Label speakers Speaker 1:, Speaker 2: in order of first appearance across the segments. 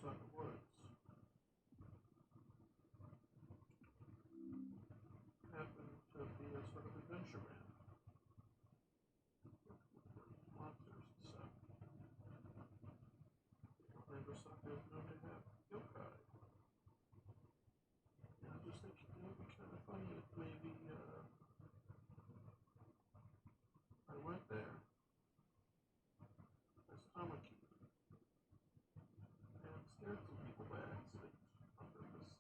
Speaker 1: outside the woods. Happened to be a sort of adventure man. Monsters and stuff. Nagasaki is known to have yokai. And I just think it would be kind of funny if maybe I went there as Tamaki and scared some people by accident on purpose.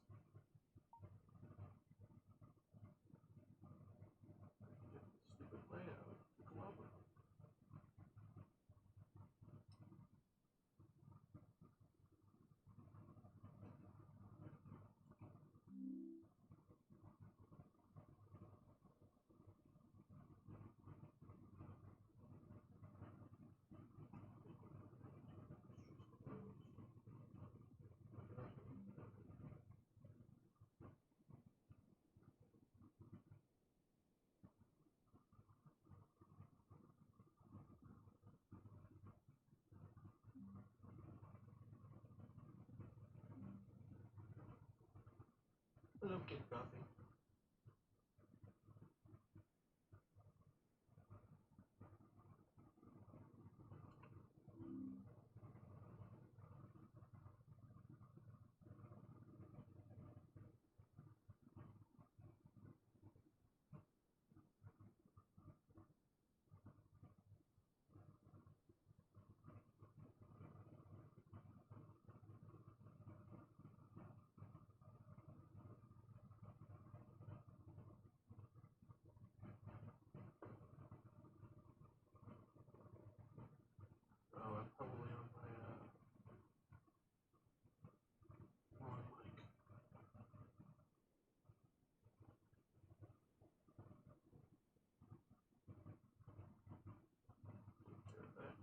Speaker 1: Get the stupid layout to go over. And I'm getting coffee. Oh, I'm probably on my wrong mic. Take care of that.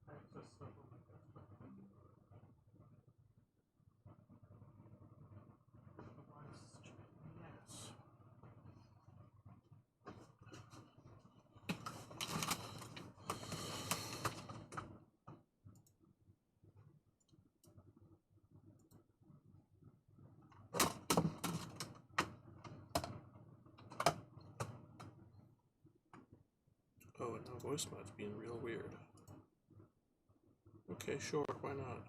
Speaker 1: Access stuff on my desktop. Why is this such a pain in the ass? Oh, and now voice mod's being real weird. Okay, sure, why not?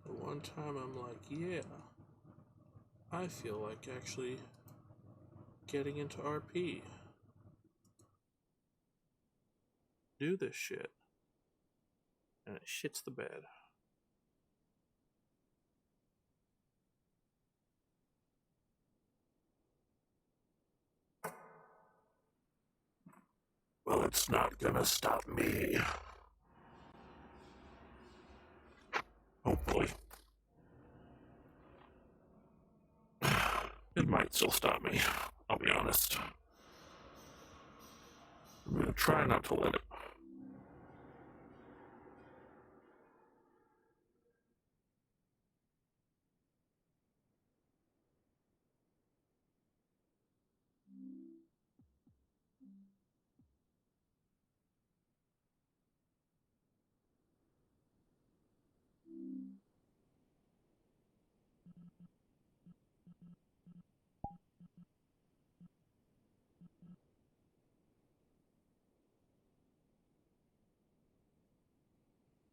Speaker 1: The one time I'm like, yeah, I feel like actually getting into RP. Do this shit. And it shits the bed. Well, it's not gonna stop me. Hopefully. It might still stop me, I'll be honest. I'm gonna try not to let it.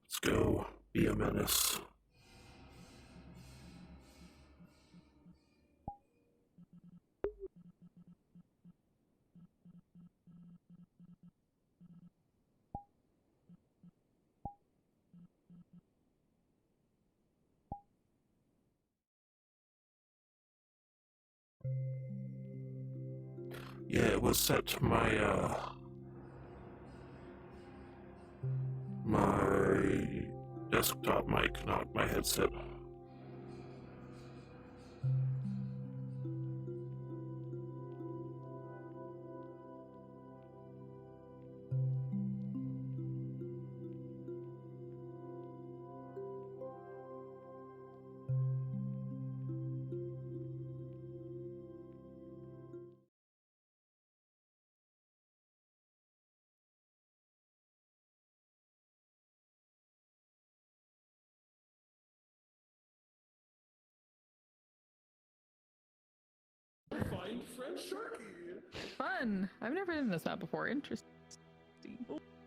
Speaker 1: Let's go. Be a menace. Yeah, it was set to my, my desktop mic, not my headset.
Speaker 2: Find French Sharky.
Speaker 3: Fun. I've never been in this map before. Interesting.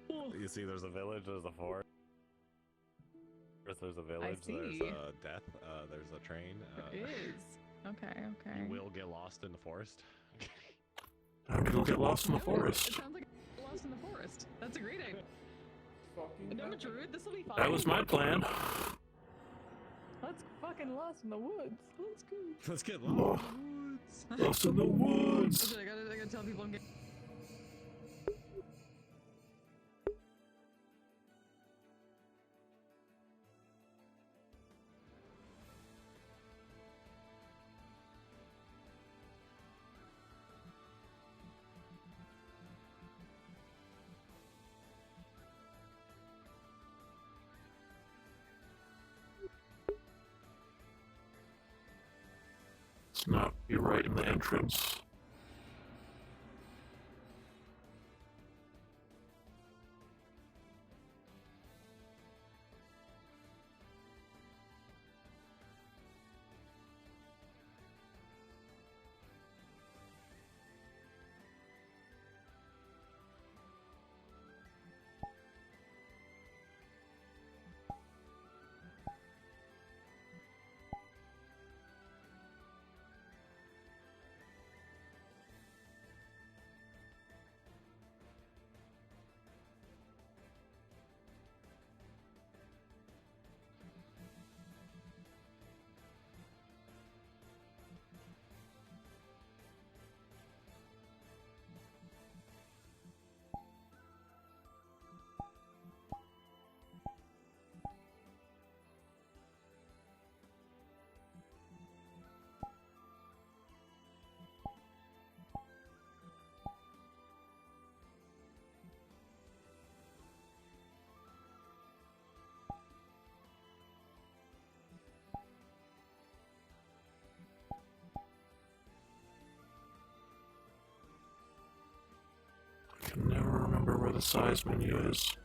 Speaker 2: You see, there's a village, there's a forest, there's a village, there's a death, there's a train.
Speaker 3: There is. Okay, okay.
Speaker 2: You will get lost in the forest.
Speaker 1: Time to go get lost in the forest.
Speaker 3: It sounds like lost in the forest. That's a great idea. No, Druid, this will be fun.
Speaker 1: That was my plan.
Speaker 3: Let's fucking lost in the woods. Let's go.
Speaker 2: Let's get lost in the woods.
Speaker 1: Lost in the woods.
Speaker 3: I gotta tell people I'm getting.
Speaker 1: Let's not be right in the entrance. I can never remember where the size menu is.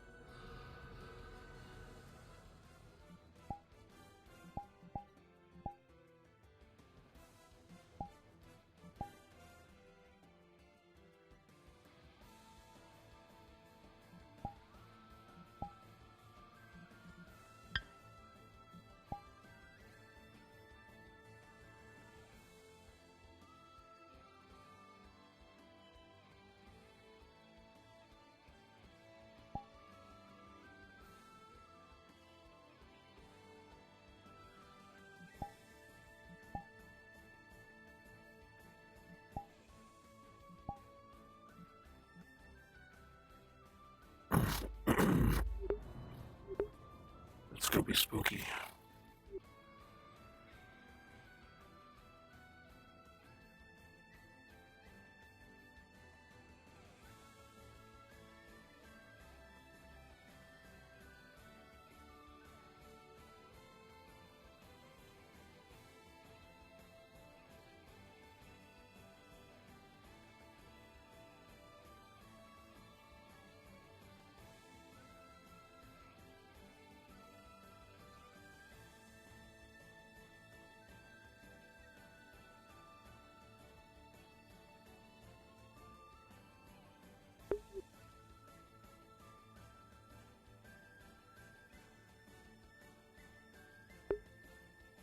Speaker 1: Let's go be spooky.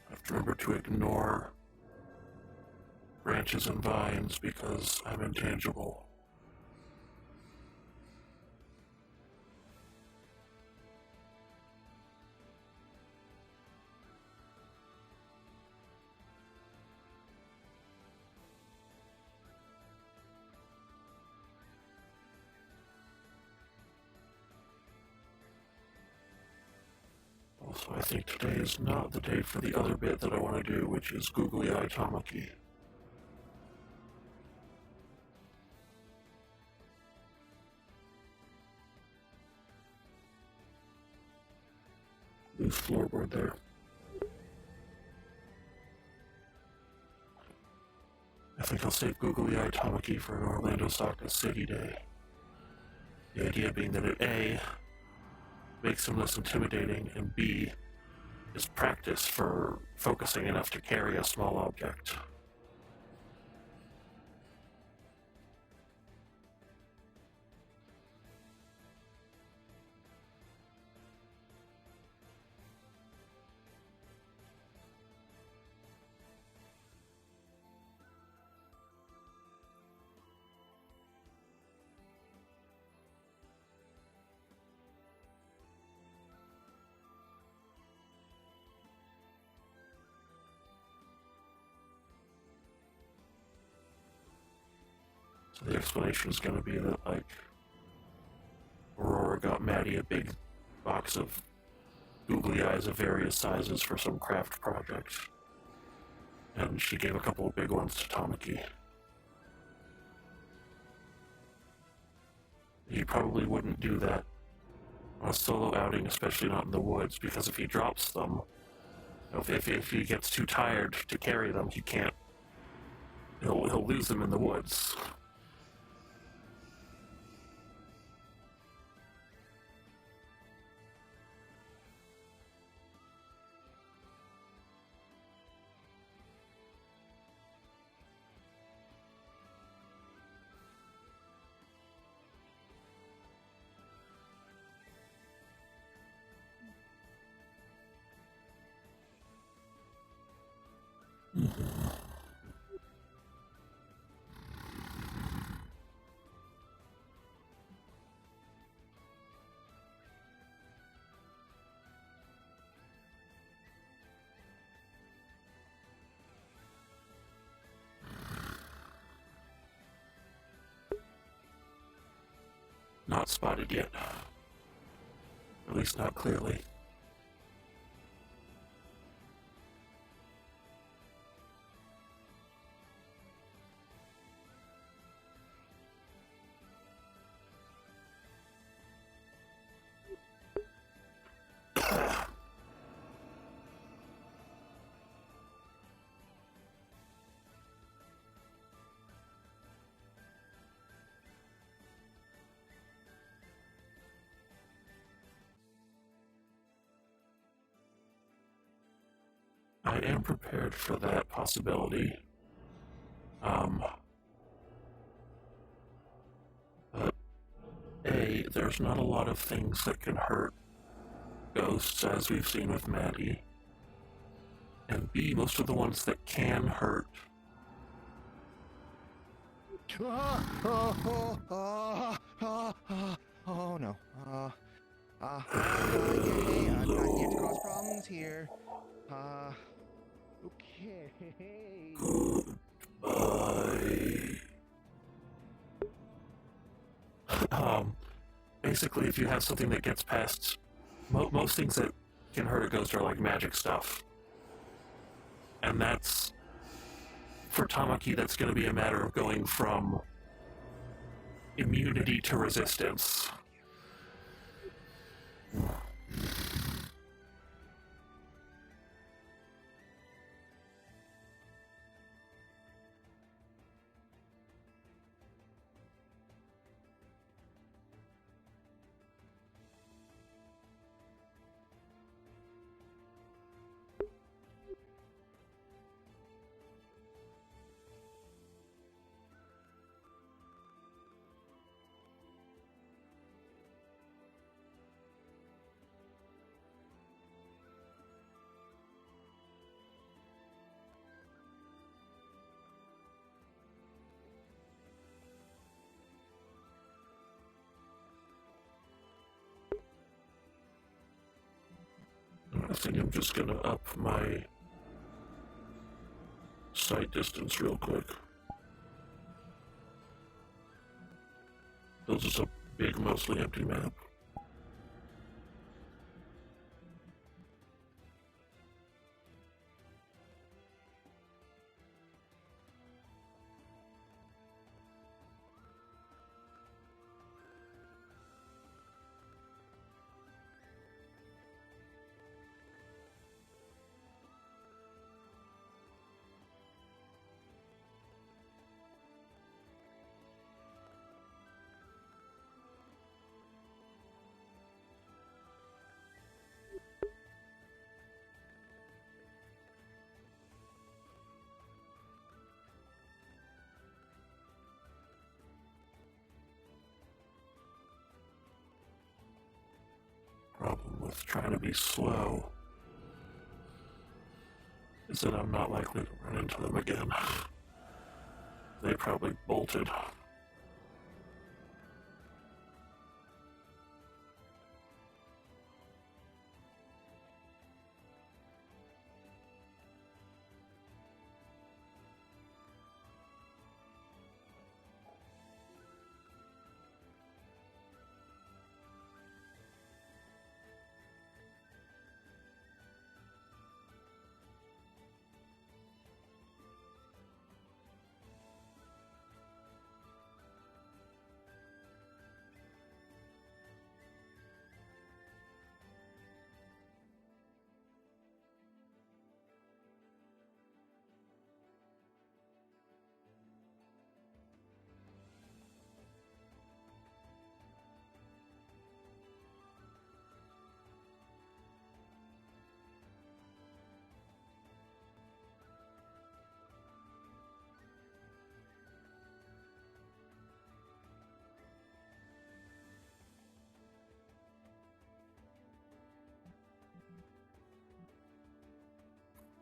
Speaker 1: I have to remember to ignore branches and vines because I'm intangible. Also, I think today is not the day for the other bit that I want to do, which is Googly Eye Tamaki. Loose floorboard there. I think I'll save Googly Eye Tamaki for an Orlando Soccer City day. The idea being that it A, makes him less intimidating, and B, is practice for focusing enough to carry a small object. So the explanation is going to be that, like, Aurora got Maddie a big box of googly eyes of various sizes for some craft project, and she gave a couple of big ones to Tamaki. He probably wouldn't do that on a solo outing, especially not in the woods, because if he drops them, if he gets too tired to carry them, he can't. He'll lose them in the woods. Not spotted yet. At least not clearly. I am prepared for that possibility. But A, there's not a lot of things that can hurt ghosts, as we've seen with Maddie. And B, most of the ones that can hurt.
Speaker 4: Oh no. Okay, I'm not here to cause problems here. Okay.
Speaker 1: Basically, if you have something that gets past, most things that can hurt a ghost are like magic stuff. And that's, for Tamaki, that's going to be a matter of going from immunity to resistance. I think I'm just gonna up my sight distance real quick. This is a big, mostly empty map. with trying to be slow is that I'm not likely to run into them again. They probably bolted.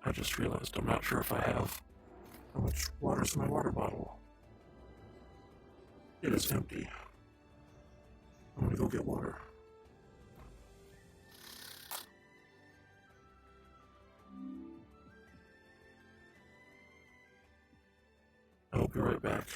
Speaker 1: I just realized I'm not sure if I have how much water's in my water bottle. It is empty. I'm gonna go get water. I'll be right back.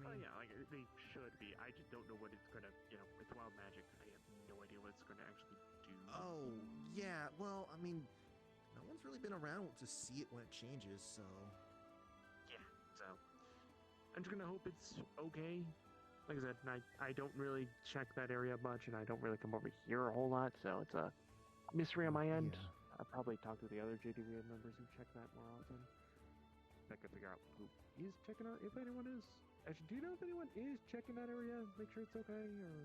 Speaker 5: Oh yeah, like they should be. I just don't know what it's gonna, it's wild magic. I have no idea what it's gonna actually do.
Speaker 4: Oh, yeah, well, I mean, no one's really been around to see it when it changes, so...
Speaker 5: Yeah, so I'm just gonna hope it's okay. Like I said, I don't really check that area much, and I don't really come over here a whole lot, so it's a mystery on my end.
Speaker 4: Yeah.
Speaker 5: I'll probably talk to the other JDVA members who check that more often. I could figure out who is checking out, if anyone is. Actually, do you know if anyone is checking that area? Make sure it's okay, or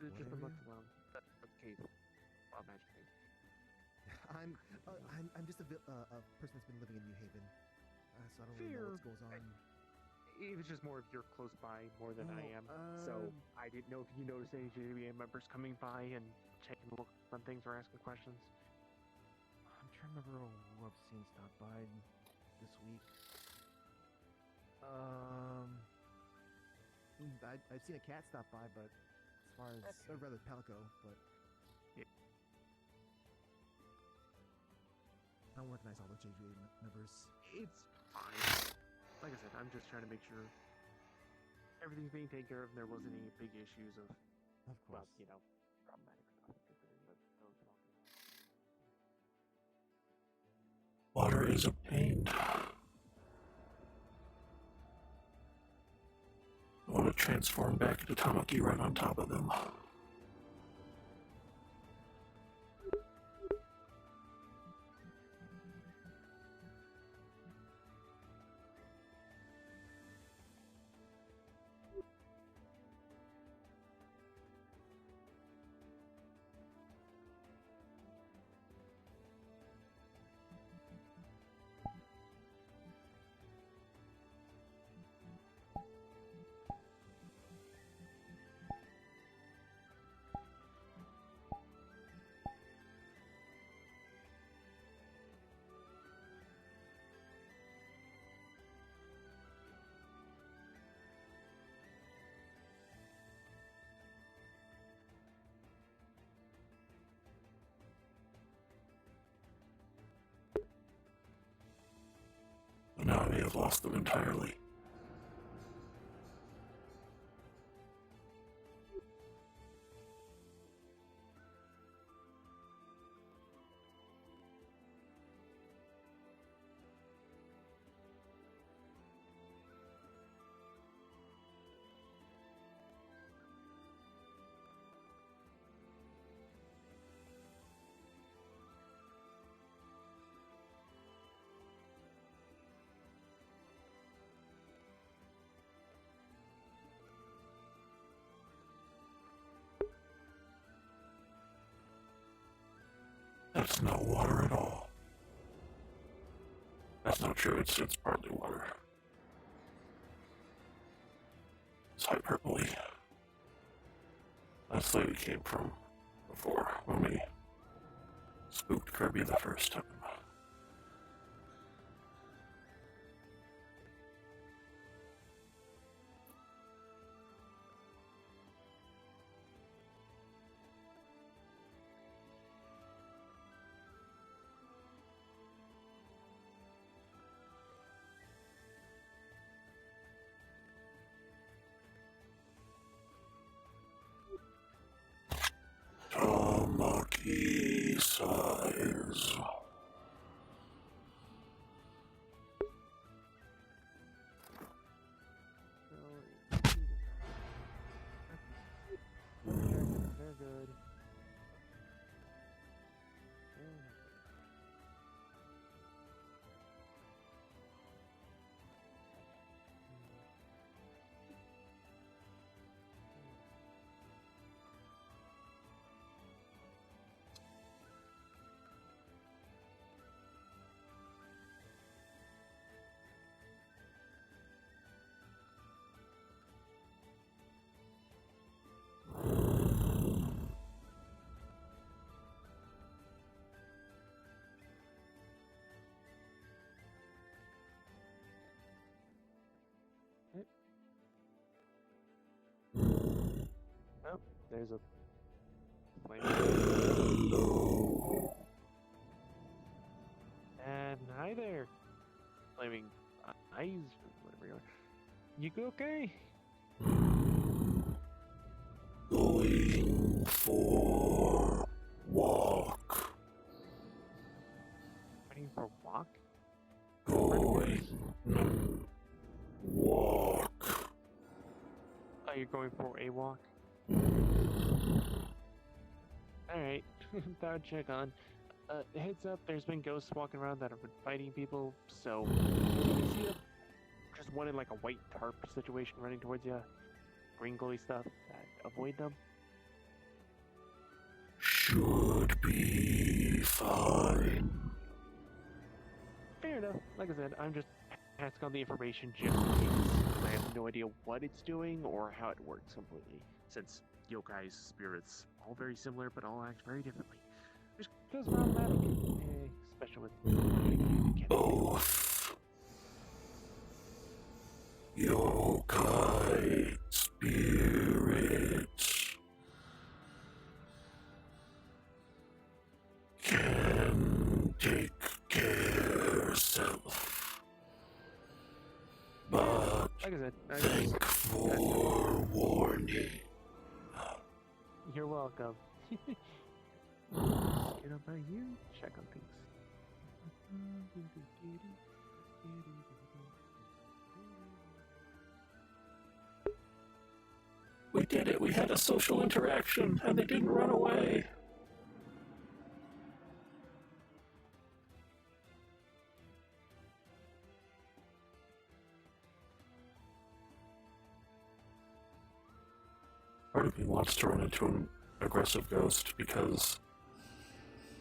Speaker 5: is it
Speaker 4: What
Speaker 5: just been
Speaker 4: area?
Speaker 5: left alone? That cave, wild magic cave.
Speaker 4: I'm just a person that's been living in New Haven, so I don't really know what goes on.
Speaker 5: It was just more if you're close by more than I am, so I didn't know if you noticed any JDBA members coming by and taking a look on things or asking questions.
Speaker 4: I'm trying to remember who I've seen stop by this week. I've seen a cat stop by, but as far as, or rather Palico, but
Speaker 5: yeah.
Speaker 4: I don't recognize all the JVA members.
Speaker 5: It's fine. Like I said, I'm just trying to make sure everything's being taken care of and there wasn't any big issues of
Speaker 4: course.
Speaker 5: Well, problematic stuff considering what those talking about.
Speaker 1: Water is a pain. I want to transform back into Tamaki right on top of them. have lost them entirely. That's not water at all. That's not true, it's partly water. It's hyperbole. That's the way we came from before, when we spooked Kirby the first time. Tamaki size.
Speaker 5: They're good. Oh, there's a flame.
Speaker 1: Hello.
Speaker 5: And hi there. Flaming eyes, whatever you are. You okay?
Speaker 1: Going for walk.
Speaker 5: Ready for a walk?
Speaker 1: Going walk.
Speaker 5: Oh, you're going for a walk? Alright, thought I'd check on. Heads up, there's been ghosts walking around that have been fighting people, so you see just one in like a white tarp situation running towards you, green glowy stuff, avoid them.
Speaker 1: Should be fine.
Speaker 5: Fair enough. Like I said, I'm just passing on the information just in case. I have no idea what it's doing or how it works completely. Since yokai's spirits all very similar, but all act very differently. Just goes for automatic. Special with
Speaker 1: Both. Yokai spirits can take care self. But
Speaker 5: like I said,
Speaker 1: thank for warning.
Speaker 5: you're welcome. Get up by you, check on things.
Speaker 1: We did it. We had a social interaction, and they didn't run away. Part of me wants to run into an aggressive ghost because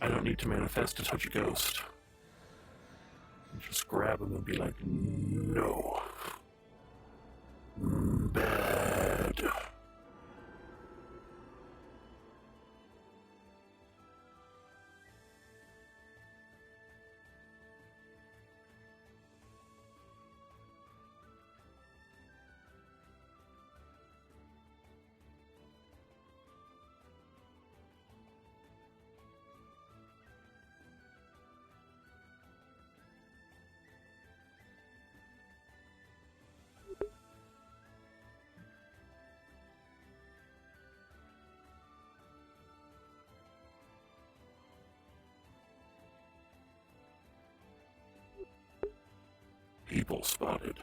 Speaker 1: I don't need to manifest to touch a ghost. Just grab him and be like, no. Bad. people spotted.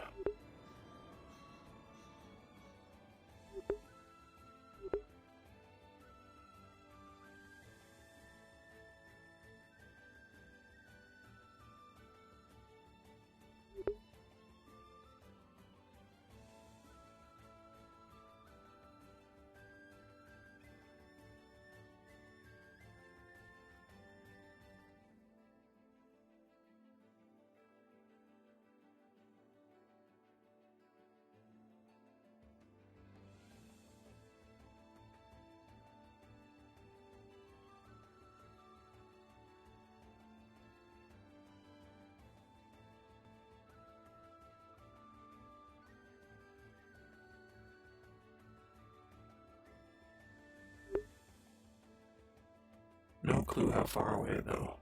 Speaker 1: No clue how far away, though.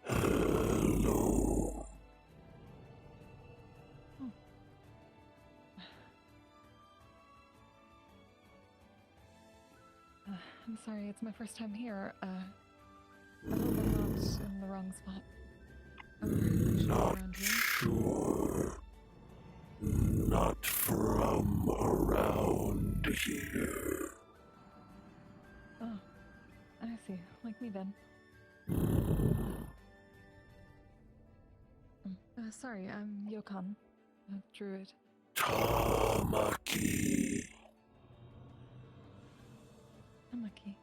Speaker 1: Hello.
Speaker 3: I'm sorry, it's my first time here. I hope I'm not in the wrong spot.
Speaker 1: Not sure. Not from around here.
Speaker 3: Oh, I see. Like me then. Sorry, I'm Yokan, a druid.
Speaker 1: Tamaki.
Speaker 3: Tamaki.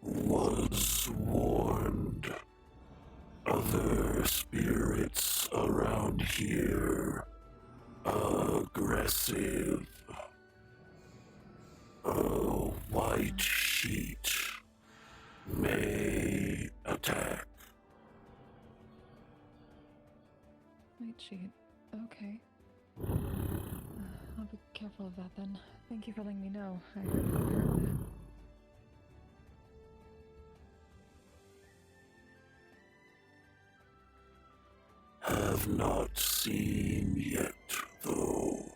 Speaker 1: Was warned. Other spirits around here. Aggressive. A white sheet may attack.
Speaker 3: White sheet. Okay. I'll be careful of that then. Thank you for letting me know. I heard that.
Speaker 1: Have not seen yet, though.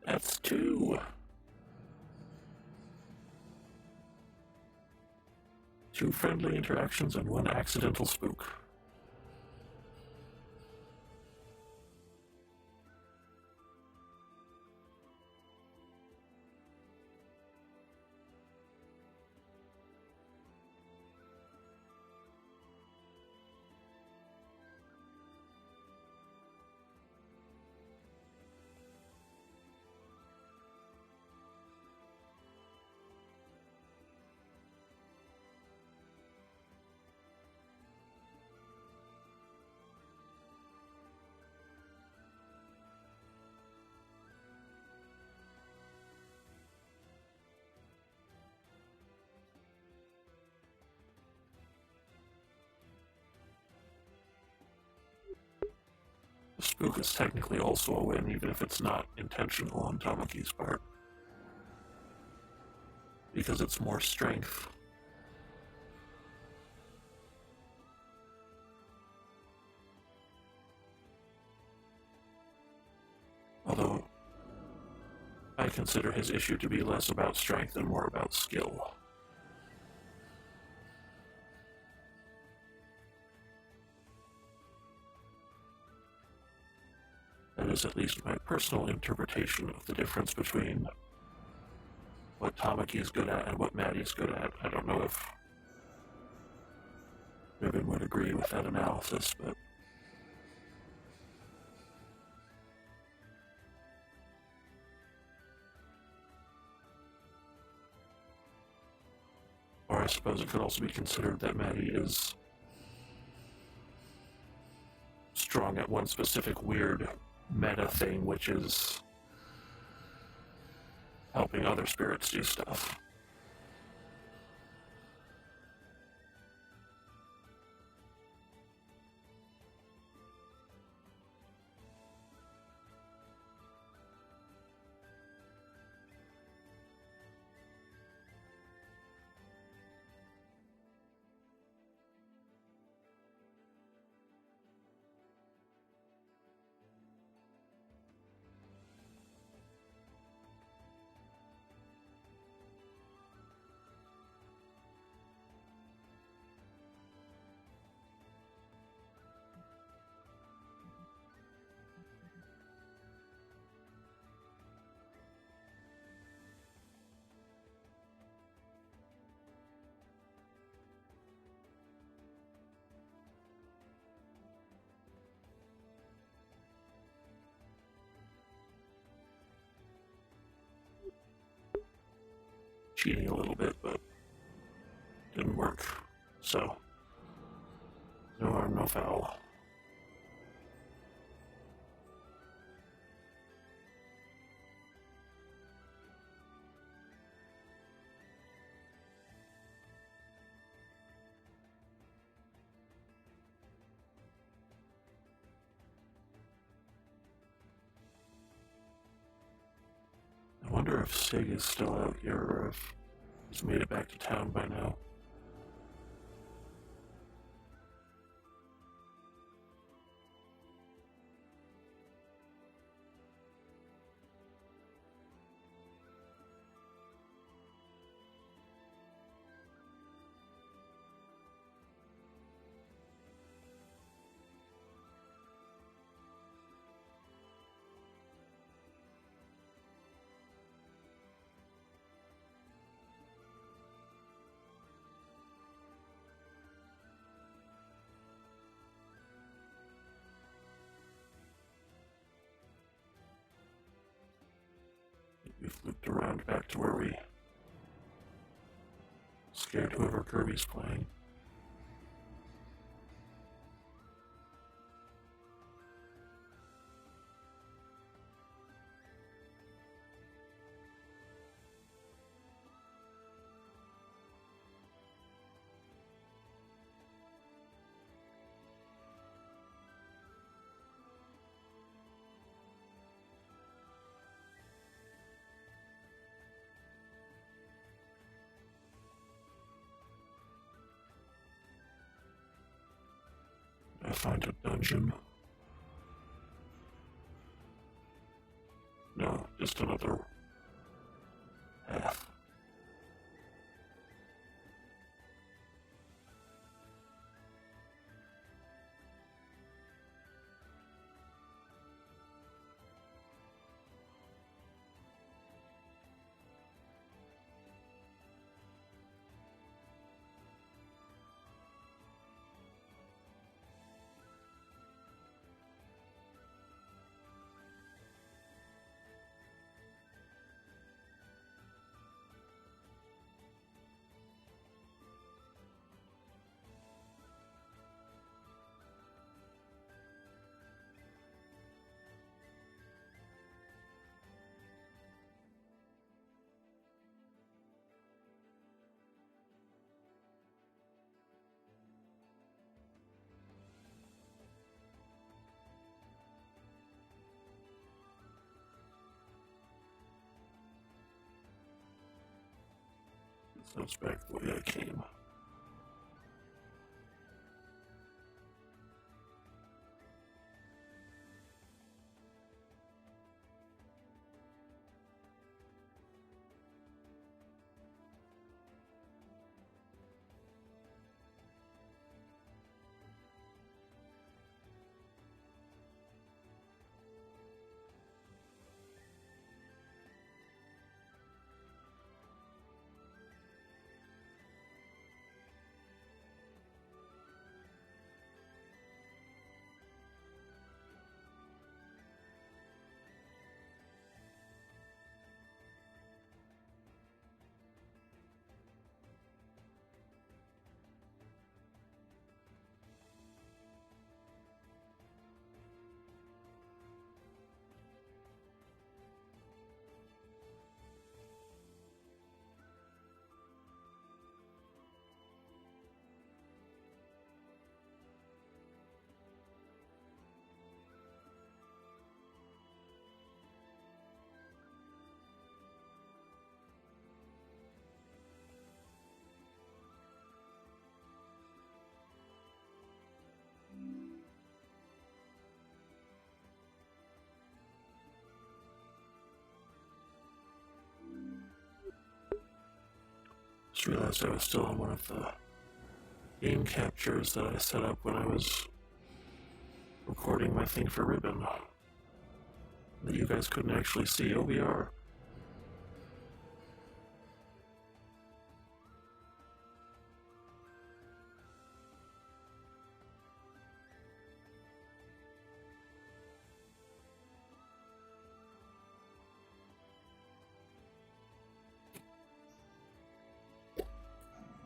Speaker 1: That's two. 2 friendly interactions and 1 accidental spook. The spook is technically also a win, even if it's not intentional on Tamaki's part, because it's more strength. Although, I consider his issue to be less about strength and more about skill. That is at least my personal interpretation of the difference between what Tamaki is good at and what Maddie is good at. I don't know if Ribbon would agree with that analysis, but or I suppose it could also be considered that Maddie is strong at one specific weird meta thing, which is helping other spirits do stuff. Cheating a little bit, but didn't work. So, no harm, no foul. I wonder if Sig is still out here or if he's made it back to town by now. We've looped around back to where we scared whoever Kirby's playing. I find a dungeon. No, just another path. So it's back the way I came. Just realized I was still on one of the game captures that I set up when I was recording my thing for Ribbon. That you guys couldn't actually see. OBR.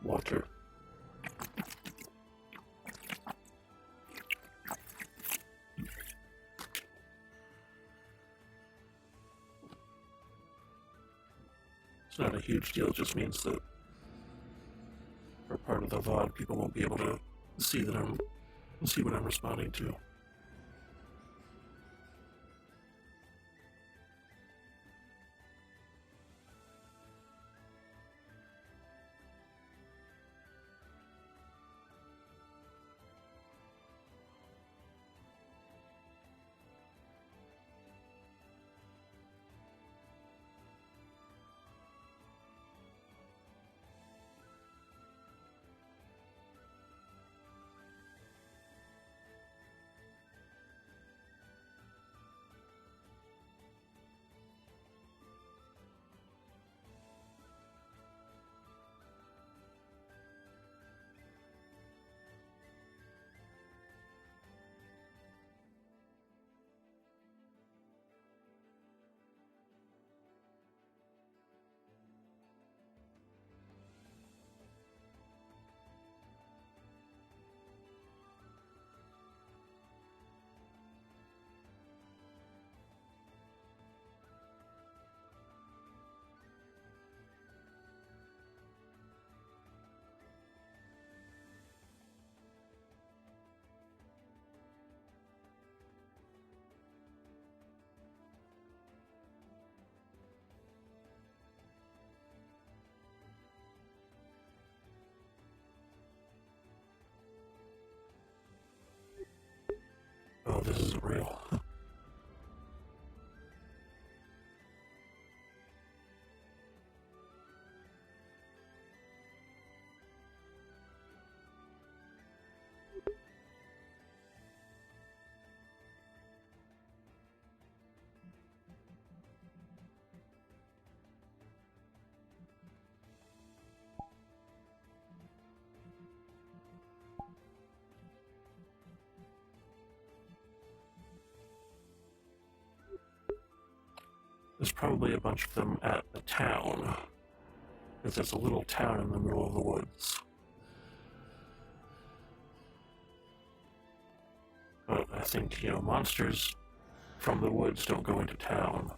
Speaker 1: Water. It's not a huge deal, it just means that for part of the VOD, people won't be able to see what I'm responding to. Oh, this isn't real. There's probably a bunch of them at the town, because there's a little town in the middle of the woods. But I think, monsters from the woods don't go into town.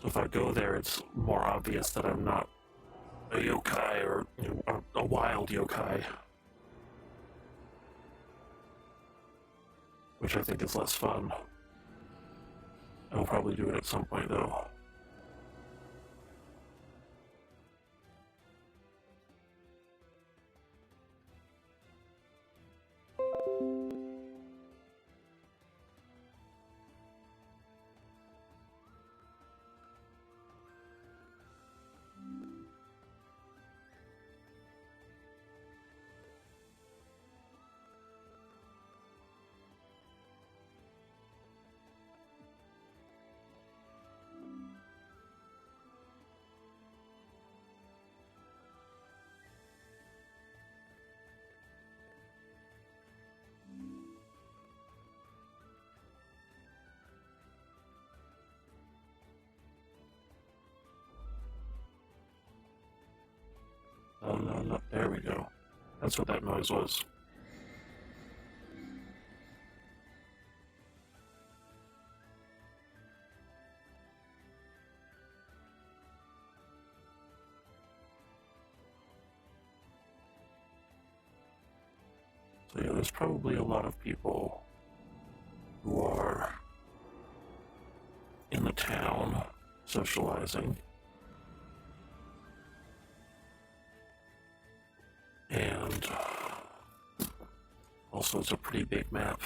Speaker 1: So if I go there, it's more obvious that I'm not a yokai or a wild yokai. Which I think is less fun. I'll probably do it at some point, though. La la la. There we go. That's what that noise was. So yeah, there's probably a lot of people who are in the town socializing. And also it's a pretty big map.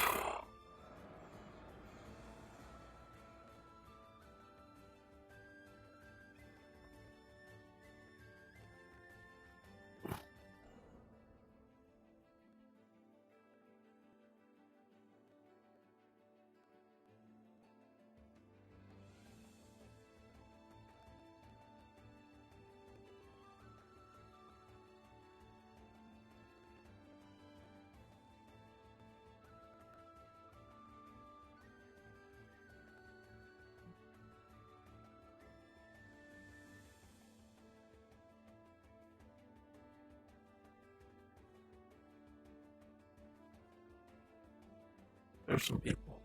Speaker 1: There's some people.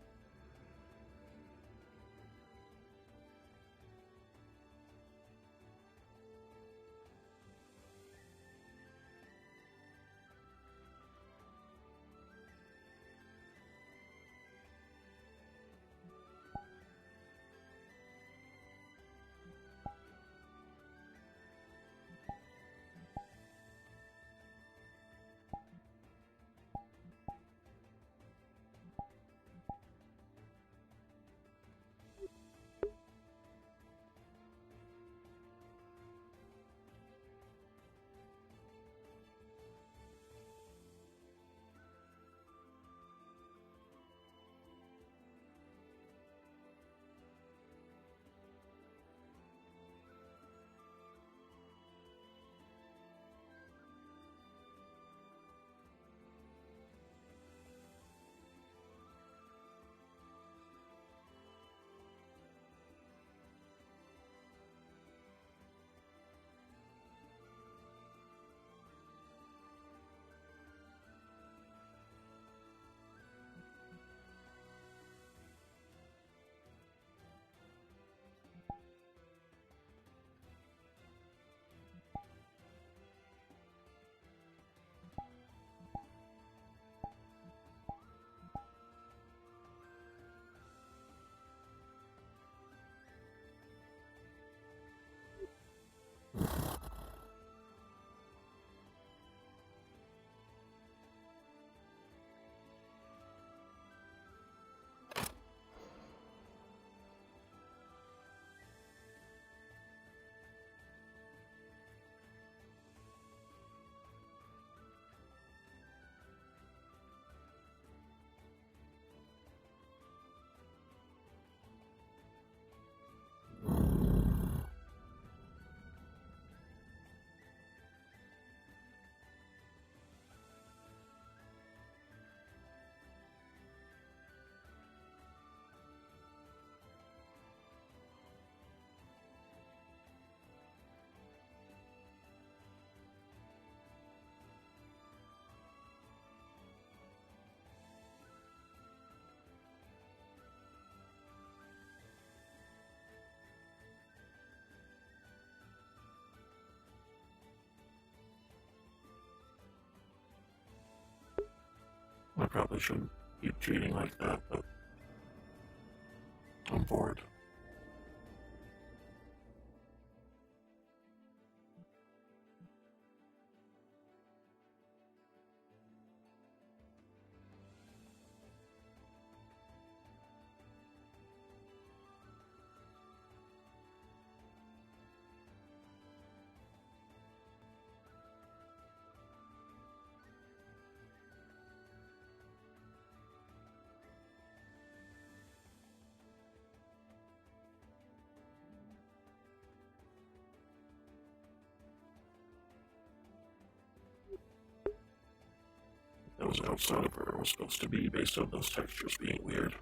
Speaker 1: I probably shouldn't keep cheating like that, but I'm bored. That was outside of where it was supposed to be based on those textures being weird.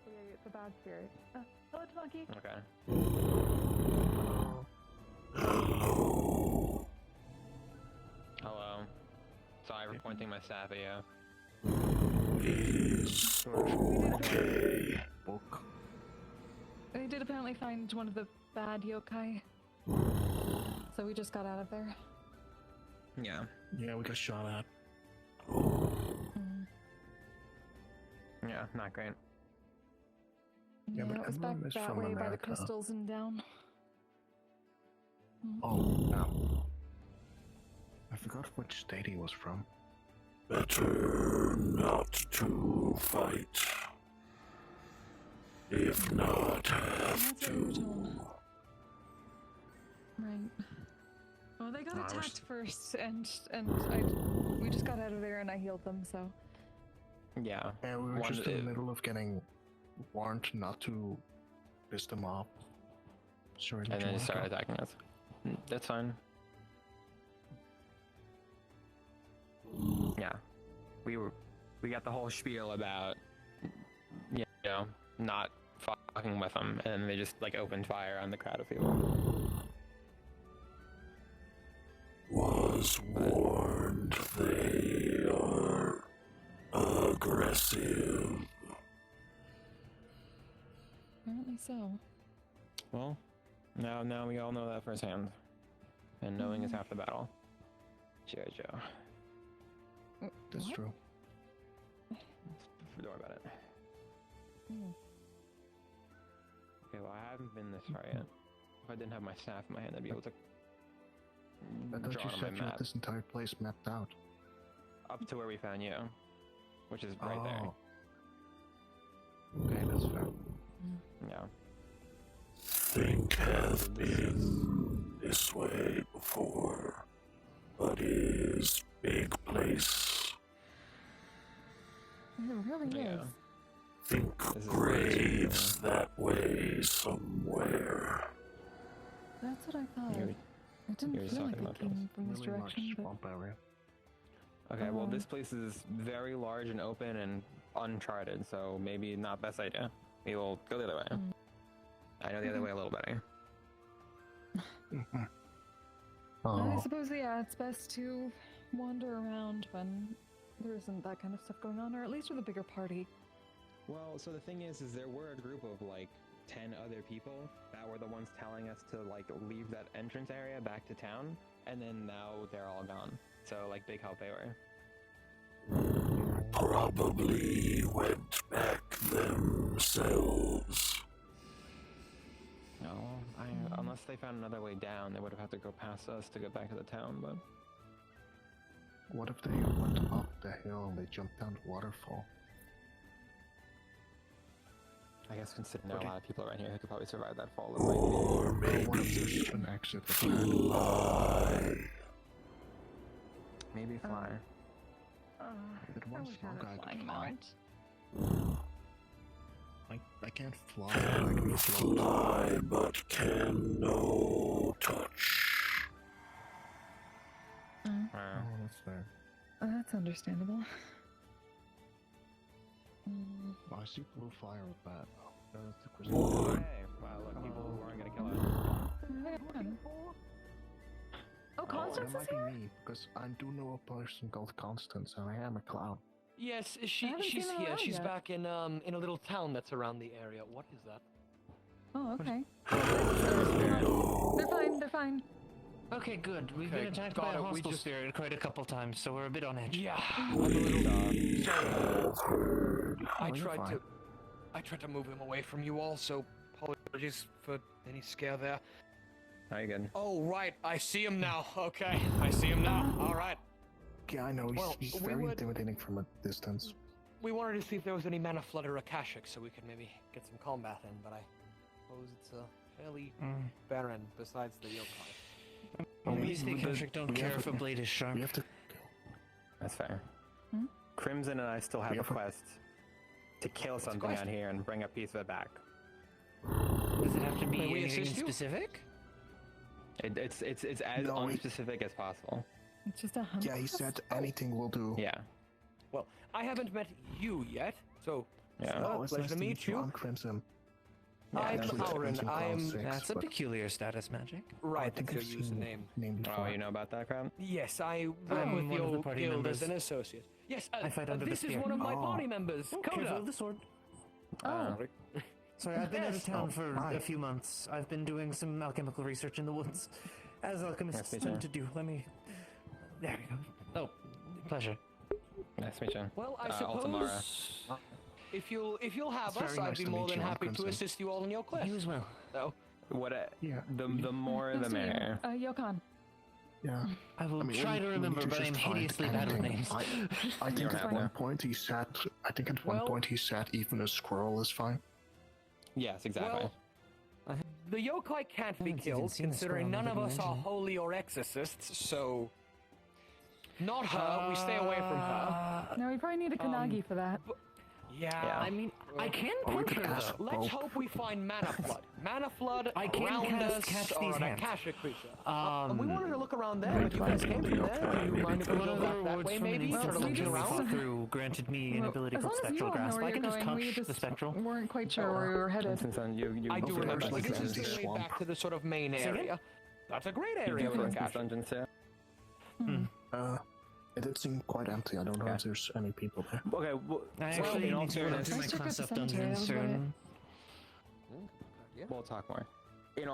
Speaker 3: The bad spirit. Hello, Tamaki.
Speaker 2: Okay.
Speaker 1: Hello.
Speaker 2: Hello. Sorry for pointing my staff at you.
Speaker 1: Is okay.
Speaker 4: Book.
Speaker 3: We did apparently find one of the bad yokai. So we just got out of there.
Speaker 2: Yeah.
Speaker 4: Yeah, we got shot at.
Speaker 2: Yeah, not great.
Speaker 3: Yeah,
Speaker 4: but
Speaker 3: it was back
Speaker 4: everyone is
Speaker 3: that
Speaker 4: from
Speaker 3: way by the
Speaker 4: America.
Speaker 3: crystals and down.
Speaker 4: Oh, no. I forgot which state he was from.
Speaker 1: better not to fight. If not, have
Speaker 3: That's what you were
Speaker 1: to.
Speaker 3: told. Right. Well, they got
Speaker 4: No, I was-
Speaker 3: attacked first, and we just got out of there, and I healed them. So
Speaker 2: Yeah.
Speaker 4: Yeah, we were
Speaker 2: One-
Speaker 4: just in the middle of getting warned not to piss them off. Sorry,
Speaker 2: And then he started attacking us. That's fine. Yeah. We got the whole spiel about, you know, not fucking with them, and then they just like opened fire on the crowd of people.
Speaker 1: Was warned they are aggressive.
Speaker 3: apparently so.
Speaker 2: Well, now we all know that firsthand, and knowing is half the battle. Jojo.
Speaker 4: That's
Speaker 3: What?
Speaker 4: true.
Speaker 2: Don't worry about it.
Speaker 3: Mm.
Speaker 2: Okay, well, I haven't been this far yet. If I didn't have my staff in my hand, I'd be able to
Speaker 4: I thought
Speaker 2: draw
Speaker 4: you
Speaker 2: it on my
Speaker 4: said you had
Speaker 2: map.
Speaker 4: this entire place mapped out.
Speaker 2: Up to where we found you, which is right there.
Speaker 4: Oh. Okay, that's fair.
Speaker 2: Yeah.
Speaker 1: Think have been this way before, but is big place.
Speaker 3: It really
Speaker 2: Yeah.
Speaker 3: is.
Speaker 1: Think
Speaker 2: This is
Speaker 1: graves that way somewhere.
Speaker 3: That's what I thought.
Speaker 2: You're-
Speaker 3: It didn't
Speaker 2: you're
Speaker 3: feel like
Speaker 2: talking
Speaker 3: it
Speaker 2: about
Speaker 3: came from this
Speaker 4: Really large
Speaker 3: direction, but
Speaker 4: swamp area.
Speaker 2: Okay, well,
Speaker 3: Um,
Speaker 2: this place is very large and open and uncharted, so maybe not best idea. We will go the other way.
Speaker 3: Mm.
Speaker 2: I know the other way a little better.
Speaker 3: I
Speaker 4: Oh,
Speaker 3: suppose, yeah, it's best to wander around when there isn't that kind of stuff going on, or at least with a bigger party.
Speaker 2: Well, so the thing is there were a group of like 10 other people that were the ones telling us to like leave that entrance area back to town, and then now they're all gone. So like big help they were.
Speaker 1: Probably went back themselves.
Speaker 2: No, unless they found another way down, they would have had to go past us to get back to the town, but
Speaker 4: what if they went up the hill and they jumped down the waterfall?
Speaker 2: I guess considering there are
Speaker 4: Okay.
Speaker 2: a lot of people around here who could probably survive that fall, it
Speaker 1: Or
Speaker 4: Or what if there's
Speaker 1: maybe
Speaker 4: an exit at the end?
Speaker 1: fly.
Speaker 2: maybe fly.
Speaker 4: That
Speaker 3: I
Speaker 4: one
Speaker 3: wish I
Speaker 4: small
Speaker 3: had a
Speaker 4: guy could
Speaker 3: flying
Speaker 4: fly.
Speaker 3: mount.
Speaker 4: I can't fly, but I
Speaker 1: Can
Speaker 4: can float.
Speaker 1: fly, but can no touch.
Speaker 2: Uh,
Speaker 4: Oh, that's fair.
Speaker 3: That's understandable.
Speaker 4: Oh, I see blue fire with that. Oh, that's the crystal.
Speaker 1: Would
Speaker 2: hey, wow, look, people who aren't gonna kill us.
Speaker 3: Oh,
Speaker 4: Oh,
Speaker 3: Constance
Speaker 4: that
Speaker 3: is
Speaker 4: might
Speaker 3: here?
Speaker 4: be me, because I do know a person called Constance, and I am a clown.
Speaker 6: Yes,
Speaker 3: I haven't
Speaker 6: she's
Speaker 3: seen her
Speaker 6: here.
Speaker 3: around
Speaker 6: She's
Speaker 3: yet.
Speaker 6: back in a little town that's around the area. What is that?
Speaker 3: Oh, okay.
Speaker 1: hello.
Speaker 3: They're fine, they're fine.
Speaker 6: Okay, good. We've
Speaker 5: Okay,
Speaker 6: been attacked
Speaker 5: got
Speaker 6: by a
Speaker 5: it. We
Speaker 6: hostile
Speaker 5: just-
Speaker 6: spirit quite a couple times, so we're a bit on edge.
Speaker 5: Yeah.
Speaker 1: We have heard.
Speaker 6: I
Speaker 4: Oh, you're
Speaker 6: tried to move him away from you all, so apologies for any scare there.
Speaker 2: Are you good?
Speaker 6: Oh, right. I see him now. Okay, I see him now. All right.
Speaker 4: Yeah, I know,
Speaker 6: Well,
Speaker 4: he's
Speaker 6: we
Speaker 4: very
Speaker 6: would-
Speaker 4: intimidating from a distance.
Speaker 6: We wanted to see if there was any mana flood or Akashic, so we could maybe get some combat in, but I suppose it's fairly barren besides the yokai.
Speaker 4: Well,
Speaker 6: At
Speaker 4: we-
Speaker 6: least the
Speaker 4: we-
Speaker 6: Akashic don't
Speaker 4: we
Speaker 6: care
Speaker 4: have
Speaker 6: if a
Speaker 4: to-
Speaker 6: blade is sharp.
Speaker 4: We have to.
Speaker 2: That's fair.
Speaker 3: Hmm?
Speaker 2: Crimson and I still have
Speaker 4: We
Speaker 2: a
Speaker 4: have a-
Speaker 2: quest to kill something
Speaker 6: quest?
Speaker 2: out here and bring a piece of it back.
Speaker 6: Does it have to be
Speaker 5: May we
Speaker 6: anything
Speaker 5: assist you?
Speaker 6: specific?
Speaker 2: It's as
Speaker 4: No,
Speaker 2: unspecific as possible.
Speaker 3: It's just a hunt.
Speaker 4: Yeah, he said anything will do.
Speaker 2: Yeah.
Speaker 6: Well, I haven't met you yet, so
Speaker 2: Yeah.
Speaker 7: Oh, it's
Speaker 6: Pleasure
Speaker 7: nice
Speaker 6: to meet you.
Speaker 7: I'm Crimson.
Speaker 6: I'm
Speaker 7: actually,
Speaker 6: Auron.
Speaker 7: Crimson Claw
Speaker 6: I'm
Speaker 7: 6,
Speaker 8: That's a
Speaker 7: but
Speaker 8: peculiar status magic.
Speaker 6: right.
Speaker 7: I think
Speaker 6: That's
Speaker 7: I've
Speaker 6: your
Speaker 7: seen
Speaker 6: username.
Speaker 7: name
Speaker 2: Oh,
Speaker 7: before.
Speaker 2: you know about that crowd?
Speaker 6: Yes, I work
Speaker 8: I'm
Speaker 6: with
Speaker 8: one
Speaker 6: the
Speaker 8: of the
Speaker 6: old
Speaker 8: party
Speaker 6: guild
Speaker 8: members.
Speaker 6: as an associate. Yes,
Speaker 8: I fight under the
Speaker 6: this is
Speaker 8: spear.
Speaker 6: one of my
Speaker 7: Oh.
Speaker 6: party members,
Speaker 8: Careful
Speaker 6: Coda.
Speaker 8: of the sword.
Speaker 3: Oh,
Speaker 8: Sorry, I've been out of
Speaker 6: Yes.
Speaker 8: town
Speaker 7: Oh,
Speaker 8: for
Speaker 7: hi.
Speaker 8: a few months. I've been doing some alchemical research in the woods, as alchemists
Speaker 2: Nice to meet
Speaker 8: tend to do. Let me. There we go. Oh, pleasure.
Speaker 2: Nice to meet you.
Speaker 6: Well, I
Speaker 2: Altamara.
Speaker 6: suppose if you'll have
Speaker 7: It's
Speaker 6: us,
Speaker 7: very
Speaker 6: I'd
Speaker 7: nice
Speaker 6: be
Speaker 7: to
Speaker 6: more
Speaker 7: meet
Speaker 6: than
Speaker 7: you, I'm
Speaker 6: happy to
Speaker 7: Crimson.
Speaker 6: assist you all in your quest.
Speaker 8: You as well.
Speaker 6: So,
Speaker 2: What?
Speaker 7: Yeah.
Speaker 2: The more
Speaker 3: nice
Speaker 2: the
Speaker 3: to meet you.
Speaker 2: merrier.
Speaker 3: Yokon.
Speaker 7: Yeah.
Speaker 8: I will
Speaker 7: I mean,
Speaker 8: try to
Speaker 7: we
Speaker 8: remember,
Speaker 7: need to
Speaker 8: but I'm
Speaker 7: just find
Speaker 8: hideously bad with
Speaker 7: anything.
Speaker 8: names.
Speaker 7: I think
Speaker 2: don't
Speaker 7: at
Speaker 2: have
Speaker 7: one
Speaker 2: to.
Speaker 7: point he said, even a squirrel is fine.
Speaker 2: Yes, exactly.
Speaker 6: well, the yokai can't be
Speaker 8: haven't even
Speaker 6: killed,
Speaker 8: seen a
Speaker 6: considering
Speaker 8: squirrel,
Speaker 6: none of
Speaker 8: but
Speaker 6: us are
Speaker 8: imagine.
Speaker 6: holy or exorcists. So, not her. We stay away from her.
Speaker 3: No, we probably need a Kanagi for that.
Speaker 6: Yeah.
Speaker 8: I mean, I can
Speaker 7: Or we
Speaker 8: punch
Speaker 7: could
Speaker 8: her
Speaker 7: ask
Speaker 8: though.
Speaker 6: Let's
Speaker 7: Bob.
Speaker 6: hope we find Mana Flood. Mana Flood
Speaker 8: I can
Speaker 6: around
Speaker 8: cast
Speaker 6: us
Speaker 8: Catch
Speaker 6: or
Speaker 8: These
Speaker 6: an
Speaker 8: Hands.
Speaker 6: Akashic creature. We wanted to look around there, but you
Speaker 1: Right,
Speaker 6: guys came
Speaker 1: right,
Speaker 6: from
Speaker 1: okay,
Speaker 6: there. Do you
Speaker 1: maybe
Speaker 6: mind if we
Speaker 8: One
Speaker 6: go
Speaker 8: of
Speaker 6: back
Speaker 8: the
Speaker 6: that
Speaker 8: rewards
Speaker 6: way,
Speaker 8: from an
Speaker 6: maybe? Sort of
Speaker 8: instance
Speaker 6: looking
Speaker 8: we
Speaker 6: around?
Speaker 8: fought through granted me an
Speaker 3: Well,
Speaker 8: ability
Speaker 3: as
Speaker 8: called
Speaker 3: long as you
Speaker 8: Spectral
Speaker 3: all know
Speaker 8: Grasp.
Speaker 3: where
Speaker 8: I
Speaker 3: you're
Speaker 8: can just
Speaker 3: going, we
Speaker 8: touch
Speaker 3: just
Speaker 8: the Spectral.
Speaker 3: weren't quite sure where we were headed.
Speaker 2: Since then, you
Speaker 6: I do
Speaker 2: figured
Speaker 6: remember.
Speaker 2: out
Speaker 7: like
Speaker 6: This
Speaker 7: an
Speaker 6: is
Speaker 7: empty
Speaker 6: the way
Speaker 7: swamp.
Speaker 6: back to the sort of main
Speaker 8: Say again?
Speaker 6: area. That's a great
Speaker 2: You
Speaker 6: area
Speaker 2: do
Speaker 6: for
Speaker 2: for
Speaker 6: a
Speaker 2: instance
Speaker 6: cache.
Speaker 2: dungeons too.
Speaker 7: It did seem quite empty. I don't know
Speaker 2: Okay.
Speaker 7: if there's any people there.
Speaker 2: Okay, well,
Speaker 8: I
Speaker 2: so
Speaker 8: actually
Speaker 2: in all
Speaker 8: need to run
Speaker 2: fairness,
Speaker 8: through my
Speaker 3: Let's check out
Speaker 8: class
Speaker 3: the
Speaker 8: up
Speaker 3: cemetery,
Speaker 8: dungeon
Speaker 3: that was about
Speaker 8: soon.
Speaker 2: we'll talk more. In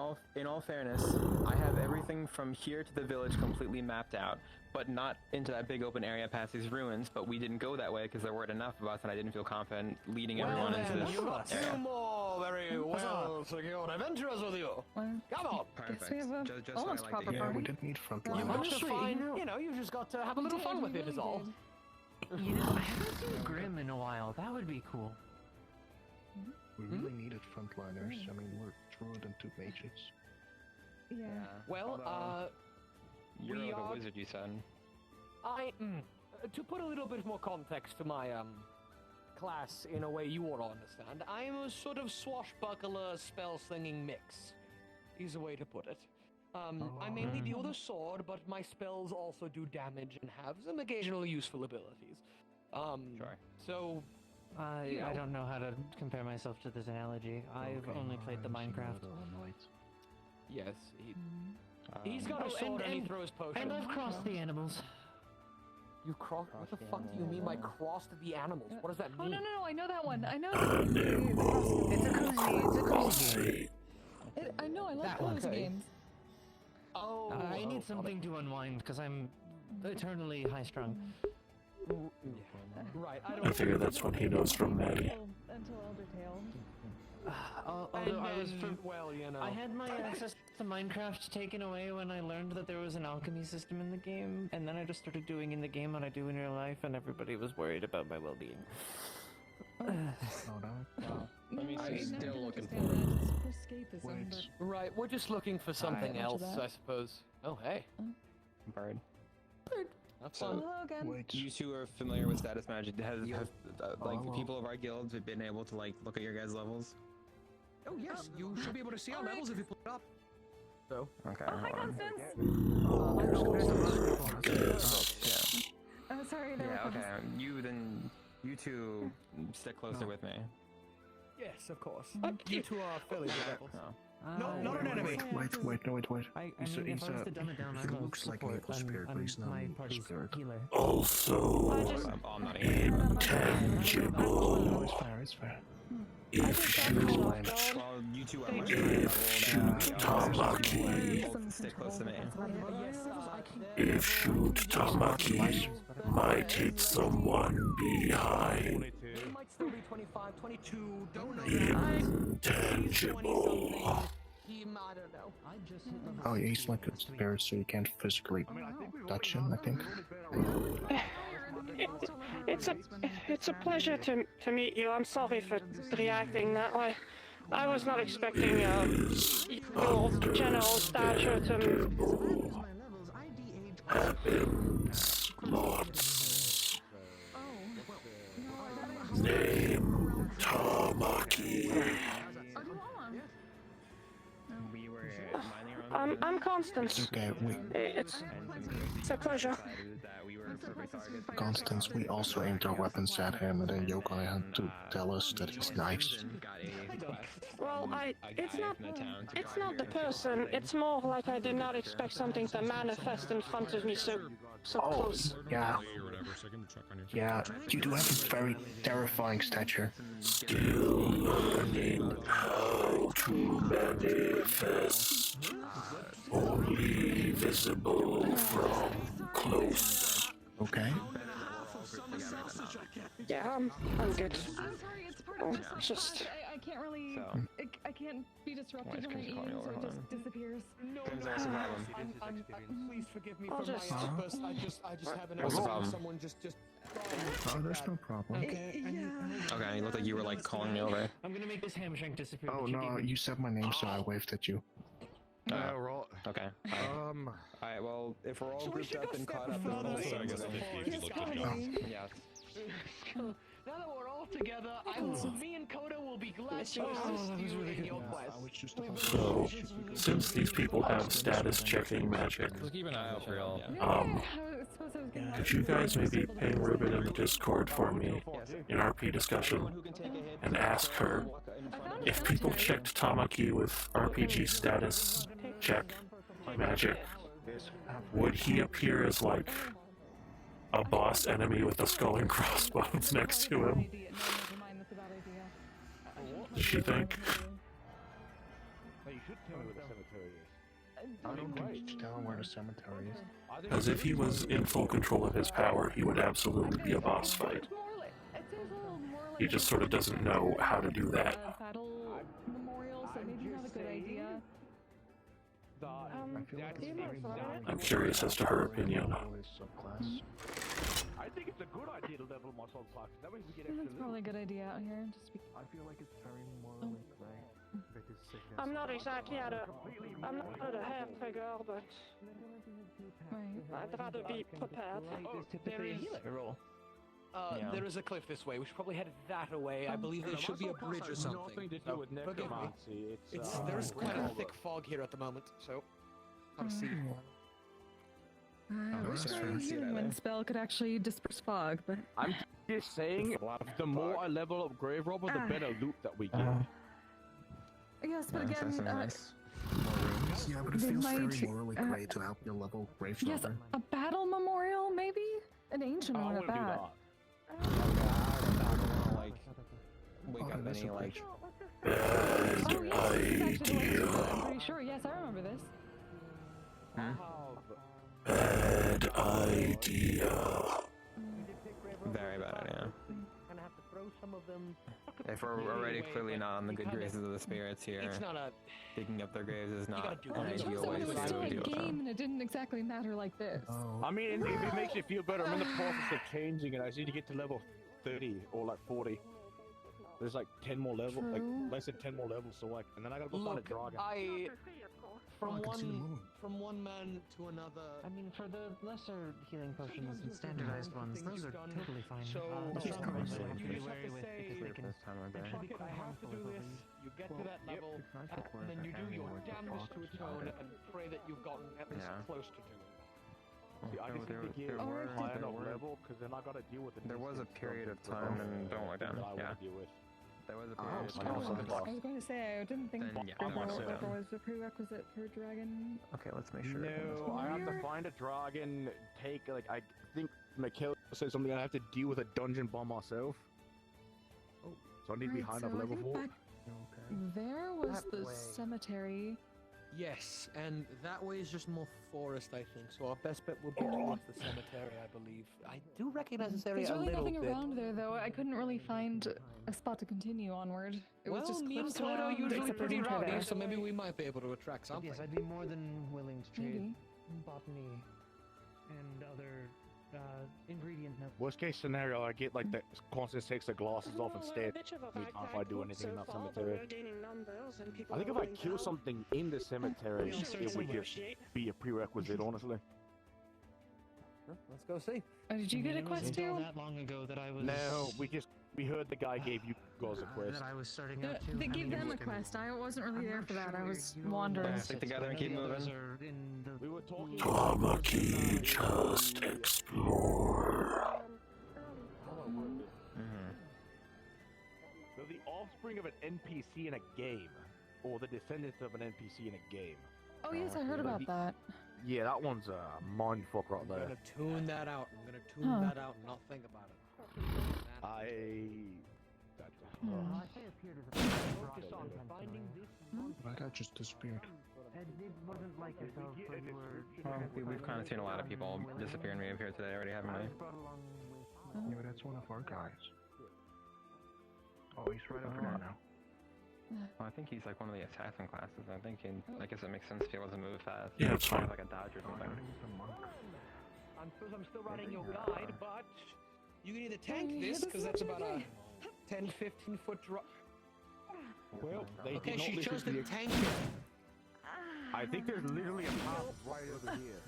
Speaker 2: all fairness, I have everything from here to the village completely mapped out, but not into that big open area past these ruins. But we didn't go that way because there weren't enough of us, and I didn't feel confident leading everyone into this
Speaker 6: you got
Speaker 2: area.
Speaker 6: two more very well secured adventurers with you.
Speaker 3: Well,
Speaker 6: Come on.
Speaker 3: guess we have a
Speaker 2: Just so I
Speaker 3: almost
Speaker 2: like to
Speaker 3: proper
Speaker 2: hear.
Speaker 7: Yeah, we
Speaker 3: party.
Speaker 7: didn't need
Speaker 6: You
Speaker 7: frontline.
Speaker 6: got to
Speaker 8: Honestly,
Speaker 6: find,
Speaker 8: you know-
Speaker 6: you just got to have a little fun with it is all.
Speaker 8: You know, I haven't seen Grim in a while. That would be cool.
Speaker 7: We really needed frontliners. I mean, we're druid and 2 mages.
Speaker 3: Yeah.
Speaker 6: Well,
Speaker 2: You're
Speaker 6: we
Speaker 2: like a
Speaker 6: are-
Speaker 2: wizard, you said.
Speaker 6: To put a little bit more context to my class in a way you all understand, I am a sort of swashbuckler spell-slinging mix. Is a way to put it. I mainly wield a sword, but my spells also do damage and have some occasional useful abilities.
Speaker 2: Sure.
Speaker 6: So, You
Speaker 8: I
Speaker 6: know.
Speaker 8: don't know how to compare myself to this analogy. I've only played the Minecraft.
Speaker 6: yes, he's got a
Speaker 8: Oh,
Speaker 6: sword and he
Speaker 8: and-
Speaker 6: throws potions.
Speaker 8: And I've crossed the animals.
Speaker 6: You crossed? What the fuck do you mean by crossed the animals? What does that
Speaker 3: Oh
Speaker 6: mean?
Speaker 3: no, I know that one. I know. The
Speaker 8: It's a cozy game.
Speaker 3: I know. I like
Speaker 8: That one.
Speaker 3: those
Speaker 6: Okay.
Speaker 3: games.
Speaker 6: Oh,
Speaker 8: I need
Speaker 6: got it.
Speaker 8: something to unwind because I'm eternally high strung.
Speaker 6: Right,
Speaker 1: I figure that's what he knows from Maddie.
Speaker 3: Until Elder Tale.
Speaker 8: Although I was
Speaker 6: well, you know.
Speaker 8: I had my access to Minecraft taken away when I learned that there was an alchemy system in the game, and then I just started doing in the game what I do in real life, and everybody was worried about my well-being.
Speaker 7: Oh, no.
Speaker 3: No,
Speaker 2: mean,
Speaker 3: I
Speaker 2: I'm
Speaker 3: never
Speaker 2: still
Speaker 3: did
Speaker 2: looking
Speaker 3: understand that. It's for escapism,
Speaker 7: Wait.
Speaker 6: Right, we're just looking for something
Speaker 3: Hi.
Speaker 6: else,
Speaker 3: Roger that.
Speaker 6: I suppose. Oh, hey.
Speaker 2: Bird.
Speaker 6: Have
Speaker 2: So-
Speaker 3: but...
Speaker 6: fun.
Speaker 3: Hello again.
Speaker 7: Wait.
Speaker 2: You two are familiar with status magic. Have like
Speaker 7: well.
Speaker 2: people of our guilds have been able to like look at your guys' levels?
Speaker 6: Oh, yes, you should be able to see our levels if you put it up. So,
Speaker 2: Okay.
Speaker 3: Oh, hi,
Speaker 2: hold on.
Speaker 3: Constance.
Speaker 2: Yeah.
Speaker 3: Sorry, there
Speaker 2: Yeah.
Speaker 3: were
Speaker 2: Okay. You two stick closer with me.
Speaker 6: yes, of course. You two are fairly good levels.
Speaker 2: No.
Speaker 6: No, not an enemy.
Speaker 7: Wait.
Speaker 8: I
Speaker 7: He's a-
Speaker 8: mean, if
Speaker 7: he's
Speaker 8: I was
Speaker 7: a-
Speaker 8: to dumb it down,
Speaker 7: he
Speaker 8: I'm a
Speaker 7: looks like an
Speaker 8: support.
Speaker 7: evil spirit, but he's not
Speaker 8: my
Speaker 7: an evil
Speaker 8: party's
Speaker 7: spirit.
Speaker 8: healer.
Speaker 1: Also,
Speaker 2: I'm not here.
Speaker 1: intangible.
Speaker 7: No, it's fair, it's fair.
Speaker 1: If you
Speaker 2: Well, you two are much higher level than
Speaker 1: Tamaki,
Speaker 2: Stick close to me.
Speaker 1: if you Tamaki might hit someone behind,
Speaker 6: He might still be 25, 22, don't know that.
Speaker 1: intangible.
Speaker 6: He might, I don't know.
Speaker 7: Oh, yeah, he's like a spirit, so you can't physically touch him, I think.
Speaker 9: It's a pleasure to meet you. I'm sorry for reacting that way. I was not expecting your general stature to.
Speaker 1: Happens lots. Name Tamaki.
Speaker 3: Oh, do you want one?
Speaker 2: We were minding our own
Speaker 9: I'm Constance.
Speaker 7: Okay,
Speaker 9: It's a pleasure.
Speaker 7: Constance, we also aimed our weapons at him, and then Yokai had to tell us that he's nice.
Speaker 9: Well, it's not the person. It's more like I did not expect something to manifest in front of me so close.
Speaker 7: Yeah. Yeah, you do have a very terrifying stature.
Speaker 1: Still learning how to manifest. Only visible from close.
Speaker 7: Okay.
Speaker 9: Yeah, I'm good.
Speaker 3: I'm sorry, it's part
Speaker 9: Oh,
Speaker 3: of the
Speaker 9: just-
Speaker 3: I can't really.
Speaker 2: So-
Speaker 3: I can't be disrupted
Speaker 2: Why
Speaker 3: in my
Speaker 2: is Chris calling
Speaker 3: eating,
Speaker 2: you
Speaker 3: so it
Speaker 2: over?
Speaker 3: just disappears.
Speaker 6: No,
Speaker 2: James,
Speaker 6: no,
Speaker 2: what's the
Speaker 6: no,
Speaker 2: problem?
Speaker 6: please forgive me
Speaker 9: I'll
Speaker 6: for my
Speaker 9: just-
Speaker 6: outburst. I just have an
Speaker 2: What's the
Speaker 6: urge to
Speaker 2: problem?
Speaker 6: someone just.
Speaker 7: Oh, there's no problem.
Speaker 6: Okay.
Speaker 2: Okay, you looked like you were like calling me over.
Speaker 8: I'm gonna make this hamstring disappear.
Speaker 7: Oh
Speaker 8: but you
Speaker 7: no,
Speaker 8: gave me-
Speaker 7: you said my name, so I waved at you.
Speaker 4: Right.
Speaker 2: Okay.
Speaker 4: Alright, well, if we're all
Speaker 6: So we
Speaker 4: grouped
Speaker 6: should
Speaker 4: up
Speaker 6: go
Speaker 4: and
Speaker 6: step
Speaker 4: caught up
Speaker 6: further
Speaker 4: in
Speaker 6: into
Speaker 4: the
Speaker 6: the
Speaker 4: same
Speaker 6: forest.
Speaker 3: Yes, probably.
Speaker 4: Yes.
Speaker 6: Now that we're all together, me and Koda will be glad to assist you in your quest.
Speaker 1: So, since these people have status checking magic,
Speaker 2: Keep an eye out for y'all.
Speaker 3: Yeah,
Speaker 1: Um,
Speaker 3: I suppose I was getting
Speaker 1: could you guys maybe ping Ruben in the Discord for me in RP discussion
Speaker 4: Who can take a hit?
Speaker 1: and ask her
Speaker 4: Walk in front of
Speaker 1: if people checked Tamaki with RPG status check magic, would he appear as like a boss enemy with a skull and crossbones next to him?
Speaker 3: idea. No, never mind. That's a bad idea.
Speaker 1: Does she think?
Speaker 5: You should tell me where the cemetery is.
Speaker 7: I don't think you tell him where the cemetery is.
Speaker 1: Because if he was in full control of his power, he would absolutely be a boss fight.
Speaker 3: It's more like, it seems a little more like
Speaker 1: He just sort of doesn't know how to do that.
Speaker 3: a battle memorial, so maybe not a good idea.
Speaker 7: I feel like it's very boring.
Speaker 1: I'm curious as to her opinion.
Speaker 7: Always subclass.
Speaker 5: I think it's a good idea to level my soul class. That way we get
Speaker 3: That's probably a good idea out here. Just be
Speaker 7: I feel like it's very morally gray.
Speaker 9: I'm not exactly at a hair figure, but
Speaker 3: right.
Speaker 9: I'd rather be prepared.
Speaker 8: There's typically a healer roll.
Speaker 6: There is a cliff this way. We should probably head that away. I believe there should be a bridge or something.
Speaker 5: Nothing to do
Speaker 6: So,
Speaker 5: with
Speaker 6: forgive me.
Speaker 5: necromancy.
Speaker 6: There's quite a thick fog here at the moment, so gotta see.
Speaker 3: I wish
Speaker 7: that's
Speaker 3: my
Speaker 7: fair.
Speaker 3: healing wind spell could actually disperse fog, but
Speaker 5: I'm just saying, the more I level up Grave Robber, the better loot that we get.
Speaker 3: yes, but again,
Speaker 7: Yeah, but it
Speaker 3: They
Speaker 7: feels
Speaker 3: might,
Speaker 7: very morally gray to help your level Grave
Speaker 3: yes,
Speaker 7: Robber.
Speaker 3: a battle memorial, maybe an ancient
Speaker 5: I
Speaker 3: one at
Speaker 5: wouldn't do
Speaker 3: that.
Speaker 5: that.
Speaker 4: like wake
Speaker 7: Oh,
Speaker 4: up
Speaker 7: that's
Speaker 4: any
Speaker 7: a
Speaker 4: like
Speaker 1: Bad
Speaker 3: Oh yes, this is actually the way to do it. I'm
Speaker 1: idea.
Speaker 3: pretty sure. Yes, I remember this.
Speaker 1: Bad idea.
Speaker 2: Very bad idea.
Speaker 6: Gonna have to throw some of them.
Speaker 2: If we're already clearly not on the good graces of the spirits here,
Speaker 6: It's not a.
Speaker 2: digging up their graves is not
Speaker 6: gotta do
Speaker 2: an
Speaker 6: that.
Speaker 3: It
Speaker 2: ideal
Speaker 3: turns out
Speaker 2: way
Speaker 3: it was
Speaker 2: to
Speaker 3: still a
Speaker 2: deal with them.
Speaker 3: game, and it didn't exactly matter like this.
Speaker 7: Oh,
Speaker 5: I mean, if it makes you feel better, I'm in the process of changing it. I just need to get to level 30 or like 40. There's like 10 more levels, like
Speaker 3: True.
Speaker 5: I said 10 more levels, so like, and then I gotta go find a
Speaker 6: Look,
Speaker 5: dragon.
Speaker 7: I can see the moon.
Speaker 6: from one man to another.
Speaker 8: I mean, for the lesser healing potions and standardized ones, those are totally fine.
Speaker 6: So,
Speaker 8: This is
Speaker 6: um,
Speaker 8: something that I
Speaker 6: you
Speaker 8: have to be
Speaker 6: just have
Speaker 8: wary
Speaker 6: to
Speaker 8: with
Speaker 6: say,
Speaker 8: because they can
Speaker 2: This time of day.
Speaker 8: actually be
Speaker 6: Fuck it,
Speaker 8: quite
Speaker 6: I have to
Speaker 8: harmful
Speaker 6: do
Speaker 8: if
Speaker 6: this.
Speaker 8: overused.
Speaker 6: You get to that level,
Speaker 7: it's nice to
Speaker 6: and then you do your
Speaker 7: where the
Speaker 6: damnedest to
Speaker 7: fox is
Speaker 6: atone
Speaker 7: not.
Speaker 6: and pray that you've gotten at least
Speaker 2: Yeah.
Speaker 6: close to doing that.
Speaker 5: See, I just need to get
Speaker 3: Oh,
Speaker 5: a
Speaker 3: right,
Speaker 5: high
Speaker 3: there
Speaker 5: enough level, because then I gotta deal with the
Speaker 2: There was a
Speaker 5: distance
Speaker 2: period of
Speaker 5: the
Speaker 2: time, and don't look down.
Speaker 5: that I
Speaker 2: Yeah,
Speaker 5: wanna deal with.
Speaker 2: there was a
Speaker 7: Oh,
Speaker 2: period of
Speaker 7: so
Speaker 2: time.
Speaker 7: that was
Speaker 3: I was going to say, I didn't think
Speaker 2: Then, yeah,
Speaker 3: Grave
Speaker 2: that makes
Speaker 3: Robber
Speaker 2: sense.
Speaker 3: was a prerequisite for dragon.
Speaker 2: Okay, let's make sure.
Speaker 5: No, I have to find a dragon, take, like, I think Mikhail said something, I have to deal with a dungeon by myself.
Speaker 3: Oh.
Speaker 5: So I need to be high enough level for it.
Speaker 3: There was
Speaker 6: That
Speaker 3: the
Speaker 6: way.
Speaker 3: cemetery.
Speaker 6: Yes, and that way is just more forest, I think. So our best bet would be towards the cemetery, I believe. I do recognize this area
Speaker 3: There's
Speaker 6: a
Speaker 3: really
Speaker 6: little
Speaker 3: nothing
Speaker 6: bit.
Speaker 3: around there, though. I couldn't really find a spot to continue onward. It was
Speaker 6: Well,
Speaker 3: just
Speaker 6: me and
Speaker 3: cliffs
Speaker 6: Kodo are
Speaker 3: around,
Speaker 6: usually
Speaker 3: except for
Speaker 6: pretty
Speaker 3: winter
Speaker 6: rowdy,
Speaker 3: there.
Speaker 6: so maybe we might be able to attract
Speaker 8: But
Speaker 6: something.
Speaker 8: yes, I'd be more than willing to trade
Speaker 3: Maybe.
Speaker 8: botany and other ingredient notes.
Speaker 5: Worst case scenario, I get, like, the Constance takes the glasses off instead. We can't if I do anything in that cemetery. I think if I kill something in the cemetery, it would just be a prerequisite, honestly.
Speaker 6: Let's go see.
Speaker 3: Oh, did you get a
Speaker 8: It wasn't
Speaker 3: quest
Speaker 8: until
Speaker 3: too?
Speaker 8: that long ago that I was.
Speaker 5: No, we heard the guy gave you
Speaker 10: Gaza quest.
Speaker 11: that I was starting out to.
Speaker 3: They
Speaker 11: I
Speaker 3: gave
Speaker 11: mean,
Speaker 3: them a
Speaker 11: looking-
Speaker 3: quest. I wasn't really
Speaker 11: I'm
Speaker 3: there
Speaker 11: not
Speaker 3: for that. I
Speaker 11: sure,
Speaker 3: was
Speaker 11: you know,
Speaker 3: wandering.
Speaker 2: Stick together and keep
Speaker 11: the others
Speaker 2: moving.
Speaker 11: are in the
Speaker 10: We were talking.
Speaker 1: Tamaki, just explore.
Speaker 10: So the offspring of an NPC in a game, or the descendants of an NPC in a game.
Speaker 3: Oh yes, I heard about that.
Speaker 10: Yeah, that one's a mindfuck right
Speaker 6: I'm
Speaker 10: there.
Speaker 6: gonna tune that out. I'm gonna tune
Speaker 3: Huh.
Speaker 6: that out and not think about it. Focus on finding this one.
Speaker 7: That guy just disappeared.
Speaker 11: And it wasn't like yourself, but you were.
Speaker 2: We've kind of seen a lot of people disappear and reappear today already, haven't we?
Speaker 11: Brought along with.
Speaker 7: Yeah, that's one of our guys. Oh, he's right over there now.
Speaker 2: Well, I think he's like one of the assassin classes. I think I guess it makes sense if he wasn't move fast.
Speaker 1: Yeah, it's fine.
Speaker 2: Like a dodge or something.
Speaker 6: I suppose I'm still running your guide, but you can either tank this because that's about a 10-15 foot drop.
Speaker 10: Well, they
Speaker 6: Okay,
Speaker 10: did not
Speaker 6: she
Speaker 10: listen
Speaker 6: chose
Speaker 10: to
Speaker 6: to
Speaker 10: the-
Speaker 6: tank it.
Speaker 10: I think there's literally a path right over here.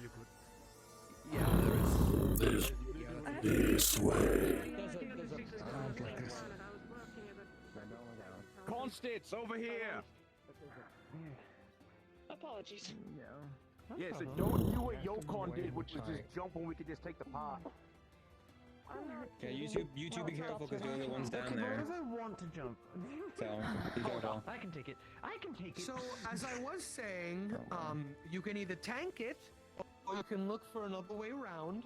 Speaker 6: Yeah, there is.
Speaker 1: This way.
Speaker 6: There's a
Speaker 10: Constance, over here!
Speaker 9: Apologies.
Speaker 10: Yeah, so don't do what Yokon did, which was just jump and we could just take the path.
Speaker 2: Yeah, you two be careful because you're the ones down there.
Speaker 11: Because I want to jump.
Speaker 2: So be careful.
Speaker 11: I can take it. I can take it.
Speaker 6: So, as I was saying, you can either tank it, or you can look for another way around,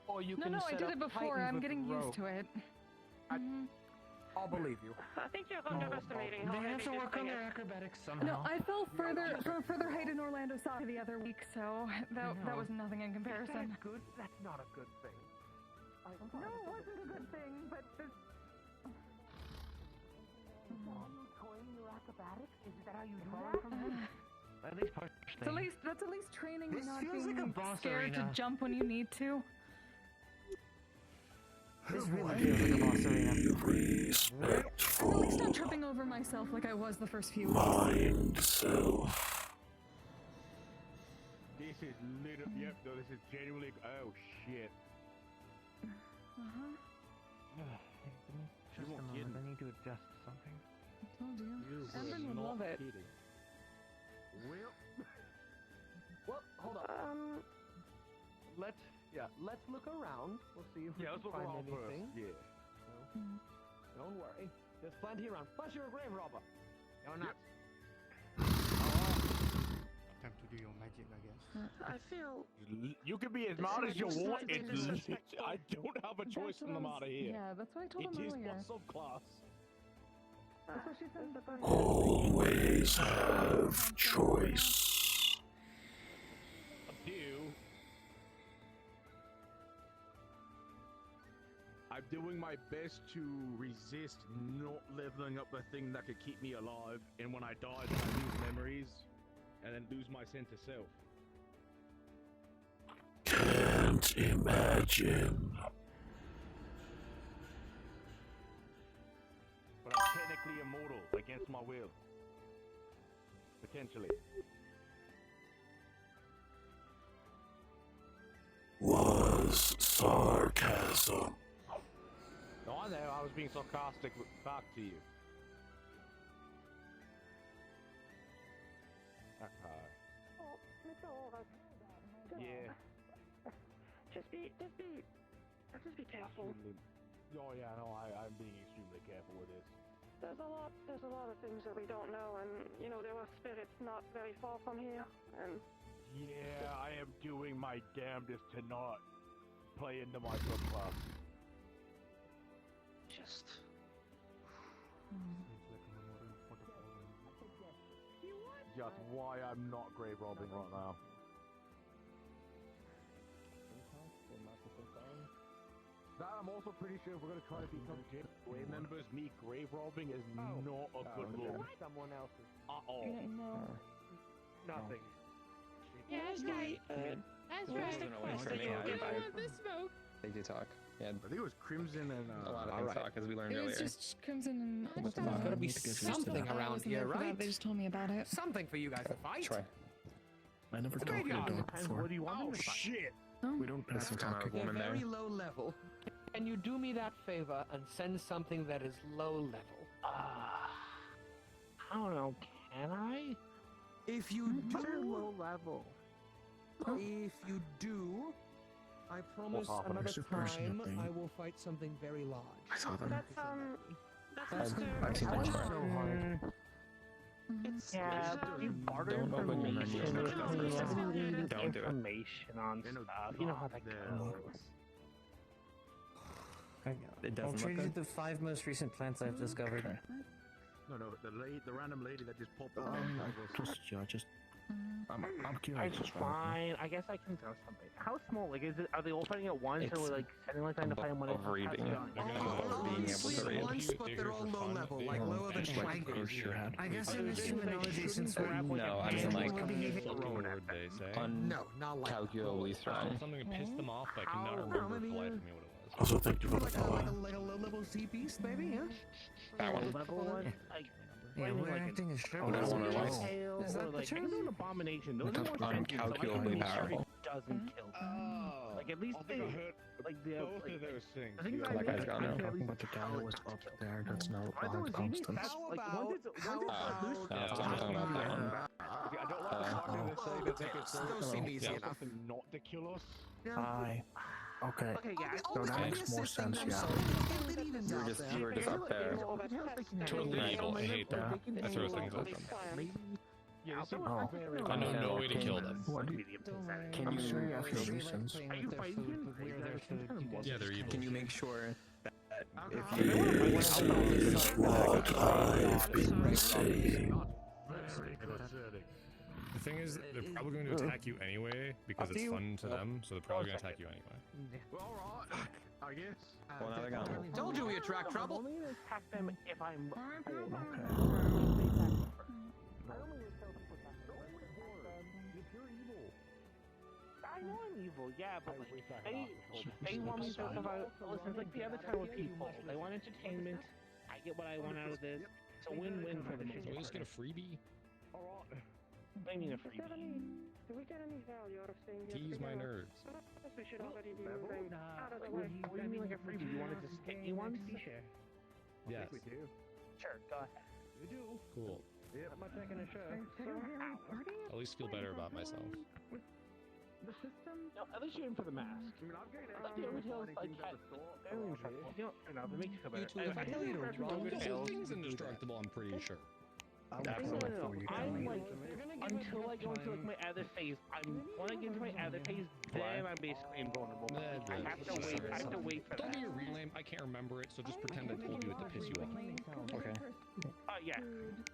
Speaker 6: or you
Speaker 3: No,
Speaker 6: can
Speaker 3: no, I
Speaker 6: set
Speaker 3: did
Speaker 6: up
Speaker 3: it before.
Speaker 6: Titans
Speaker 3: I'm
Speaker 6: with
Speaker 3: getting
Speaker 6: rope.
Speaker 3: used to it.
Speaker 6: I'll believe you.
Speaker 9: I think you're underestimating how
Speaker 11: They
Speaker 9: heavy
Speaker 11: have to
Speaker 9: this
Speaker 11: work
Speaker 9: thing
Speaker 11: on
Speaker 9: is.
Speaker 11: their acrobatics somehow.
Speaker 3: No, I fell from further height in Orlando Soccer the other week, so that was nothing in comparison.
Speaker 11: That's good. That's not a good thing.
Speaker 3: No, it wasn't a good thing, but this.
Speaker 11: At least push things.
Speaker 3: That's at least training
Speaker 11: This
Speaker 3: and not
Speaker 11: feels
Speaker 3: being
Speaker 11: like a boss
Speaker 3: scared
Speaker 11: arena.
Speaker 3: to jump when you need to.
Speaker 11: This really feels like a boss arena.
Speaker 3: I'm at least
Speaker 1: Respectful.
Speaker 3: not tripping over myself like I was the first few weeks.
Speaker 1: Mind self.
Speaker 10: This is lit up, yep, no, this is genuinely, oh shit.
Speaker 11: Just a
Speaker 10: won't
Speaker 11: moment.
Speaker 10: kid.
Speaker 11: I need to adjust something.
Speaker 3: I told you.
Speaker 10: You
Speaker 3: Ember would
Speaker 10: were
Speaker 3: love
Speaker 10: not
Speaker 3: it.
Speaker 10: kidding.
Speaker 6: Well, hold on. Let's look around. We'll see if we
Speaker 10: Yeah,
Speaker 6: can
Speaker 10: let's look
Speaker 6: find
Speaker 10: around first,
Speaker 6: anything.
Speaker 10: yeah.
Speaker 6: Don't worry. There's plenty around. Plus, you're a grave robber. You're not.
Speaker 12: Time to do your magic, I guess.
Speaker 9: I feel
Speaker 10: You can be as mad as you
Speaker 9: It's
Speaker 10: want,
Speaker 9: slightly
Speaker 10: it's
Speaker 9: disrespectful.
Speaker 10: I don't have a choice in the matter here.
Speaker 3: Yeah, that's what I told
Speaker 10: It
Speaker 3: him
Speaker 10: is
Speaker 3: earlier.
Speaker 10: not subclass.
Speaker 3: That's what she said.
Speaker 1: Always have choice.
Speaker 10: I do. I'm doing my best to resist not leveling up the thing that could keep me alive, and when I die, I lose memories, and then lose my sense of self.
Speaker 1: Can't imagine.
Speaker 10: But I'm technically immortal against my will. Potentially.
Speaker 1: Was sarcasm.
Speaker 10: No, I know, I was being sarcastic back to you. Yeah.
Speaker 9: just be careful.
Speaker 10: Oh yeah, no, I'm being extremely careful with this.
Speaker 9: There's a lot of things that we don't know, and you know there are spirits not very far from here, and
Speaker 10: Yeah, I am doing my damnedest to not play into my subclass.
Speaker 9: just
Speaker 10: Just why I'm not grave robbing right now. That I'm also pretty sure if we're gonna try to become J members, me grave robbing is not a good look.
Speaker 6: Someone else's.
Speaker 10: At all.
Speaker 3: No.
Speaker 6: Nothing.
Speaker 9: yeah, that's right.
Speaker 3: That's
Speaker 2: Wasn't away from me.
Speaker 3: this smoke.
Speaker 2: They do talk. Yeah,
Speaker 10: I think it was Crimson and
Speaker 2: a lot of things talk as we learned
Speaker 3: It was
Speaker 2: earlier.
Speaker 3: just Crimson and.
Speaker 6: There's gotta be something
Speaker 3: I
Speaker 6: around
Speaker 3: wasn't
Speaker 6: here,
Speaker 3: there for that,
Speaker 6: right?
Speaker 3: They just told me about it.
Speaker 6: Something for you guys to fight.
Speaker 2: Troy.
Speaker 7: I never
Speaker 6: It's
Speaker 7: talked to a
Speaker 6: graveyard.
Speaker 7: dog before.
Speaker 11: What do you want
Speaker 10: oh
Speaker 11: them to fight?
Speaker 10: shit!
Speaker 7: We don't
Speaker 2: That's
Speaker 7: pass
Speaker 2: some kind of
Speaker 7: talking.
Speaker 6: They're
Speaker 2: woman there.
Speaker 6: very low level. Can you do me that favor and send something that is low level?
Speaker 5: I don't know. Can I?
Speaker 4: If you do,
Speaker 5: low level.
Speaker 4: if you do, I promise
Speaker 7: Well,
Speaker 4: another
Speaker 7: there's a person
Speaker 4: time
Speaker 7: that they-
Speaker 4: I will fight something very large.
Speaker 7: I saw them.
Speaker 9: That's
Speaker 7: I've seen them try.
Speaker 5: It's
Speaker 10: you
Speaker 5: barter
Speaker 10: don't open your
Speaker 5: information.
Speaker 10: menu.
Speaker 5: Don't do information on stuff. You know how that goes.
Speaker 8: I'll trade you the 5 most recent plants I've discovered.
Speaker 7: Okay.
Speaker 10: No, the random lady that just popped up.
Speaker 7: I'm curious.
Speaker 5: It's fine. I guess I can throw something. How small? Like, is it? Are they all fighting at once, or like setting like trying to fight one at
Speaker 2: overeating.
Speaker 4: Honestly, once, but they're all low level, like lower than
Speaker 8: I guess in the humanology since we're
Speaker 2: No, I mean like
Speaker 4: No, not like
Speaker 2: uncalculably strong.
Speaker 13: Something that pissed them off, but I cannot remember for the life of me what it was.
Speaker 1: Also, thank you for the
Speaker 4: like
Speaker 1: follow.
Speaker 4: a low level sea beast, maybe, yeah?
Speaker 2: That one.
Speaker 5: level one. Like,
Speaker 8: yeah, we're
Speaker 5: like
Speaker 8: acting as
Speaker 2: Oh, that one
Speaker 8: strippers.
Speaker 2: was
Speaker 8: Is that the
Speaker 5: like,
Speaker 8: term?
Speaker 5: an abomination. Those are more
Speaker 2: Uncalculably powerful.
Speaker 5: Doesn't kill them. Like at least they like the
Speaker 10: Both of those things.
Speaker 5: I think
Speaker 2: That guy's gone now.
Speaker 7: Talking about the guy that was up there that's now live constant.
Speaker 4: How about
Speaker 2: I'm talking about that one.
Speaker 10: I don't like the fact that they say that they can
Speaker 4: those seem easy enough.
Speaker 10: something not to kill us.
Speaker 7: Aye. Okay.
Speaker 5: Okay, yeah.
Speaker 7: No, that makes more sense, yeah.
Speaker 2: You were just up there.
Speaker 13: Totally evil. I hate them. I throw things at them.
Speaker 7: Oh.
Speaker 13: I know no way to kill them.
Speaker 7: What?
Speaker 2: Can
Speaker 7: I'm
Speaker 2: you
Speaker 7: sure you have your reasons.
Speaker 13: Yeah, they're evil.
Speaker 2: Can you make sure that if
Speaker 1: What I've been saying.
Speaker 13: The thing is, they're probably going to attack you anyway because it's fun to them, so they're probably going to attack you anyway.
Speaker 10: Well, alright. I guess.
Speaker 2: Well, now they're gone.
Speaker 4: Told you we attract trouble.
Speaker 5: I'm only gonna attack them if I'm. I know I'm evil, yeah, but like, they want me to survive. Listen, it's like the other time with people. They want entertainment. I get what I want out of this. It's a win-win for them.
Speaker 13: So we just get a freebie?
Speaker 5: I mean a freebie.
Speaker 9: Do we get any value out of saying
Speaker 13: Tease my nerds.
Speaker 9: We should already be moving out of the way.
Speaker 5: What do you mean like a freebie? You wanted to skip me once?
Speaker 13: Yes.
Speaker 10: We do.
Speaker 5: Sure, go ahead.
Speaker 10: We do.
Speaker 13: Cool.
Speaker 10: Yep.
Speaker 9: Am I taking a show?
Speaker 13: At least feel better about myself.
Speaker 9: The system?
Speaker 5: No, at least you're in for the mask.
Speaker 10: I mean, I've gained
Speaker 5: Like the Overtails, like, very indestructible. You know, it makes you feel better.
Speaker 4: If I tell you to run,
Speaker 13: The whole thing's indestructible, I'm pretty sure.
Speaker 5: No, I'm like, until I go into like my other phase, when I get into my other phase, then I'm basically invulnerable. I have to wait for
Speaker 13: Don't
Speaker 5: that.
Speaker 13: be your real name, I can't remember it, so just pretend I told you it to piss you off.
Speaker 2: Okay.
Speaker 5: Yeah,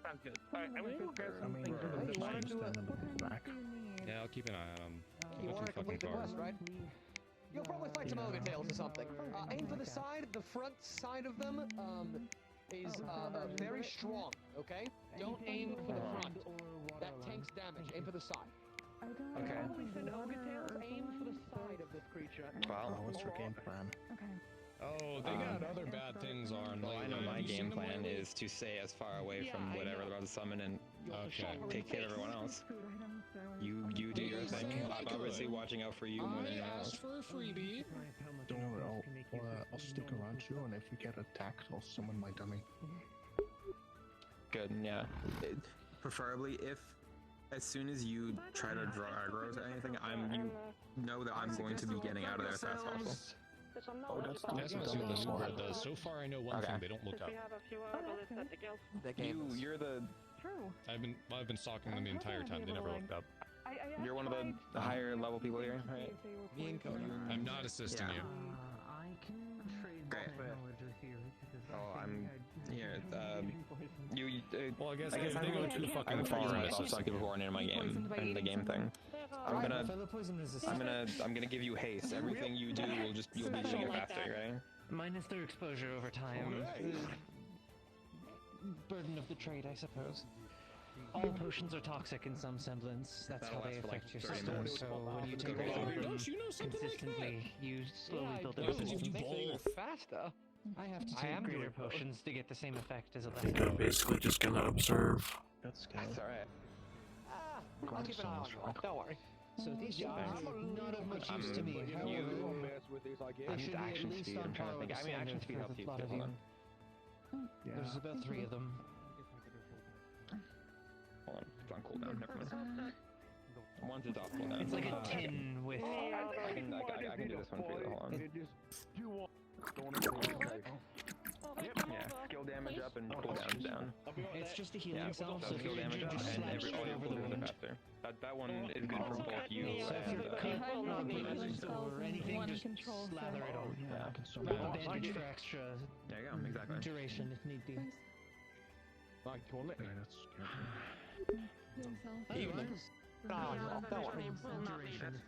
Speaker 5: sounds good. Alright, I'm gonna go grab some things from the side.
Speaker 13: Yeah, I'll keep an eye on him.
Speaker 14: You
Speaker 13: Looking
Speaker 14: want to
Speaker 13: fucking
Speaker 14: complete the
Speaker 13: cars.
Speaker 14: quest, right? You'll probably fight some Overtails or something. Aim for the side. The front side of them is very strong, okay? Don't aim for the front. That tanks damage. Aim for the side.
Speaker 2: Okay.
Speaker 14: Probably said Overtails, aim for the side of this creature.
Speaker 2: Wow.
Speaker 7: What's your game plan?
Speaker 13: Oh, they got other bad things on.
Speaker 2: Well, I know
Speaker 13: lately.
Speaker 2: my
Speaker 13: Have you seen
Speaker 2: game
Speaker 13: them
Speaker 2: plan
Speaker 13: lately?
Speaker 2: is to stay as far away from whatever they're about to summon and
Speaker 13: Okay.
Speaker 2: take care of everyone else. You do your thing. I'm obviously watching out for you more than
Speaker 13: I
Speaker 2: anyone else.
Speaker 13: asked for a freebie.
Speaker 7: Don't worry, I'll stick around you, and if you get attacked, I'll summon my dummy.
Speaker 2: Good, yeah. Preferably if, as soon as you try to draw aggroes or anything, you know that I'm going to be getting out of there as fast as possible.
Speaker 7: Oh, that's
Speaker 13: That's what the Superbird does. So far, I know one thing: they don't look up.
Speaker 2: You're the.
Speaker 13: I've been stalking them the entire time. They never looked up.
Speaker 2: You're one of the higher level people here, right?
Speaker 13: I'm not assisting you.
Speaker 11: I can trade
Speaker 2: Great.
Speaker 11: knowledge with you because
Speaker 2: Oh, I'm here.
Speaker 13: Well, I guess
Speaker 2: I
Speaker 13: they go too fucking far.
Speaker 2: I've talked to you before in my game and the game thing. I'm gonna give you haste. Everything you do will just you'll be doing it faster, right?
Speaker 8: Minus their exposure over time. Burden of the trade, I suppose. All potions are toxic in some semblance. That's how they affect your system. So when you take it consistently, you slowly build up resistance.
Speaker 14: Faster.
Speaker 8: I have to take greater potions to get the same effect as a
Speaker 1: I
Speaker 8: lesser.
Speaker 1: think I'm basically just gonna observe.
Speaker 7: That's
Speaker 2: alright.
Speaker 14: I'll keep an eye on you. Don't worry.
Speaker 8: So these guys are not of much use to me. However, they should be at least on par with the standard for the lot of you.
Speaker 7: Yeah.
Speaker 8: There's about 3 of them.
Speaker 2: Hold on, it's on cooldown. Never mind. One's is off cooldown.
Speaker 8: It's like a tin with.
Speaker 2: I can do this one for you. Hold on. Yeah, skill damage up and cooldown down.
Speaker 8: It's just a healing
Speaker 2: so
Speaker 8: salve, so if
Speaker 2: skill
Speaker 8: you're
Speaker 2: damage
Speaker 8: injured,
Speaker 2: up
Speaker 8: just
Speaker 2: and
Speaker 8: slap
Speaker 2: every
Speaker 8: straight
Speaker 2: all your
Speaker 8: over the
Speaker 2: cooldowns are
Speaker 8: wound.
Speaker 2: faster. That one is good for both you
Speaker 8: So if you're cut
Speaker 3: I'm not
Speaker 8: bruised
Speaker 3: spells
Speaker 8: or
Speaker 3: and
Speaker 8: anything,
Speaker 3: one
Speaker 8: just
Speaker 3: control
Speaker 8: slather
Speaker 3: set.
Speaker 8: it on.
Speaker 7: Yeah, I can still
Speaker 8: Grab a bandage for extra
Speaker 2: There you go, exactly.
Speaker 8: duration if need be.
Speaker 10: Like toilet.
Speaker 7: Yeah, that's
Speaker 3: Healing salve.
Speaker 6: Even the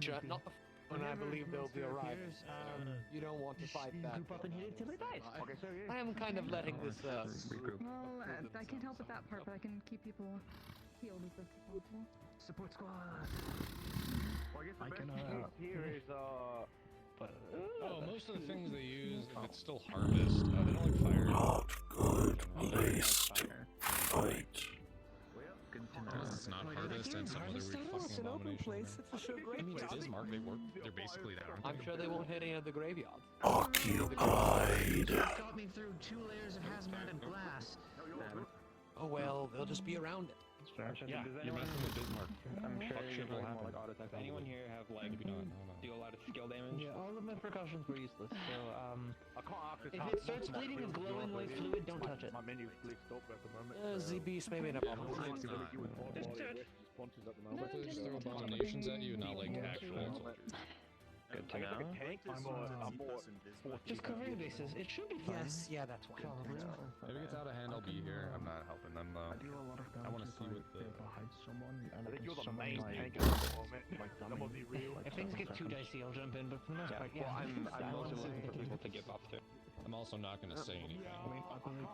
Speaker 8: Duration.
Speaker 6: not the and I believe they'll be arriving. You don't want to fight that.
Speaker 8: Group up and hit it till it dies.
Speaker 6: I am kind of letting this
Speaker 2: Regroup.
Speaker 3: Well, I can't help with that part, but I can keep people healed as best as possible.
Speaker 8: Support squad.
Speaker 10: Well, I guess the
Speaker 7: I
Speaker 10: best
Speaker 7: can,
Speaker 10: case here is
Speaker 13: Oh, most of the things they use, if it's still harvest, they don't like fire.
Speaker 1: Not good place to fight.
Speaker 2: Good to
Speaker 13: Because it's not harvest and some other weird fucking abomination. I mean, it's Bismarck, they work, they're basically that, aren't
Speaker 6: I'm
Speaker 13: they?
Speaker 6: sure they won't hit any of the graveyards.
Speaker 1: Occupied.
Speaker 8: Got me through 2 layers of hazmat glass.
Speaker 6: Oh well, they'll just be around it.
Speaker 13: Yeah, you're messing with Bismarck.
Speaker 2: I'm sure
Speaker 13: Fuck shit
Speaker 2: you're
Speaker 13: will
Speaker 2: like more
Speaker 13: happen.
Speaker 2: like auto attack. Anyone here have like
Speaker 13: Maybe not, no.
Speaker 2: do a lot of skill damage?
Speaker 8: Yeah, all of my precautions were useless, so
Speaker 10: I can't
Speaker 8: if it starts bleeding with glowing white fluid, don't touch it.
Speaker 10: My menu's glitched up at the moment.
Speaker 6: Z-Beast maybe in a problem.
Speaker 13: It's not. But they just throw abominations at you, not like actual soldiers.
Speaker 2: Good to know.
Speaker 8: Just covering bases. It should be fine.
Speaker 6: Yes, yeah, that's why.
Speaker 8: Probably.
Speaker 13: If it gets out of hand, I'll be here. I'm not helping them though.
Speaker 7: I do a lot of
Speaker 13: I wanna
Speaker 7: damage
Speaker 13: see
Speaker 7: if
Speaker 13: what the-
Speaker 7: if I hide someone and
Speaker 10: I think you're the
Speaker 7: summon
Speaker 10: main
Speaker 7: my-
Speaker 10: tank at the moment.
Speaker 7: my
Speaker 10: That
Speaker 7: dummy,
Speaker 10: must be real.
Speaker 7: like,
Speaker 8: If things
Speaker 7: 7
Speaker 8: get too
Speaker 7: seconds.
Speaker 8: dicey, I'll jump in, but for the most part, yeah.
Speaker 2: Well, I'm mostly looking for people to get buffed too.
Speaker 13: I'm also not gonna say anything.
Speaker 7: I mean, I believe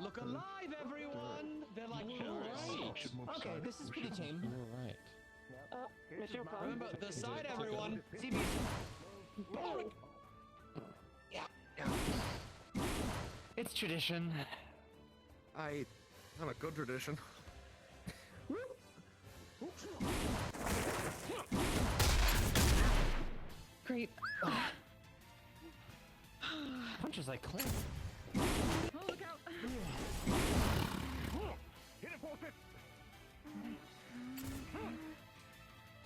Speaker 14: Look alive, everyone! They're like,
Speaker 7: Right.
Speaker 14: great.
Speaker 6: Okay, this is pretty tame.
Speaker 13: You're right.
Speaker 9: Monsieur Pond.
Speaker 6: Remember, the side, everyone. Z-Beast. Yeah.
Speaker 8: It's tradition.
Speaker 10: Not a good tradition.
Speaker 3: Great.
Speaker 8: Punches like Clint.
Speaker 3: Oh, look out!
Speaker 10: Hit it, Porter!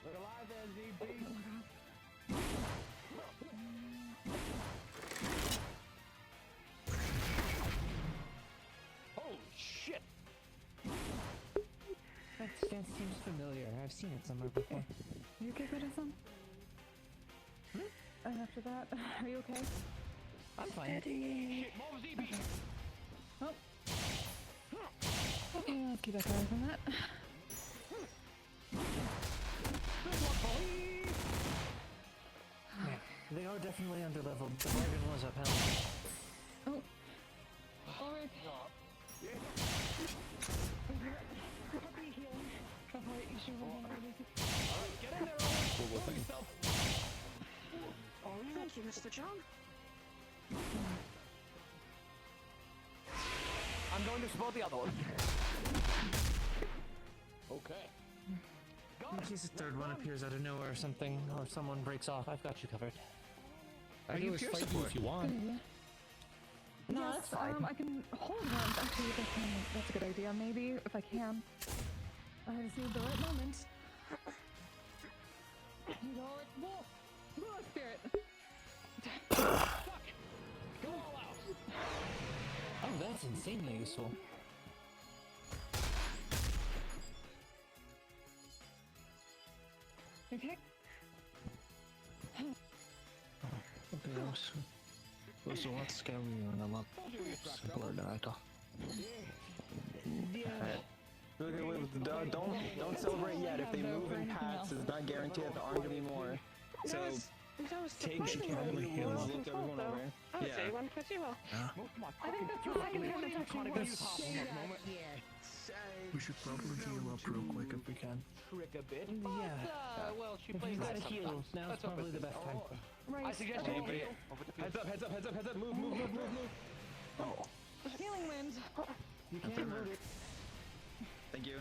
Speaker 10: Look alive there, ZB!
Speaker 6: Holy shit!
Speaker 8: That stance seems familiar. I've seen it somewhere before.
Speaker 3: You okay, Goodison? And after that, are you okay?
Speaker 8: I'm fine.
Speaker 14: Shit, more ZB!
Speaker 3: Oh. Okay, let's keep that guy from that.
Speaker 8: Yeah, they are definitely underleveled. The bargain was upheld.
Speaker 3: Oh. Ulrich. Recovery healing. Alright, you should roll
Speaker 14: Get in there, Owen!
Speaker 13: Cool
Speaker 14: Move
Speaker 13: thing.
Speaker 14: yourself.
Speaker 9: Thank you, Mr. John.
Speaker 6: I'm going to support the other one. Okay.
Speaker 8: In case a third one appears out of nowhere or something, or someone breaks off, I've got you covered.
Speaker 13: I can always fight you if you want.
Speaker 3: No, that's fine. I can hold hands. Actually, that's a good idea. Maybe, if I can. I just need the right moment. You know, like, whoa, spirit.
Speaker 14: Go all out!
Speaker 8: Oh, that's insanely useful.
Speaker 3: Okay.
Speaker 7: Okay, so what's scary and a lot simpler than I thought.
Speaker 2: Don't celebrate yet. If they move in packs, it's not guaranteed that there aren't gonna be more. So take
Speaker 7: surprisingly
Speaker 2: everyone,
Speaker 7: well
Speaker 2: look everyone over.
Speaker 9: I would say one pretty well.
Speaker 3: I think that's the second time it's actually worked.
Speaker 7: We should probably heal up real quick if we can.
Speaker 6: Trick a bit.
Speaker 8: Yeah.
Speaker 6: Well, she
Speaker 8: If
Speaker 6: plays
Speaker 8: you
Speaker 6: that
Speaker 8: gotta heal,
Speaker 6: sometimes.
Speaker 8: now's
Speaker 6: Let's hope
Speaker 8: probably
Speaker 6: it's
Speaker 8: the best time.
Speaker 3: Right.
Speaker 6: I suggest you heal.
Speaker 2: Heads up, heads up, heads up, heads up. Move, move, move, move, move.
Speaker 3: Healing wind.
Speaker 8: You can move it.
Speaker 2: Thank you.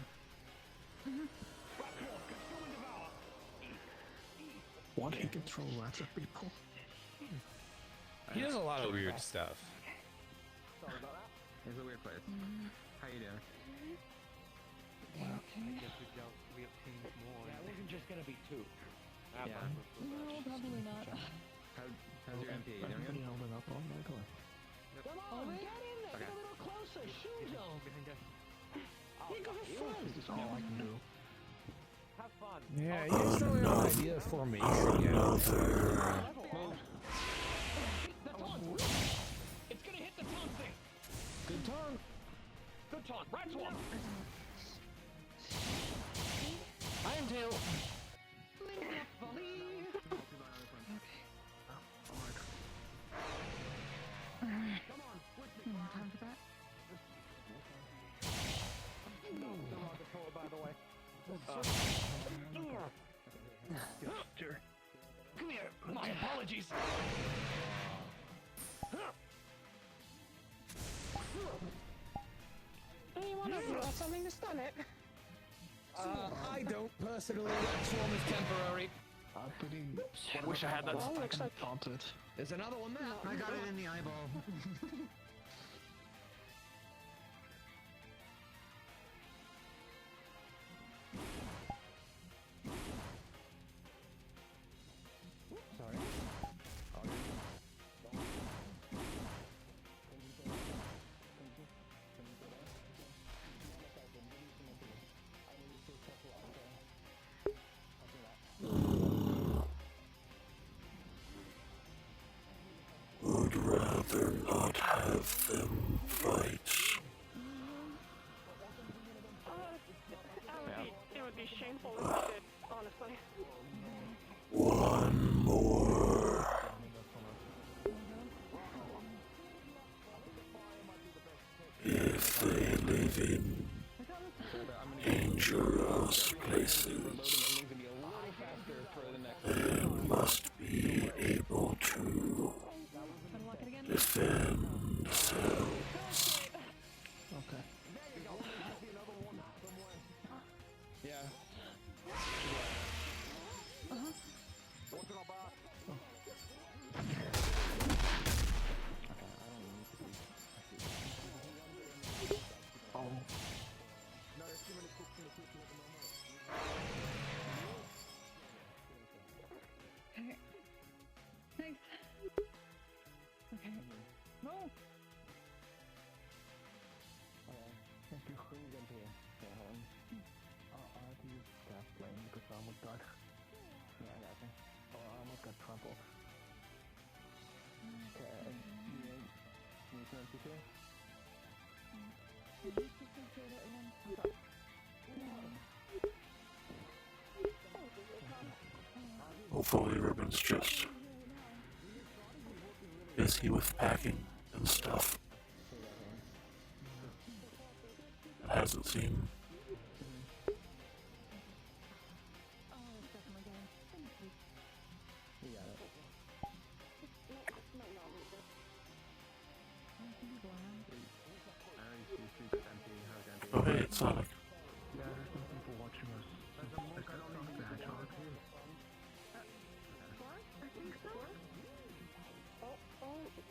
Speaker 7: What? He can throw rats at people?
Speaker 13: He does a lot of weird stuff.
Speaker 15: It's a weird place. How you doing?
Speaker 11: I guess we obtained more.
Speaker 14: Yeah, it wasn't just gonna be 2.
Speaker 15: Yeah.
Speaker 3: No, probably not.
Speaker 15: How's your MP? You doing good?
Speaker 7: Open up on my car.
Speaker 14: Come on, get in there,
Speaker 15: Okay.
Speaker 14: get a little closer, shoot him!
Speaker 11: You go first. This is all I can do.
Speaker 14: Have fun.
Speaker 7: Yeah, you guys don't have an idea of formation yet.
Speaker 14: That's on. It's gonna hit the taunt thing.
Speaker 7: Good taunt.
Speaker 14: Good taunt. Rat swamp.
Speaker 6: Iron Tail.
Speaker 3: Time for that.
Speaker 14: Derogatory, by the way. Come here. My apologies.
Speaker 9: Anyone got something to stun it?
Speaker 6: I don't personally. Rat Swarm is temporary.
Speaker 7: I
Speaker 6: wish I had that.
Speaker 9: Well, looks like
Speaker 7: taunted.
Speaker 6: There's another one there.
Speaker 4: I got it in the eyeball.
Speaker 2: Sorry.
Speaker 1: Would rather not have them fight.
Speaker 9: It would be shameful if you did, honestly.
Speaker 1: One more. If they live in dangerous places, they must be able to defend themselves.
Speaker 7: Okay.
Speaker 6: Yeah.
Speaker 3: Okay. Thanks. Okay. No.
Speaker 11: Thank you. Please MP. I can use gas flame because I almost died. Yeah, I got you. Oh, I almost got trampled. Okay. You need an MP?
Speaker 1: Hopefully Ribbon's just busy with packing and stuff. It hasn't seemed. Oh hey, it's Sonic.
Speaker 11: Yeah, there's some people watching us. Is that Sonic the Hedgehog?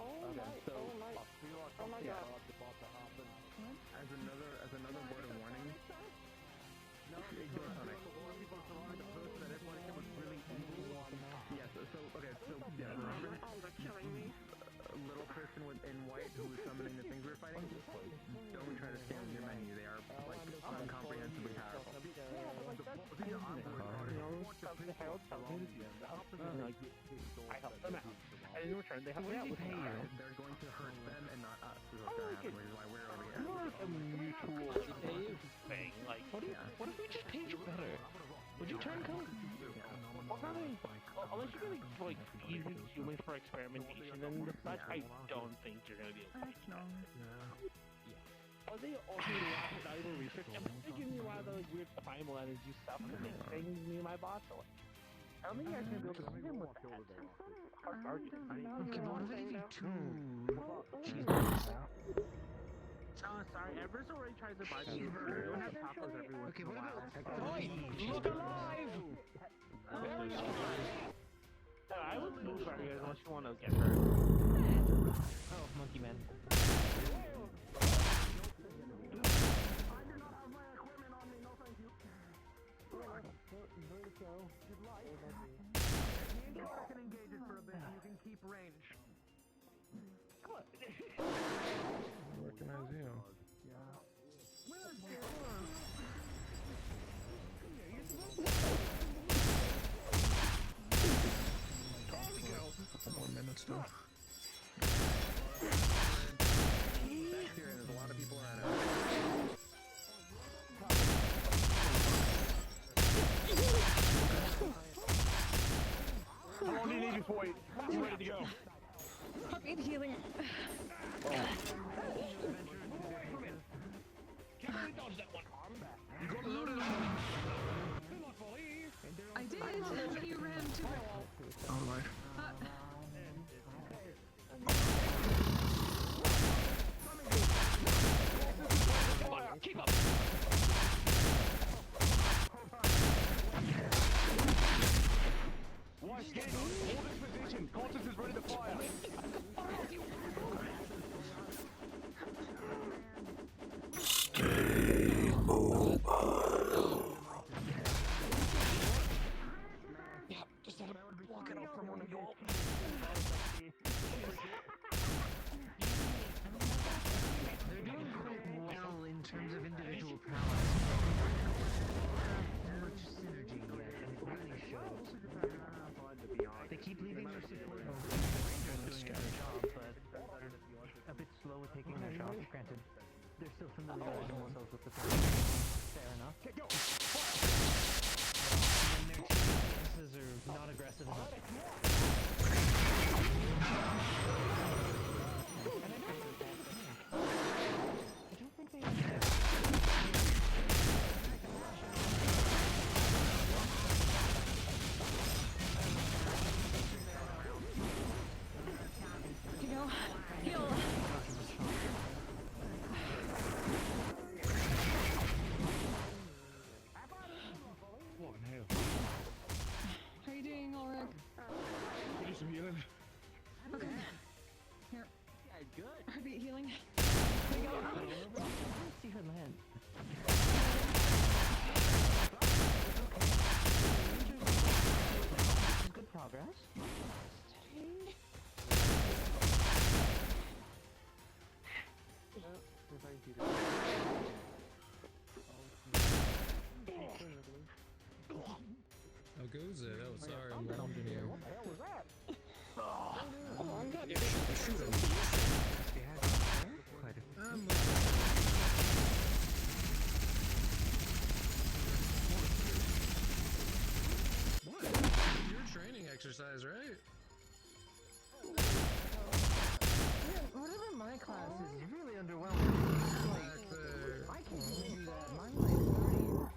Speaker 9: Oh my god.
Speaker 15: As another word of warning. Ignore Sonic. Yes. So okay. So yeah. Remember little person in white who was summoning the things we were fighting? Don't try to scam your menu. They are like incomprehensibly powerful.
Speaker 5: I helped them out. And in return, they helped me out with me.
Speaker 15: They're going to hurt them and not us. Is what's going to happen, which is why we're over here.
Speaker 5: More of a mutual thing. Like,
Speaker 8: What if we just paid you better? Would you turn cold?
Speaker 5: Unless you're gonna like use humans for experimentation and such, I don't think you're gonna be able to do that. Are they also doing valuable research? I'm giving you a lot of those weird primal energy stuff to make things me and my boss. So like, I don't think you're actually gonna be able to see them with that. Hard target. Sorry, Everest already tries to buy me. We don't have tacos every once in a while.
Speaker 14: Oi! Look alive!
Speaker 5: I would move right here unless you want to get hurt.
Speaker 8: Oh, monkey man.
Speaker 15: do not have my equipment on me, no thank you.
Speaker 11: Enjoy the show.
Speaker 15: Good luck. Me and Carter can engage it for a bit, and you can keep range.
Speaker 13: Recognize you.
Speaker 7: Couple more minutes though.
Speaker 15: Back here, there's a lot of people around it.
Speaker 10: How long do you need before you're ready to go?
Speaker 3: Heartbeat healing.
Speaker 10: Can't really dodge that one. You gotta load it up.
Speaker 3: I did, and you ran too.
Speaker 7: Alright.
Speaker 10: Keep up. Watch, get hold this position. Cortex is ready to fire.
Speaker 1: Stay mobile.
Speaker 14: Yeah, just had to walk it off from one of y'all.
Speaker 8: They're doing quite well in terms of individual prowess. Not much synergy yet, and it really shows. They keep leaving their support home. They're doing a good job, but a bit slow with taking their shots. Granted, they're still familiarizing themselves with the terrain. Fair enough. And their TPSs are not aggressive enough.
Speaker 3: You know, heal.
Speaker 13: What in hell?
Speaker 3: How are you doing, Ulrich?
Speaker 13: Give you some healing.
Speaker 3: Okay. Here.
Speaker 8: Yeah, good.
Speaker 3: Heartbeat healing. Here we go.
Speaker 8: See her land. Good progress.
Speaker 13: How goes it? Oh, sorry, I'm wandering here.
Speaker 15: What the hell was that?
Speaker 13: Yeah, shoot him.
Speaker 8: Quite a
Speaker 13: What? Your training exercise, right?
Speaker 8: Whatever my class is really underwhelming.
Speaker 13: Back there.
Speaker 8: I can't even do that. Mine like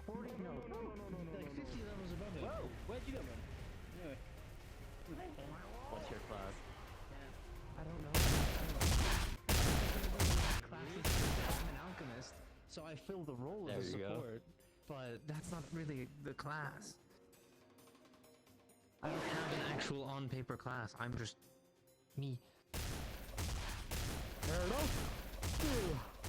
Speaker 8: 40, no, like 50 levels above it.
Speaker 11: Whoa! Where'd you go, man? Anyway.
Speaker 8: What's your class? I don't know. Classes, I'm an alchemist, so I fill the role of a support, but that's not really the class. I don't have an actual on-paper class. I'm just me.
Speaker 11: Fair enough.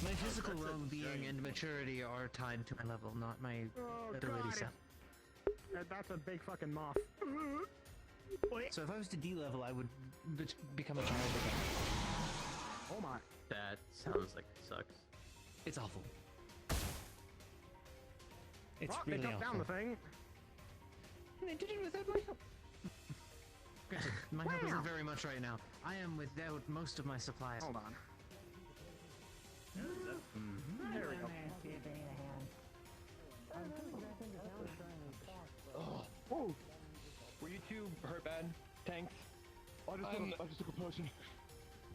Speaker 8: My physical well-being and maturity are tied to my level, not my ability set.
Speaker 15: That's a big fucking moth.
Speaker 8: So if I was to D-level, I would become a child again.
Speaker 15: Oh my.
Speaker 16: That sounds like it sucks.
Speaker 8: It's awful. It's
Speaker 15: Well,
Speaker 8: really
Speaker 15: they took
Speaker 8: awful.
Speaker 15: down the thing.
Speaker 8: They did it without my help. Granted, my help isn't very much right now. I am without most of my supplies.
Speaker 15: Hold on.
Speaker 11: There we go.
Speaker 2: Oh. Were you two hurt bad? Tanks?
Speaker 10: I just took a potion.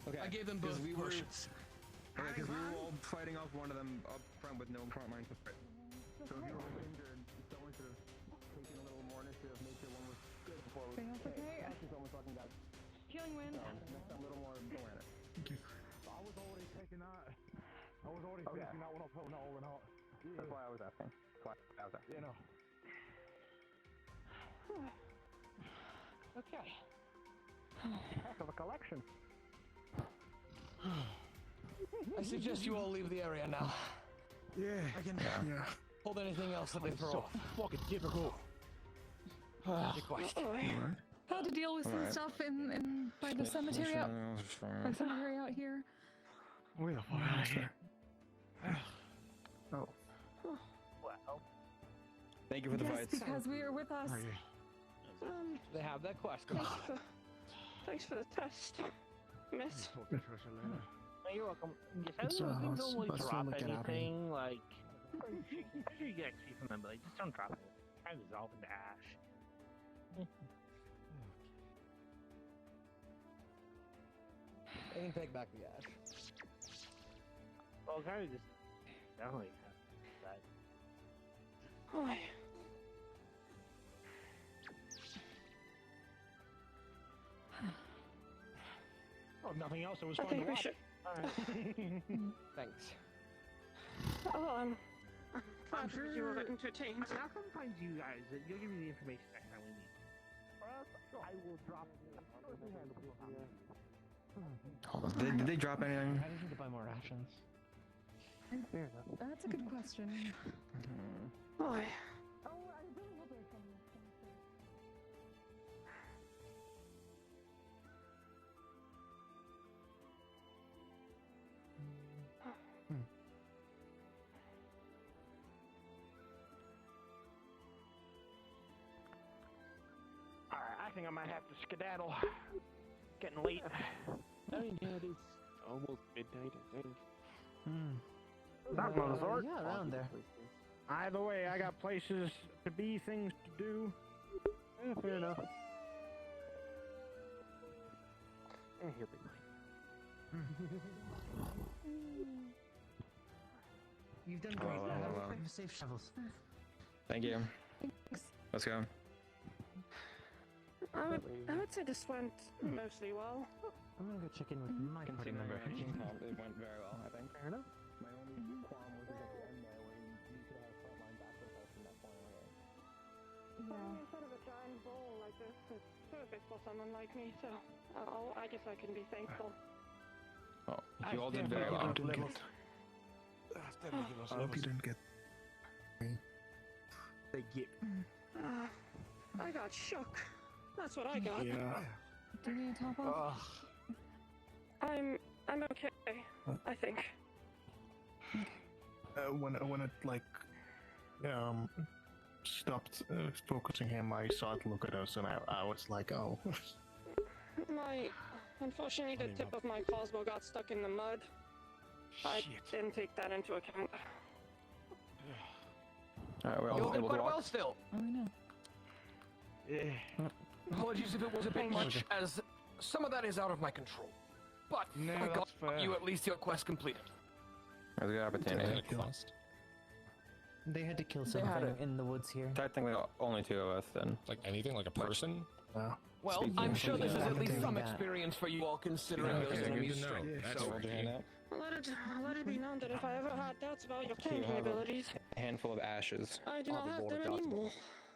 Speaker 2: Okay.
Speaker 13: I gave them both
Speaker 2: we
Speaker 13: potions.
Speaker 15: Okay, because we were all fighting off one of them up front with no front line support. So if you were injured, someone should have taken a little more initiative, made sure one was good before we
Speaker 3: Feels okay.
Speaker 15: actually someone fucking got.
Speaker 3: Healing wind.
Speaker 15: Next time, a little more go at it.
Speaker 10: I was already taking that. I was already finishing that one up, putting that all in hot.
Speaker 15: That's why I was asking. That's why I was asking.
Speaker 10: You know.
Speaker 2: Okay.
Speaker 15: Heck of a collection.
Speaker 6: I suggest you all leave the area now.
Speaker 10: Yeah.
Speaker 6: I can hold anything else that they throw
Speaker 10: So
Speaker 6: off.
Speaker 10: fucking difficult.
Speaker 6: Request.
Speaker 3: How to deal with some stuff in by the cemetery out, cemetery out here.
Speaker 10: Where the fuck is that?
Speaker 7: Oh.
Speaker 2: Well.
Speaker 17: Thank you for the
Speaker 3: Yes,
Speaker 17: fights.
Speaker 3: because we are with us.
Speaker 6: They have that quest.
Speaker 9: Thanks for the test, miss.
Speaker 2: You're welcome.
Speaker 7: Let's,
Speaker 2: You don't really
Speaker 7: let's
Speaker 2: drop
Speaker 7: look at Abby.
Speaker 2: anything, like... I'm sure you get XP from them, but like, just don't drop it. Try to dissolve into ash.
Speaker 6: I can take back the ash.
Speaker 2: Well, kind of just... Definitely. That.
Speaker 9: Boy.
Speaker 8: Oh, if nothing else, it was
Speaker 9: I
Speaker 8: fun
Speaker 9: think
Speaker 8: to
Speaker 9: we
Speaker 8: watch.
Speaker 9: should.
Speaker 6: Thanks.
Speaker 9: Oh, I'm
Speaker 2: I'm
Speaker 9: glad
Speaker 2: sure
Speaker 9: you were entertained.
Speaker 2: I'll come find you guys. You'll give me the information next time we meet. I will drop it.
Speaker 17: Hold on. Did they drop anything?
Speaker 8: I just need to buy more rations. Fair enough.
Speaker 3: That's a good question.
Speaker 9: Boy.
Speaker 3: Oh, I really hope there's some.
Speaker 2: Alright, I think I might have to skedaddle. Getting late. I mean, yeah, it is almost midnight, I think. Not much sort.
Speaker 8: Yeah, around there.
Speaker 2: Either way, I got places to be, things to do. Yeah, fair enough. Eh, he'll be fine.
Speaker 8: You've done great.
Speaker 17: Well.
Speaker 8: Have safe travels.
Speaker 17: Thank you. Let's go.
Speaker 9: I would say this went mostly well.
Speaker 8: I'm gonna go check in with my party member.
Speaker 17: It went very well, I think.
Speaker 2: Fair enough.
Speaker 11: My only qualm was at the end there where you could have a front line backwards out from that point away.
Speaker 9: Well, instead of a giant bowl like this, it's perfect for someone like me, so I guess I can be thankful.
Speaker 17: Oh, you all did very well.
Speaker 7: I hope you didn't get.
Speaker 10: They get.
Speaker 9: I got shook. That's what I got.
Speaker 7: Yeah.
Speaker 3: Do you need to top off?
Speaker 9: I'm okay. I think.
Speaker 7: When it like stopped focusing him, I saw it look at us, and I was like, oh.
Speaker 9: Unfortunately, the tip of my crossbow got stuck in the mud. I didn't take that into account.
Speaker 17: Alright, we're
Speaker 6: You're
Speaker 17: all
Speaker 6: doing
Speaker 17: able to
Speaker 6: quite well
Speaker 17: walk.
Speaker 6: still.
Speaker 3: Oh, I know.
Speaker 6: Apologies if it was a bit much, as some of that is out of my control. But
Speaker 10: No,
Speaker 6: I got
Speaker 10: that's fair.
Speaker 6: you at least your quest completed.
Speaker 17: That was a good opportunity.
Speaker 8: They had to kill
Speaker 6: They had
Speaker 8: something
Speaker 6: it.
Speaker 8: in the woods here.
Speaker 17: Technically, only two of us then.
Speaker 13: Like anything, like a person?
Speaker 6: Well,
Speaker 17: Speaking
Speaker 6: I'm
Speaker 17: of
Speaker 6: sure this is
Speaker 17: something,
Speaker 6: at least some
Speaker 8: that.
Speaker 6: experience for you all, considering
Speaker 13: Okay,
Speaker 6: those
Speaker 13: good
Speaker 6: enemies'
Speaker 13: to know.
Speaker 6: strength.
Speaker 13: That's
Speaker 6: So,
Speaker 13: okay.
Speaker 9: Let it be known that if I ever had doubts about your
Speaker 17: You
Speaker 9: camping
Speaker 17: have
Speaker 9: abilities,
Speaker 17: a handful of ashes.
Speaker 9: I do not have them anymore.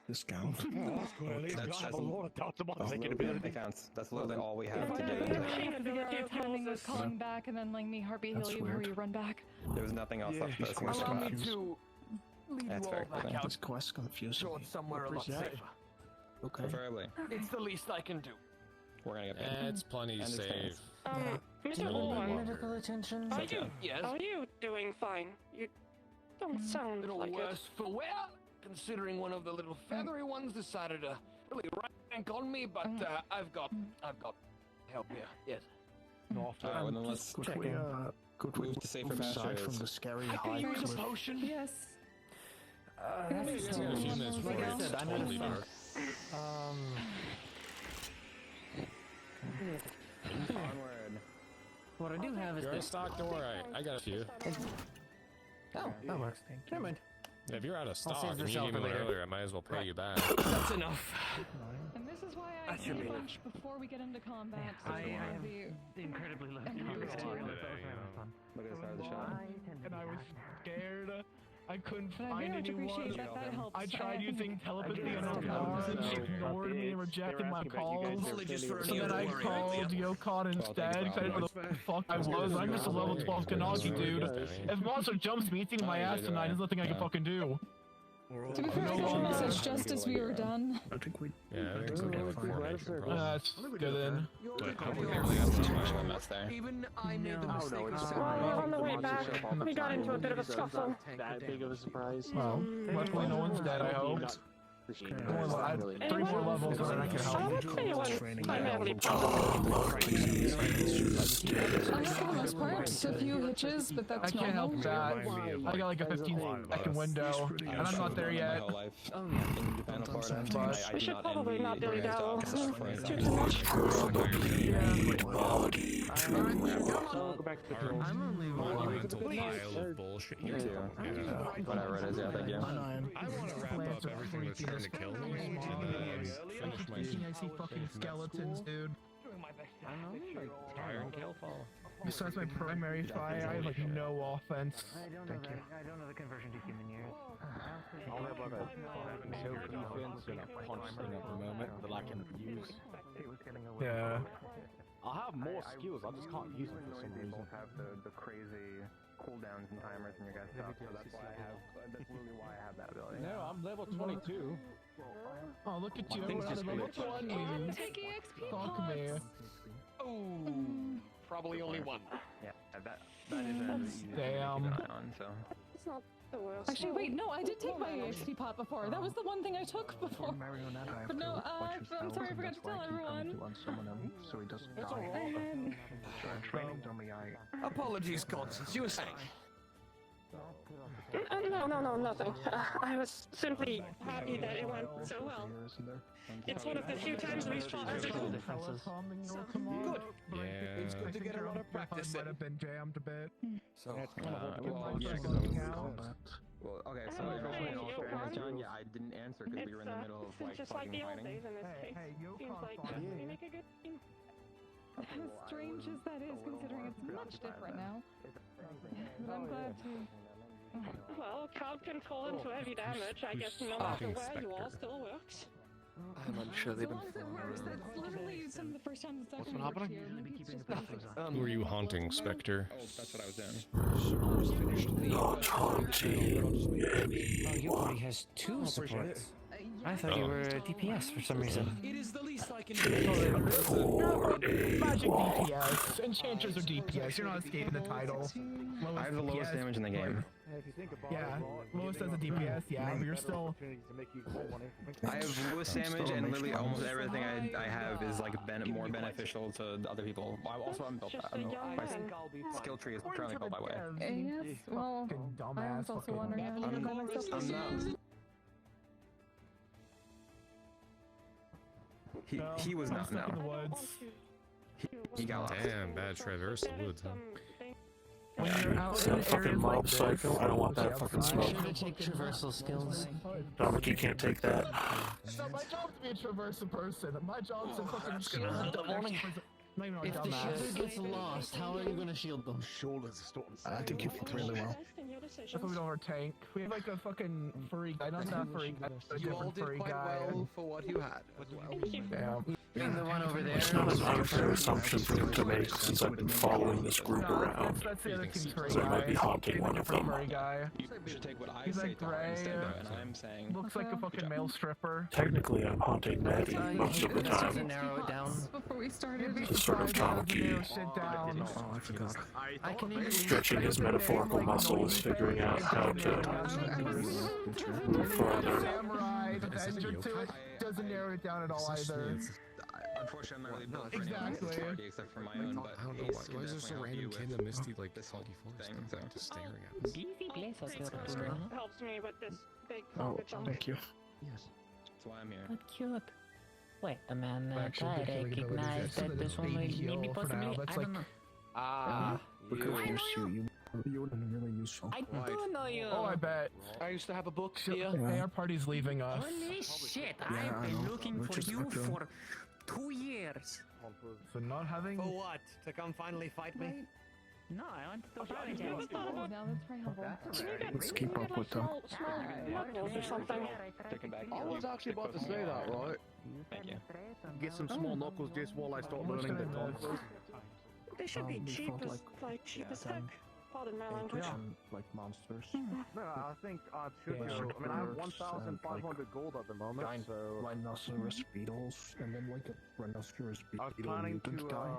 Speaker 7: Discount.
Speaker 17: That's
Speaker 10: have a lot of doubts about
Speaker 17: that's
Speaker 10: thinking
Speaker 17: literally,
Speaker 10: ability.
Speaker 17: that's literally all we have to
Speaker 3: Yeah,
Speaker 17: get
Speaker 3: I
Speaker 17: into.
Speaker 3: think I forget your timing was calling back and then like me heartbeat heal
Speaker 7: That's
Speaker 3: you before
Speaker 7: weird.
Speaker 3: you run back.
Speaker 17: There was nothing else left
Speaker 7: he's
Speaker 17: for us.
Speaker 7: quite
Speaker 6: allow me
Speaker 7: confused.
Speaker 6: to lead
Speaker 17: That's
Speaker 6: you
Speaker 17: fair,
Speaker 6: all back
Speaker 17: I think.
Speaker 6: out
Speaker 7: This quest confusing me.
Speaker 6: towards somewhere a lot
Speaker 7: Yeah.
Speaker 6: safer.
Speaker 7: Okay.
Speaker 17: Preferably.
Speaker 6: It's the least I can do.
Speaker 17: We're gonna get paid.
Speaker 13: It's plenty
Speaker 17: Understand.
Speaker 13: safe.
Speaker 9: Mr.
Speaker 13: Yeah.
Speaker 9: Owen,
Speaker 8: Medical attention.
Speaker 6: Yes.
Speaker 9: are you doing fine? You don't
Speaker 6: A
Speaker 9: sound
Speaker 6: little
Speaker 9: like
Speaker 6: worse for wear, considering one of the little feathery ones decided to really rank on me, but I've got help here. Yes.
Speaker 17: Alright, well then let's
Speaker 7: Could we
Speaker 17: move to safer
Speaker 7: move aside
Speaker 17: pastures.
Speaker 7: from the scary
Speaker 6: I
Speaker 7: high
Speaker 6: can use a
Speaker 7: cliff?
Speaker 6: potion.
Speaker 3: Yes.
Speaker 6: Maybe
Speaker 13: It's been a few minutes before
Speaker 8: Like I
Speaker 13: it's
Speaker 8: said, I'm not a
Speaker 13: totally
Speaker 8: fan.
Speaker 13: dark.
Speaker 17: Onward.
Speaker 8: What I do have is
Speaker 13: You're in
Speaker 8: this.
Speaker 13: stock, don't worry. I got a few.
Speaker 8: Oh, that works. Never mind.
Speaker 13: If you're out of stock
Speaker 8: save
Speaker 13: and
Speaker 8: the
Speaker 13: you
Speaker 8: shelf
Speaker 13: gave me
Speaker 8: for
Speaker 13: one
Speaker 8: later.
Speaker 13: earlier, I might as well pay you back.
Speaker 6: That's enough.
Speaker 3: And this is why I
Speaker 6: That should
Speaker 3: need
Speaker 6: be
Speaker 3: a
Speaker 6: it.
Speaker 3: bunch before we get into combat. So
Speaker 8: I
Speaker 3: you
Speaker 8: am
Speaker 3: wanna be
Speaker 8: incredibly low.
Speaker 3: And
Speaker 8: Look
Speaker 3: yours
Speaker 8: at
Speaker 3: too.
Speaker 8: the
Speaker 17: Look at the start of the show.
Speaker 10: And I was scared.
Speaker 7: I couldn't
Speaker 3: But I
Speaker 7: find
Speaker 3: very much
Speaker 7: anyone.
Speaker 3: appreciate that. That helps.
Speaker 7: I tried
Speaker 3: think-
Speaker 7: using telepathy on Okon. She ignored me and rejected my calls. So then I called Yokon instead because I didn't know the fuck I was. I'm just a level 12 Tamaki dude. If monster jumps me, eating my ass tonight, there's nothing I can fucking do.
Speaker 3: To be fair, I got your message just as we were done.
Speaker 7: I think we.
Speaker 13: Yeah, I think we got formation.
Speaker 7: That's good then.
Speaker 14: Even I made the mistake of
Speaker 9: Well, on the way back, we got into a bit of a scuffle.
Speaker 5: That big of a surprise.
Speaker 7: Well, luckily no one's dead, I hope. 3 more levels and then I can help.
Speaker 9: I would say it went primarily
Speaker 3: For the most part, a few hitches, but that's
Speaker 7: I can't help that. I got like a 15-second window, and I'm not there yet.
Speaker 9: We should probably not dilly dally. Too much.
Speaker 13: I'm only monumental pile of bullshit. You too.
Speaker 17: Whatever it is, yeah, thank you.
Speaker 13: I want to wrap up everything that's trying to kill me and then finish my
Speaker 7: I see fucking skeletons, dude.
Speaker 13: fire and kill fall.
Speaker 7: Besides my primary fire, I have like no offense.
Speaker 8: I don't know the conversion to human years.
Speaker 11: I'll have like a choke defense and a punch thing at the moment that I can use.
Speaker 7: Yeah.
Speaker 11: I have more skills, I just can't use them for some reason.
Speaker 15: Have the crazy cooldowns and timers in your guys' stuff, so that's why that's literally why I have that ability.
Speaker 11: No, I'm level 22.
Speaker 7: Oh, look at you.
Speaker 11: I think
Speaker 7: We're
Speaker 11: it's
Speaker 7: out of level
Speaker 11: glitched.
Speaker 7: 20.
Speaker 3: I'm taking XP
Speaker 7: Fuck me.
Speaker 6: Ooh, probably only one.
Speaker 15: Yeah, that is an easy
Speaker 7: Damn.
Speaker 15: to keep an eye on, so.
Speaker 9: It's not the worst.
Speaker 3: Actually, wait, no, I did take my XP pot before. That was the one thing I took before. But no, I'm sorry, I forgot to tell everyone.
Speaker 11: So he doesn't
Speaker 6: It's
Speaker 11: die.
Speaker 6: alright.
Speaker 11: Training dummy,
Speaker 6: Apologies, Constance. You were saying.
Speaker 9: No, nothing. I was simply happy that it went so well. It's one of the few times we've fought as a group.
Speaker 6: Good.
Speaker 13: Yeah.
Speaker 6: It's good to get a lot of practice
Speaker 7: Might
Speaker 6: in.
Speaker 7: have been jammed a bit.
Speaker 17: So, well, okay, so
Speaker 9: Oh,
Speaker 17: if
Speaker 9: hey,
Speaker 17: all
Speaker 9: Yokon.
Speaker 17: fairness, John, yeah, I didn't answer because we were in the middle of like
Speaker 9: just like
Speaker 17: fucking
Speaker 9: the old
Speaker 17: fighting.
Speaker 9: days in this case. Seems like we make a good team.
Speaker 3: As strange as that is, considering it's much different now. But I'm glad to.
Speaker 9: Well, crowd control into heavy damage, I guess no matter where you are, still works.
Speaker 6: I'm unsure they've
Speaker 3: As
Speaker 6: been
Speaker 3: long as it works, that's literally some of the first times it's
Speaker 6: What's
Speaker 3: actually
Speaker 6: been
Speaker 3: worked
Speaker 6: happening?
Speaker 3: here. It's just basic.
Speaker 13: Who are you haunting, Spectre?
Speaker 17: Oh, that's what I was doing.
Speaker 1: Not haunting
Speaker 18: Oh, you already has 2 supports. I thought you were a DPS for some reason.
Speaker 6: It is the least I can
Speaker 7: Magic DPS. Enchanters are DPS. You're not escaping the title.
Speaker 17: I have the lowest damage in the game.
Speaker 7: Yeah, lowest as a DPS, yeah, but you're still.
Speaker 17: I have lowest damage and literally almost everything I have is like more beneficial to other people. I'm built my skill tree is currently built that way.
Speaker 3: Yes, well, I was also wondering how you got myself
Speaker 17: I'm not. He was not, no. He got lost.
Speaker 13: Damn, bad traverse the woods, huh?
Speaker 7: When you're out
Speaker 1: Is
Speaker 7: in
Speaker 1: that a fucking
Speaker 7: areas
Speaker 1: mob
Speaker 7: like this,
Speaker 1: cycle? I don't want that fucking smoke.
Speaker 18: Should take traversal skills.
Speaker 1: Dominic, you can't take that.
Speaker 7: It's not my job to be a traverser person. My job's to fucking shield the Not even a
Speaker 18: If the
Speaker 7: dumbass.
Speaker 18: shield gets lost, how are you gonna shield them?
Speaker 7: I think you think really well. That's why we don't have our tank. We have like a fucking furry guy, not that furry guy, but a
Speaker 6: You all
Speaker 7: different
Speaker 6: did
Speaker 7: furry
Speaker 6: quite
Speaker 7: guy.
Speaker 6: well for what you had as well.
Speaker 7: Yeah.
Speaker 18: And the one over there.
Speaker 1: It's not an unfair assumption for them to make since I've been following this group around.
Speaker 7: That's the other kid's furry
Speaker 1: So I might be
Speaker 7: guy.
Speaker 1: haunting
Speaker 7: He's
Speaker 1: one
Speaker 7: like a
Speaker 1: of them.
Speaker 7: furry guy.
Speaker 17: You should take what I
Speaker 7: He's
Speaker 17: say
Speaker 7: like
Speaker 17: to
Speaker 7: gray.
Speaker 17: instead though, and I'm saying
Speaker 7: Looks like a fucking male stripper.
Speaker 1: Technically, I'm haunting Maddie most of the
Speaker 18: Just to
Speaker 1: time.
Speaker 18: narrow it down.
Speaker 3: Before we started.
Speaker 1: Sort of Tamaki.
Speaker 7: Sit down.
Speaker 12: Oh, I forgot.
Speaker 18: I can even
Speaker 1: Stretching his metaphorical muscles, figuring out how to move farther.
Speaker 7: Samurai, the danger to it doesn't narrow it down at all either.
Speaker 17: unfortunately I'm not really built for anyone else's party except for my own, but
Speaker 13: I don't know why is there some random kid in the misty like foggy forest
Speaker 17: thing,
Speaker 13: thing, just staring at us?
Speaker 9: Helps me with this big
Speaker 7: Oh,
Speaker 9: pocket jump.
Speaker 7: thank you.
Speaker 17: Yes. That's why I'm here.
Speaker 18: What cute. Wait, a man
Speaker 7: Actually,
Speaker 18: died.
Speaker 7: they
Speaker 18: I
Speaker 7: can look at
Speaker 18: recognize
Speaker 7: this.
Speaker 18: that this one
Speaker 7: Baby
Speaker 18: was maybe
Speaker 7: heal for now.
Speaker 18: possibly.
Speaker 7: That's
Speaker 18: I don't
Speaker 7: like-
Speaker 18: know.
Speaker 12: Because you would have been really useful.
Speaker 18: I do know you.
Speaker 7: Oh, I bet.
Speaker 6: I used to have a book
Speaker 7: Hey,
Speaker 6: here.
Speaker 7: our party's leaving us.
Speaker 18: Holy shit!
Speaker 12: Yeah,
Speaker 18: I've
Speaker 12: I
Speaker 18: been
Speaker 12: know.
Speaker 18: looking
Speaker 12: We're
Speaker 18: for
Speaker 12: just
Speaker 18: you
Speaker 12: echoing.
Speaker 18: for 2 years.
Speaker 7: So not having.
Speaker 6: For what? To come finally fight me?
Speaker 11: No, I went to the fairy
Speaker 3: Yeah,
Speaker 11: tale
Speaker 3: that's
Speaker 11: school.
Speaker 3: no, that's very helpful.
Speaker 12: Let's keep up with them.
Speaker 9: Levels or something.
Speaker 17: Taking back.
Speaker 10: I was actually about to say that, right?
Speaker 17: Thank you.
Speaker 10: Get some small knuckles just while I start learning the tongues.
Speaker 9: They should be
Speaker 12: We
Speaker 9: cheap
Speaker 12: fought,
Speaker 9: as, like cheap as heck. Pardon my language.
Speaker 12: like monsters.
Speaker 10: No, I think I should
Speaker 12: Yeah,
Speaker 10: go. I mean, I have
Speaker 12: birds and,
Speaker 10: 1,500 gold at the moment,
Speaker 12: giant
Speaker 10: so...
Speaker 12: rhinoceros beetles, and then like a rhinoceros
Speaker 10: I was
Speaker 12: beetle
Speaker 10: planning
Speaker 12: mutant
Speaker 10: to,
Speaker 12: guy.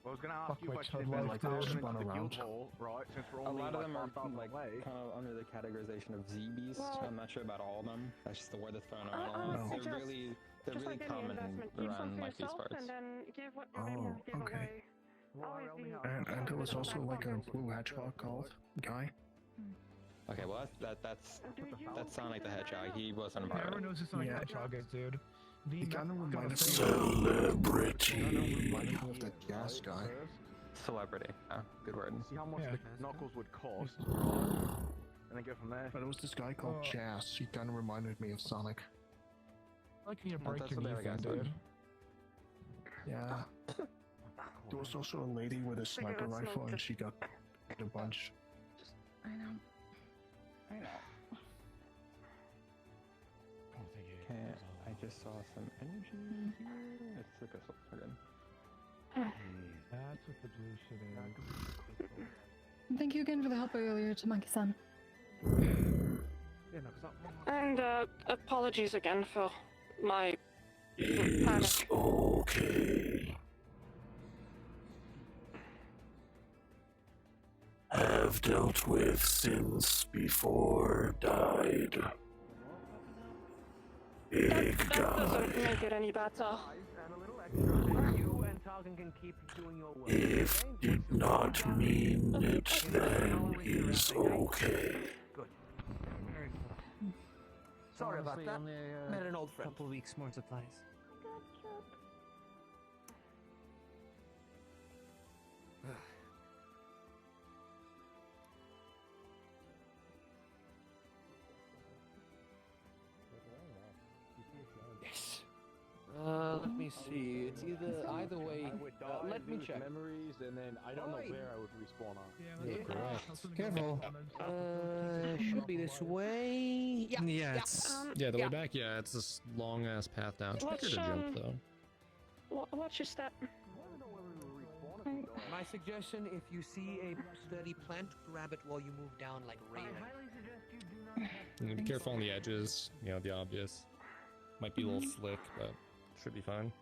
Speaker 10: I was gonna ask
Speaker 12: Fuck
Speaker 10: you
Speaker 12: my
Speaker 10: if I should
Speaker 12: children,
Speaker 10: invest
Speaker 12: like,
Speaker 10: 1,000
Speaker 12: run
Speaker 10: into the
Speaker 12: around.
Speaker 10: guild hall, right, since we're
Speaker 17: A
Speaker 10: only
Speaker 17: lot of them are
Speaker 10: 5,000
Speaker 17: like
Speaker 10: away.
Speaker 17: kind of under the categorization of Z-beasts.
Speaker 9: Well-
Speaker 17: I'm not sure about all of them. That's just the word that's thrown
Speaker 9: I
Speaker 17: around.
Speaker 9: would
Speaker 17: They're
Speaker 9: suggest,
Speaker 17: really
Speaker 9: just like any
Speaker 17: common
Speaker 9: investment, keep some
Speaker 17: around
Speaker 9: for
Speaker 17: like these
Speaker 9: yourself
Speaker 17: parts.
Speaker 9: and then give what you're able to give
Speaker 12: okay.
Speaker 9: away. Always be
Speaker 12: And there was also like a blue hedgehog called guy.
Speaker 17: Okay, well that's Sonic the Hedgehog. He wasn't a part of
Speaker 7: Everyone
Speaker 17: it.
Speaker 7: knows who Sonic the Hedgehog is, dude.
Speaker 12: He kind of reminded me of that gas guy.
Speaker 17: Celebrity. Good word.
Speaker 10: See how much
Speaker 7: Yeah.
Speaker 10: the knuckles would cost, and then go from there.
Speaker 12: But it was this guy called Jazz. He kind of reminded me of Sonic.
Speaker 7: Like you
Speaker 17: Well,
Speaker 7: break
Speaker 17: that's
Speaker 7: your
Speaker 17: what
Speaker 7: knee,
Speaker 17: they
Speaker 7: then,
Speaker 17: got,
Speaker 7: dude.
Speaker 12: Yeah. There was also a lady with a sniper rifle, and she got a bunch.
Speaker 3: I know. I know.
Speaker 17: Okay, I just saw some energy here. It's the crystals. We're good.
Speaker 7: That's what the blue shit is.
Speaker 3: Thank you again for the help earlier, Tamaki-san.
Speaker 5: Yeah, no, 'cause
Speaker 9: And apologies again for my
Speaker 1: It's
Speaker 9: panic.
Speaker 1: okay. Have dealt with sins before, died. Big
Speaker 9: That doesn't make it any better.
Speaker 14: You and Tarkin can keep doing your work.
Speaker 1: If did not mean it, then is okay.
Speaker 14: Good. Sorry about
Speaker 11: Honestly,
Speaker 14: that.
Speaker 11: only
Speaker 14: Met an old friend.
Speaker 11: Couple weeks more supplies.
Speaker 6: Yes. Let me see. It's either way.
Speaker 10: I would die,
Speaker 6: Let me
Speaker 10: lose
Speaker 6: check.
Speaker 10: memories, and then I don't know
Speaker 6: Right.
Speaker 10: where I would respawn on.
Speaker 18: Careful.
Speaker 6: Should be this way. Yeah.
Speaker 18: Yeah, it's
Speaker 13: Yeah, the way back, yeah, it's this long ass path down. It's quicker to jump though.
Speaker 9: Watch your step.
Speaker 14: My suggestion: if you see a sturdy plant, grab it while you move down like
Speaker 11: I
Speaker 14: railing.
Speaker 11: highly suggest you do not have
Speaker 13: Be careful on the edges. You know, the obvious. Might be a little slick, but should be fine.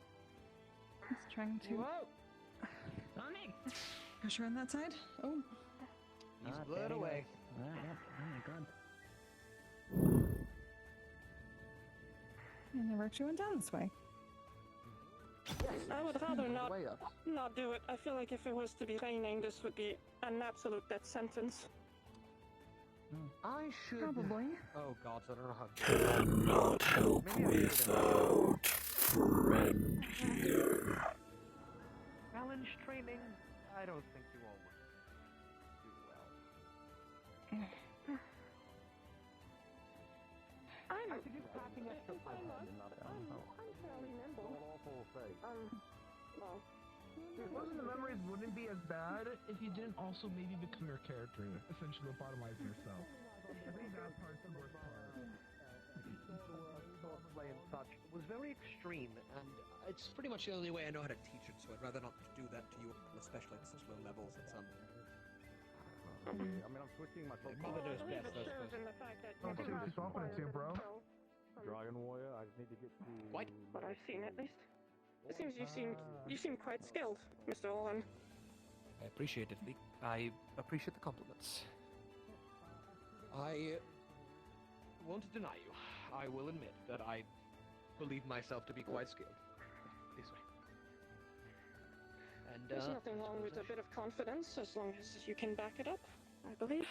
Speaker 3: Just trying to
Speaker 11: Sonic!
Speaker 3: pressure on that side. Oh,
Speaker 14: He's blurred away.
Speaker 11: Oh my god.
Speaker 3: I never actually went down this way.
Speaker 9: I would rather not do it. I feel like if it was to be raining, this would be an absolute death sentence.
Speaker 14: I should.
Speaker 3: Probably.
Speaker 14: Oh God, I don't know how.
Speaker 1: Cannot help without friend here.
Speaker 14: Challenge training. I don't think you all would do well.
Speaker 9: I'm
Speaker 14: suggest packing extra
Speaker 9: I'm fairly nimble. Well,
Speaker 7: Most of the memories wouldn't be as bad if you didn't also maybe become your character, essentially lobotomizing yourself. I think that part's the worst part.
Speaker 14: Swordplay and such was very extreme, and it's pretty much the only way I know how to teach it. So I'd rather not do that to you, especially at such low levels. It's
Speaker 10: I mean, I'm switching my top
Speaker 14: Mother knows
Speaker 9: I believe
Speaker 14: best,
Speaker 9: it
Speaker 14: I
Speaker 9: shows
Speaker 14: suppose.
Speaker 9: in the fact that
Speaker 7: Don't
Speaker 9: you
Speaker 7: see
Speaker 9: do
Speaker 7: what
Speaker 9: not
Speaker 7: you're softening
Speaker 9: require
Speaker 7: to, bro.
Speaker 9: skill.
Speaker 10: Dragon Warrior. I just need to get to.
Speaker 14: Quite.
Speaker 9: What I've seen, at least. It seems you seem quite skilled, Mr. Olin.
Speaker 6: I appreciate it, Lee. I appreciate the compliments. I won't deny you. I will admit that I believe myself to be quite skilled. This way. And
Speaker 9: There's nothing wrong with a bit of confidence, as long as you can back it up, I believe.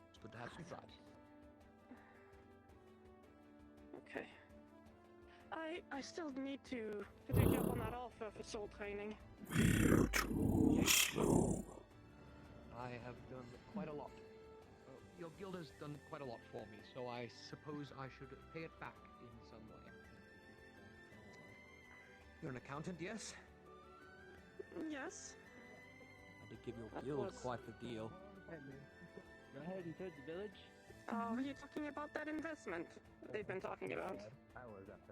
Speaker 6: it's good to have some pride.
Speaker 9: Okay. I still need to take you up on that offer for soul training.
Speaker 1: We're too slow.
Speaker 6: I have done quite a lot. Your guild has done quite a lot for me, so I suppose I should pay it back in some way. You're an accountant, yes?
Speaker 9: Yes.
Speaker 6: Had to give your guild quite the deal.
Speaker 8: Go ahead and towards the village.
Speaker 9: Oh, are you talking about that investment they've been talking about?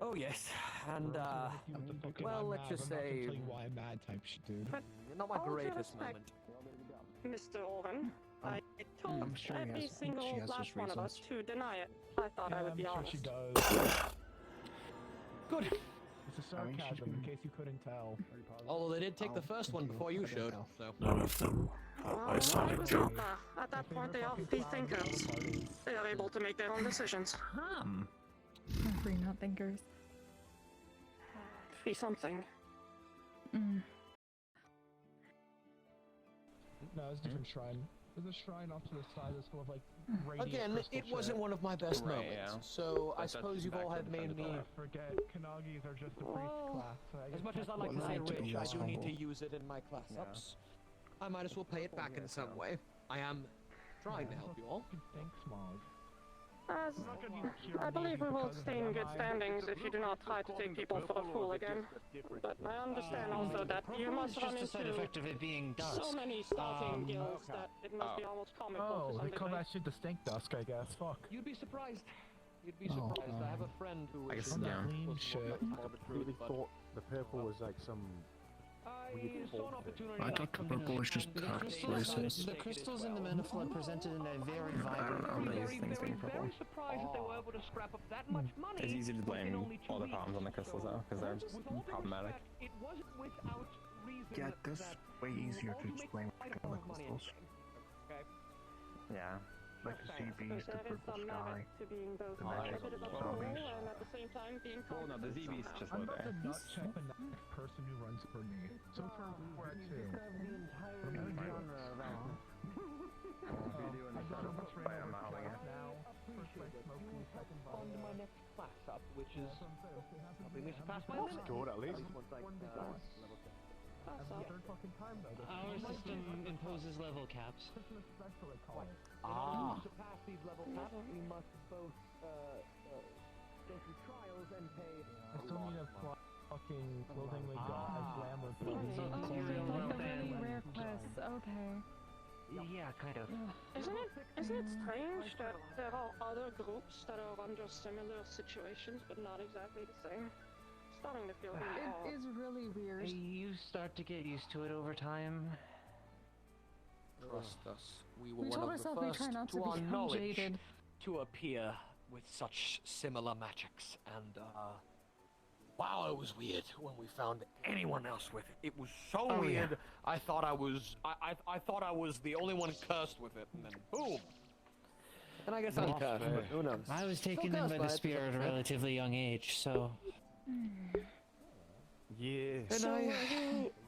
Speaker 6: Oh yes, and well, let's just say,
Speaker 12: why I'm mad type shit, dude.
Speaker 6: not my
Speaker 9: All due
Speaker 6: greatest
Speaker 9: respect,
Speaker 6: moment.
Speaker 9: Mr. Owen, I told
Speaker 12: I'm sure he
Speaker 9: every
Speaker 12: has-
Speaker 9: single
Speaker 12: she has
Speaker 9: last
Speaker 12: his
Speaker 9: one of us
Speaker 12: reasons.
Speaker 9: to deny it. I thought I would be honest.
Speaker 12: She does.
Speaker 6: Good.
Speaker 12: It's a sarcasm, in case you couldn't tell.
Speaker 6: Although they did take the first one before you showed, so.
Speaker 1: None of them caught my sonic joke.
Speaker 9: At that point, they are free thinkers. They are able to make their own decisions.
Speaker 3: Free not thinkers.
Speaker 9: Free something.
Speaker 12: No, it's a different shrine. There's a shrine off to the side that's full of like radiant
Speaker 6: Again,
Speaker 12: crystal
Speaker 6: it wasn't
Speaker 12: shit.
Speaker 6: one of my best
Speaker 17: Right,
Speaker 6: moments,
Speaker 17: yeah.
Speaker 6: so I
Speaker 17: That's
Speaker 6: suppose you've all
Speaker 17: back
Speaker 6: have
Speaker 17: to
Speaker 6: made
Speaker 17: defend
Speaker 6: me.
Speaker 17: the
Speaker 12: Forget, Kanagis are just a priest class. So I
Speaker 6: As
Speaker 12: guess
Speaker 6: much as I
Speaker 12: that's
Speaker 6: like to
Speaker 12: what
Speaker 6: say
Speaker 12: I
Speaker 6: rich,
Speaker 12: do.
Speaker 6: I do need to use it in my class ups. I might as well pay it back in some way. I am trying to help you all.
Speaker 12: Thanks, Mog.
Speaker 9: I believe we will stay in good standings if you do not try to take people for a fool again. But I understand also that you must run
Speaker 18: just a side
Speaker 9: into
Speaker 18: effect of it being dust.
Speaker 9: so many starting guilds that it must be almost comic book
Speaker 12: Oh,
Speaker 9: to some
Speaker 12: they call
Speaker 9: degree.
Speaker 12: that shit the stink dusk, I guess. Fuck.
Speaker 6: You'd be surprised. You'd be
Speaker 12: Oh,
Speaker 6: surprised. I have a friend who
Speaker 17: I
Speaker 6: wishes
Speaker 17: guess,
Speaker 6: that
Speaker 17: yeah.
Speaker 6: was more
Speaker 12: Shit.
Speaker 6: of a truth, but
Speaker 19: thought the purple was like some weird
Speaker 6: saw an
Speaker 19: fault
Speaker 6: opportunity.
Speaker 12: I thought the purple was just
Speaker 18: The
Speaker 12: tax
Speaker 18: crystals,
Speaker 12: races.
Speaker 18: the crystals in the Manifold are presented in a very vibrant
Speaker 17: I'm
Speaker 18: way.
Speaker 17: these things being purple.
Speaker 14: surprised that they were able to scrap up that much money.
Speaker 17: It's easy to
Speaker 14: within
Speaker 17: blame
Speaker 14: only 2
Speaker 17: all the
Speaker 14: weeks.
Speaker 17: problems on the crystals though, because they're
Speaker 14: With all due
Speaker 17: problematic.
Speaker 14: respect, it wasn't without reason
Speaker 12: Yeah, that's
Speaker 14: that
Speaker 12: way easier
Speaker 14: all
Speaker 12: to
Speaker 14: do
Speaker 12: just
Speaker 14: make
Speaker 12: blame
Speaker 14: quite a
Speaker 12: on the
Speaker 14: lot of money
Speaker 12: crystals.
Speaker 14: Okay.
Speaker 17: Yeah.
Speaker 12: Like the sea
Speaker 9: Because
Speaker 12: beast, the
Speaker 9: there is
Speaker 12: purple
Speaker 9: some
Speaker 12: sky.
Speaker 9: merit to being both
Speaker 12: the
Speaker 9: a
Speaker 12: magic
Speaker 9: bit of a
Speaker 12: of
Speaker 9: fool
Speaker 12: zombies.
Speaker 9: and at the same time being
Speaker 17: Well, no, the
Speaker 9: confident
Speaker 17: Z-Beast
Speaker 9: somehow.
Speaker 17: just
Speaker 12: I'm
Speaker 17: went
Speaker 12: about
Speaker 17: there.
Speaker 12: to not check the next person who runs for me. So far, we're at 2.
Speaker 8: The entire genre of alcohol.
Speaker 12: I got almost ran
Speaker 17: I'm
Speaker 12: over
Speaker 17: not holding
Speaker 12: twice
Speaker 17: it.
Speaker 12: now. First by smoking, second by...
Speaker 14: On to my next class up, which is helping me
Speaker 12: That's
Speaker 14: surpass my limit.
Speaker 19: good at least.
Speaker 14: This one's like level 6.
Speaker 12: That's the third fucking time though. This
Speaker 18: Our
Speaker 12: is like
Speaker 18: system imposes level caps.
Speaker 12: Christmas special, I call it.
Speaker 14: In order to pass these level caps, we must both go through trials and pay
Speaker 12: I still need a fucking clothing like glamour
Speaker 3: Oh, okay,
Speaker 12: thing.
Speaker 3: like the really rare quests. Okay.
Speaker 8: Yeah, kind of.
Speaker 9: Isn't it strange that there are other groups that are under similar situations but not exactly the same? Starting to feel really odd.
Speaker 3: It is really weird.
Speaker 18: You start to get used to it over time.
Speaker 6: Trust us, we were
Speaker 3: We
Speaker 6: one
Speaker 3: told
Speaker 6: of the
Speaker 3: ourselves we
Speaker 6: first
Speaker 3: try not to
Speaker 6: to our
Speaker 3: become
Speaker 6: knowledge
Speaker 3: jaded.
Speaker 6: to appear with such similar magics, and wow, it was weird when we found anyone else with it. It was so
Speaker 18: Oh,
Speaker 6: weird.
Speaker 18: yeah.
Speaker 6: I thought I thought I was the only one cursed with it, and then boom. And I guess I'm cursed, but who knows?
Speaker 18: I was taken
Speaker 6: Still
Speaker 18: in
Speaker 6: cursed
Speaker 18: by the
Speaker 6: it to
Speaker 18: spirit
Speaker 6: some
Speaker 18: at a
Speaker 6: extent.
Speaker 18: relatively young age, so
Speaker 19: Yes.
Speaker 9: So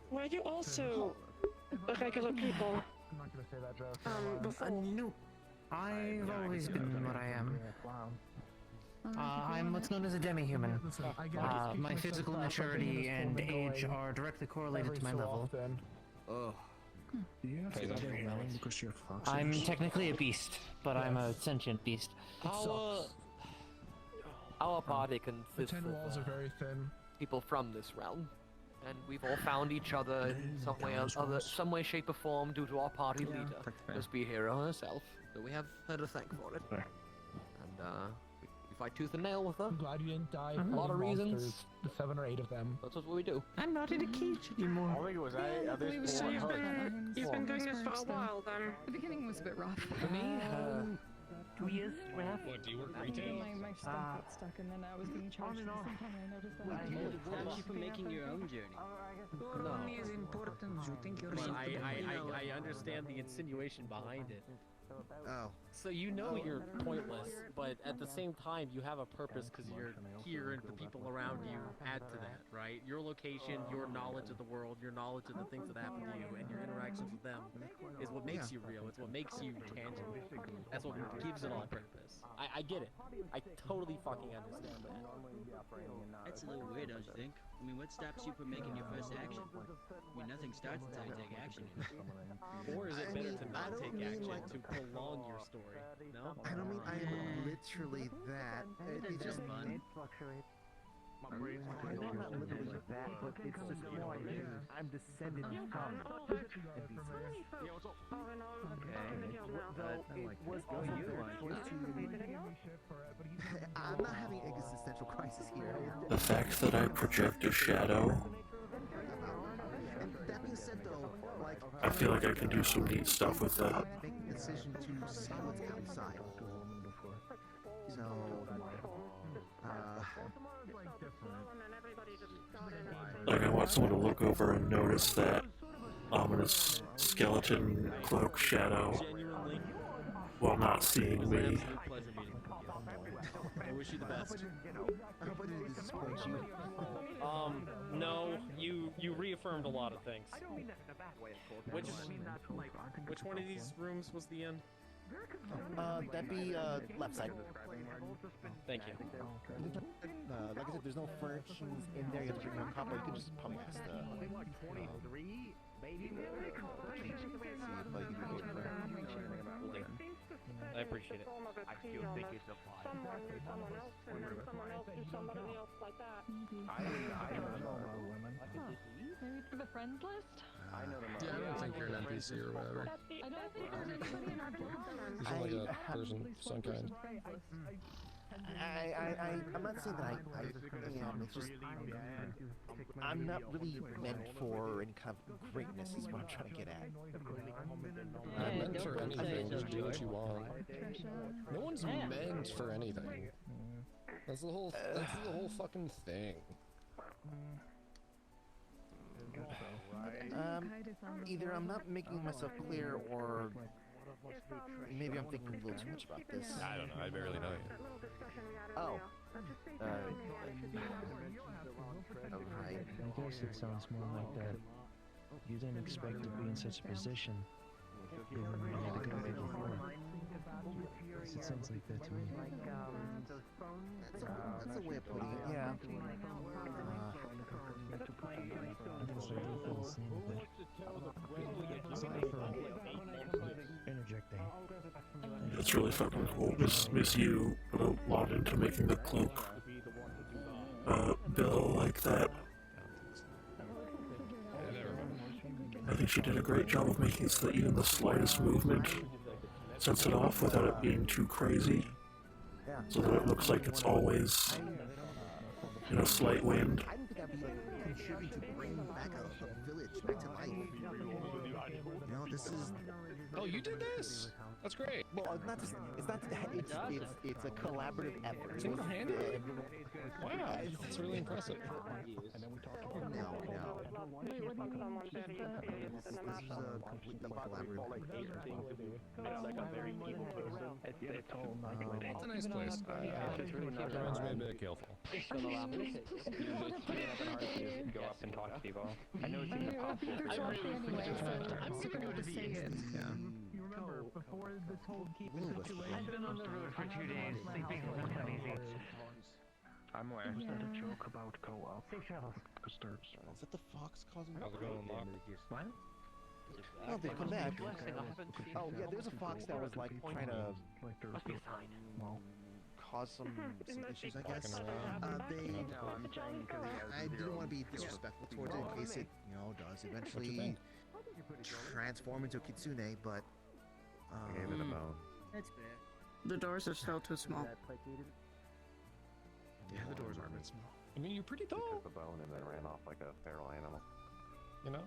Speaker 9: were you also regular people
Speaker 12: I'm not gonna say that joke.
Speaker 9: before?
Speaker 18: no. I've always been what I am. I'm what's known as a demi-human. My physical maturity and age are directly correlated to my level.
Speaker 6: Ugh.
Speaker 12: Do you have to
Speaker 17: Crazy.
Speaker 12: every name because you're foxes?
Speaker 18: I'm technically a beast, but I'm a sentient beast.
Speaker 6: Our party
Speaker 12: The
Speaker 6: consists
Speaker 12: 10 walls are
Speaker 6: of
Speaker 12: very thin.
Speaker 6: people from this realm, and we've all found each other in some way or other, some way, shape, or form due to our party leader, Miss Be Hero herself. So we have her to thank for it. And we fight tooth and nail with her.
Speaker 12: I'm glad you didn't die.
Speaker 6: A lot of
Speaker 12: fighting
Speaker 6: reasons.
Speaker 12: monsters, The 7 or 8 of them.
Speaker 6: That's what we do.
Speaker 18: I'm not in a cage anymore.
Speaker 19: I think it was 8 at this
Speaker 9: So
Speaker 19: point.
Speaker 9: you've been doing this for a while then?
Speaker 3: The beginning was a bit rough.
Speaker 6: For me,
Speaker 8: 2 years, Raph?
Speaker 13: What, do you work
Speaker 3: My
Speaker 13: retail?
Speaker 3: stuff got stuck and then I was being charged at the same time. I noticed that.
Speaker 8: Thank you for making your own journey.
Speaker 20: Your money is important. You think you're
Speaker 21: But
Speaker 20: important.
Speaker 21: I understand the insinuation behind it.
Speaker 4: Oh.
Speaker 21: So you know you're pointless, but at the same time you have a purpose because you're here and the people around you add to that, right? Your location, your knowledge of the world, your knowledge of the things that happen to you, and your interactions with them is what makes you real. It's what makes you tangible. That's what gives it all purpose. I get it. I totally fucking understand that.
Speaker 20: That's a little weird, don't you think? I mean, what stops you from making your first action? I mean, nothing starts until you take action.
Speaker 21: Or is it better to
Speaker 4: I
Speaker 21: not
Speaker 4: don't
Speaker 21: take
Speaker 4: mean
Speaker 21: action
Speaker 4: like-
Speaker 21: to prolong your story? No?
Speaker 4: I don't mean I am literally that. It's just
Speaker 20: fun.
Speaker 10: My brain's not literally that, but it's just more like
Speaker 11: I'm descended from NPCs.
Speaker 15: Yeah, what's up?
Speaker 11: Though it was also their choice to...
Speaker 4: I'm not having an existential crisis here.
Speaker 1: The fact that I project a shadow,
Speaker 4: And that being said, though, like
Speaker 1: I feel like I can do some neat stuff with that.
Speaker 4: making the decision to see what's outside. So,
Speaker 1: Like I want someone to look over and notice that ominous skeleton cloak shadow while not seeing me.
Speaker 6: I wish you the best.
Speaker 4: I hope I didn't disappoint you.
Speaker 6: No, you reaffirmed a lot of things.
Speaker 15: I don't mean that in a bad way, of course.
Speaker 6: Which one of these rooms was the end?
Speaker 4: That'd be left side.
Speaker 6: Thank you.
Speaker 4: Like I said, there's no furnishings in there. You have to bring your copper. You can just probably ask the.
Speaker 15: Like 23, maybe.
Speaker 6: I appreciate it.
Speaker 15: I still think it's a 5.
Speaker 9: Someone else do somebody else like that.
Speaker 3: I don't know women. Maybe for the friends list?
Speaker 13: I know them. Yeah, I don't think you're an NPC or whatever.
Speaker 3: I don't think there's anybody in our class.
Speaker 13: You're like a person of some kind.
Speaker 4: I'm not saying that I am. It's just I'm not really meant for any kind of greatness. Is what I'm trying to get at.
Speaker 13: Not meant for anything. Just do what you want. No one's meant for anything. That's the whole fucking thing.
Speaker 4: Either I'm not making myself clear, or maybe I'm thinking a little too much about this.
Speaker 13: I don't know. I barely know you.
Speaker 4: Oh.
Speaker 11: I guess it sounds more like that. You didn't expect to be in such a position. Given you had to go there before. It sounds like that to me.
Speaker 4: That's a way of putting it. Yeah.
Speaker 11: Interjecting.
Speaker 1: It's really fucking cool. Miss you put a lot into making the cloak bill like that. I think she did a great job of making it so that even the slightest movement sets it off without it being too crazy. So that it looks like it's always in a slight wind.
Speaker 4: I think that'd be like contributing to bring back a village back to life. You know, this is.
Speaker 13: Oh, you did this? That's great.
Speaker 4: Well, it's not just. It's not. It's a collaborative effort.
Speaker 13: Single-handed? Wow, that's really impressive.
Speaker 4: No. This is a completely collaborative effort.
Speaker 13: It's a nice place. Reminds me a bit of Kileful.
Speaker 15: Go up and talk to people. I know it's impossible.
Speaker 3: I'm super new to say it.
Speaker 11: You remember, before this whole situation...
Speaker 15: I've been on the road for 2 days, sleeping was kind of easy.
Speaker 11: I'm aware. Was that a joke about co-op?
Speaker 15: Safe travels.
Speaker 4: Is that the fox causing
Speaker 13: How's it going, Mark?
Speaker 15: What?
Speaker 4: Oh, they've come back. Oh, yeah, there's a fox that was like trying to cause some issues, I guess. I didn't want to be disrespectful towards it in case it, does eventually transform into a kitsune, but
Speaker 15: Gave it a bone.
Speaker 9: That's fair. The doors are still too small.
Speaker 4: yeah, the doors are a bit small.
Speaker 13: I mean, you're pretty tall.
Speaker 15: Took the bone and then ran off like a feral animal.
Speaker 13: You know?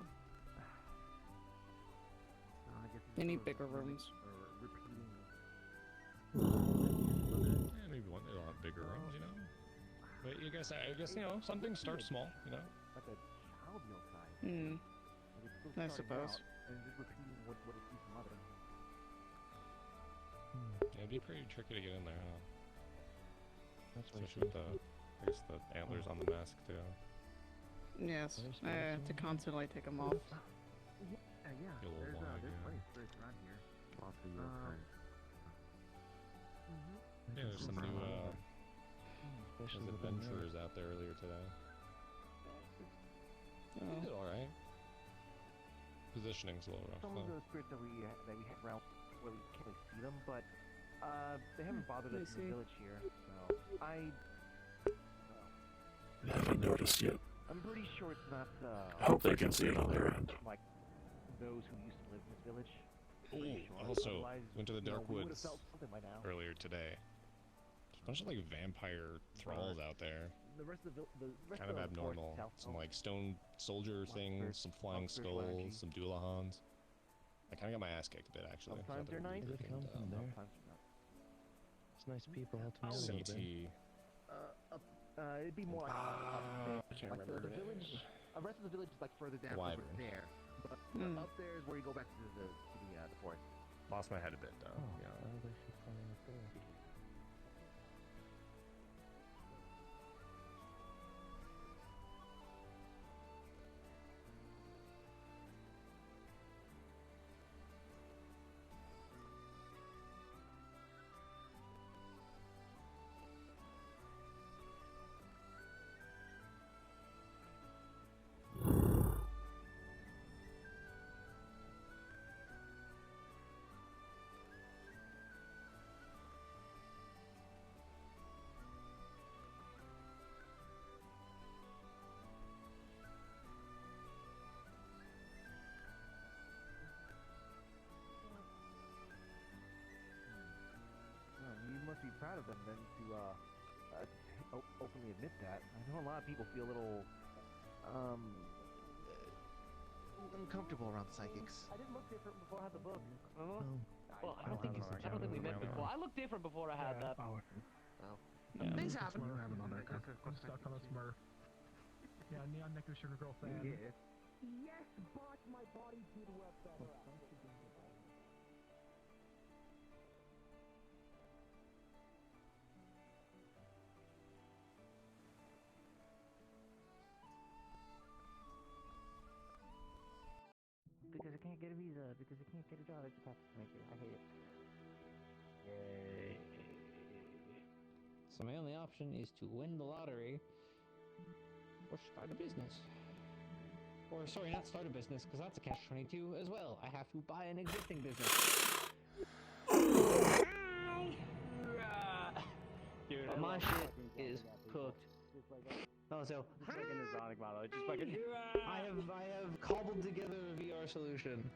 Speaker 9: They need bigger rooms.
Speaker 13: Yeah, maybe one. They'll have bigger rooms, you know? But I guess, some things start small, you know?
Speaker 9: I suppose.
Speaker 13: Yeah, it'd be pretty tricky to get in there, huh? Especially with the antlers on the mask, too.
Speaker 9: Yes, I have to constantly take them off.
Speaker 13: Get a little wide, yeah, there's some new there's adventurers out there earlier today. They did alright. Positioning's a little rough,
Speaker 11: Some of the spirits that we had around where we can't really see them, but they haven't bothered us in the village here, so I
Speaker 1: haven't noticed yet.
Speaker 4: I'm pretty sure it's not,
Speaker 1: I hope they can see it on their end.
Speaker 4: like, those who used to live in this village.
Speaker 13: Also,
Speaker 4: Otherwise,
Speaker 13: went to the
Speaker 4: you know,
Speaker 13: Dark
Speaker 4: we would've
Speaker 13: Woods
Speaker 4: felt something by now.
Speaker 13: earlier today. There's a bunch of like vampire thralls out there.
Speaker 4: The rest of the rest
Speaker 13: Kind of
Speaker 4: of the forest
Speaker 13: abnormal.
Speaker 4: itself,
Speaker 13: Some like stone soldier things, some flying skulls, some Doolahans. I kind of got my ass kicked a bit actually.
Speaker 4: Sometimes they're nice.
Speaker 11: They come from there.
Speaker 4: Sometimes they're not.
Speaker 11: It's nice people altogether.
Speaker 13: CT.
Speaker 4: It'd be more like upstairs.
Speaker 13: I can't
Speaker 4: Like
Speaker 13: remember
Speaker 4: the
Speaker 13: it.
Speaker 4: village. The rest of the village is like further down
Speaker 13: Wyvern.
Speaker 4: over there. But up there is where you go back to the forest.
Speaker 13: Lost my head a bit though.
Speaker 11: Oh,
Speaker 13: Yeah.
Speaker 11: well, they should find it there.
Speaker 4: You must be proud of them then to openly admit that. I know a lot of people feel a little uncomfortable around psychics.
Speaker 14: I didn't look different before I had the book.
Speaker 11: Oh.
Speaker 14: Well, I don't think we met before. I looked different before I had that.
Speaker 12: Oh,
Speaker 14: Things happen.
Speaker 12: Smurf having on their I'm stuck on a Smurf. Yeah, Neon Nectar Sugar Girl fan.
Speaker 4: Yeah.
Speaker 14: Yes, bought my body to the web better.
Speaker 8: Because I can't get a visa, because I can't get a job, I just have to make it. I hate it.
Speaker 16: Yay. So my only option is to win the lottery or start a business. Or sorry, not start a business, because that's a catch-22 as well. I have to buy an existing business.
Speaker 14: Dude,
Speaker 16: But my shit is cooked. Oh, so
Speaker 2: It's like an exotic model. It's just fucking.
Speaker 16: I have cobbled together a VR solution.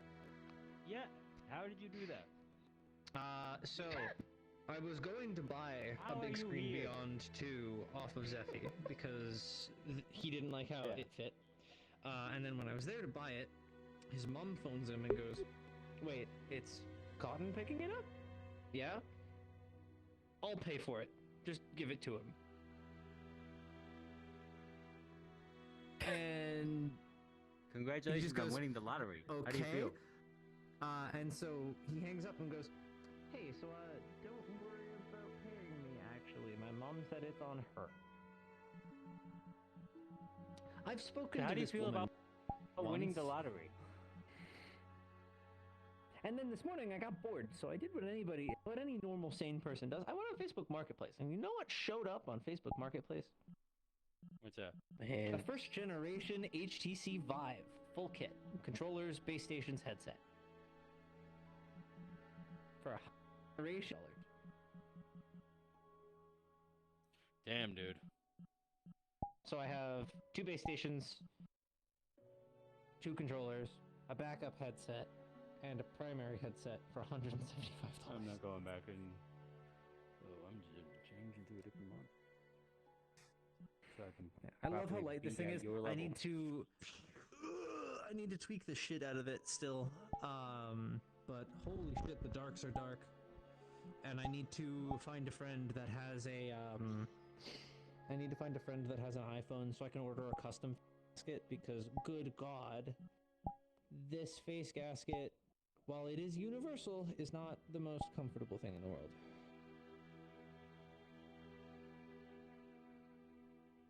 Speaker 2: Yeah. How did you do that?
Speaker 16: So I was going to buy
Speaker 2: How
Speaker 16: a
Speaker 2: are
Speaker 16: big
Speaker 2: you
Speaker 16: screen
Speaker 2: here?
Speaker 16: Beyond 2 off of Zephy because he didn't like how it fit. And then when I was there to buy it, his mom phones him and goes, "Wait, it's Cotton picking it up? Yeah? I'll pay for it. Just give it to him." And
Speaker 20: Congratulations
Speaker 16: he just
Speaker 20: on
Speaker 16: goes,
Speaker 20: winning the lottery.
Speaker 16: Okay.
Speaker 20: How do you feel?
Speaker 16: And so he hangs up and goes, "Hey, so don't worry about paying me. Actually, my mom said it's on her." I've spoken
Speaker 2: How
Speaker 16: to
Speaker 2: do you
Speaker 16: this
Speaker 2: feel
Speaker 16: woman
Speaker 2: about winning the
Speaker 16: once.
Speaker 2: lottery?
Speaker 16: And then this morning I got bored, so I did what any normal sane person does. I went on Facebook Marketplace, and you know what showed up on Facebook Marketplace?
Speaker 2: What's that?
Speaker 16: A first generation HTC Vive full kit, controllers, base stations, headset, for $100.
Speaker 2: Damn, dude.
Speaker 16: So I have 2 base stations, 2 controllers, a backup headset, and a primary headset for $175.
Speaker 2: I'm not going back and. Oh, I'm just changing to a different one. So
Speaker 16: I love how light this thing is. I need to tweak the shit out of it still. But holy shit, the darks are dark. And I need to find a friend that has an iPhone so I can order a custom gasket, because good God, this face gasket, while it is universal, is not the most comfortable thing in the world.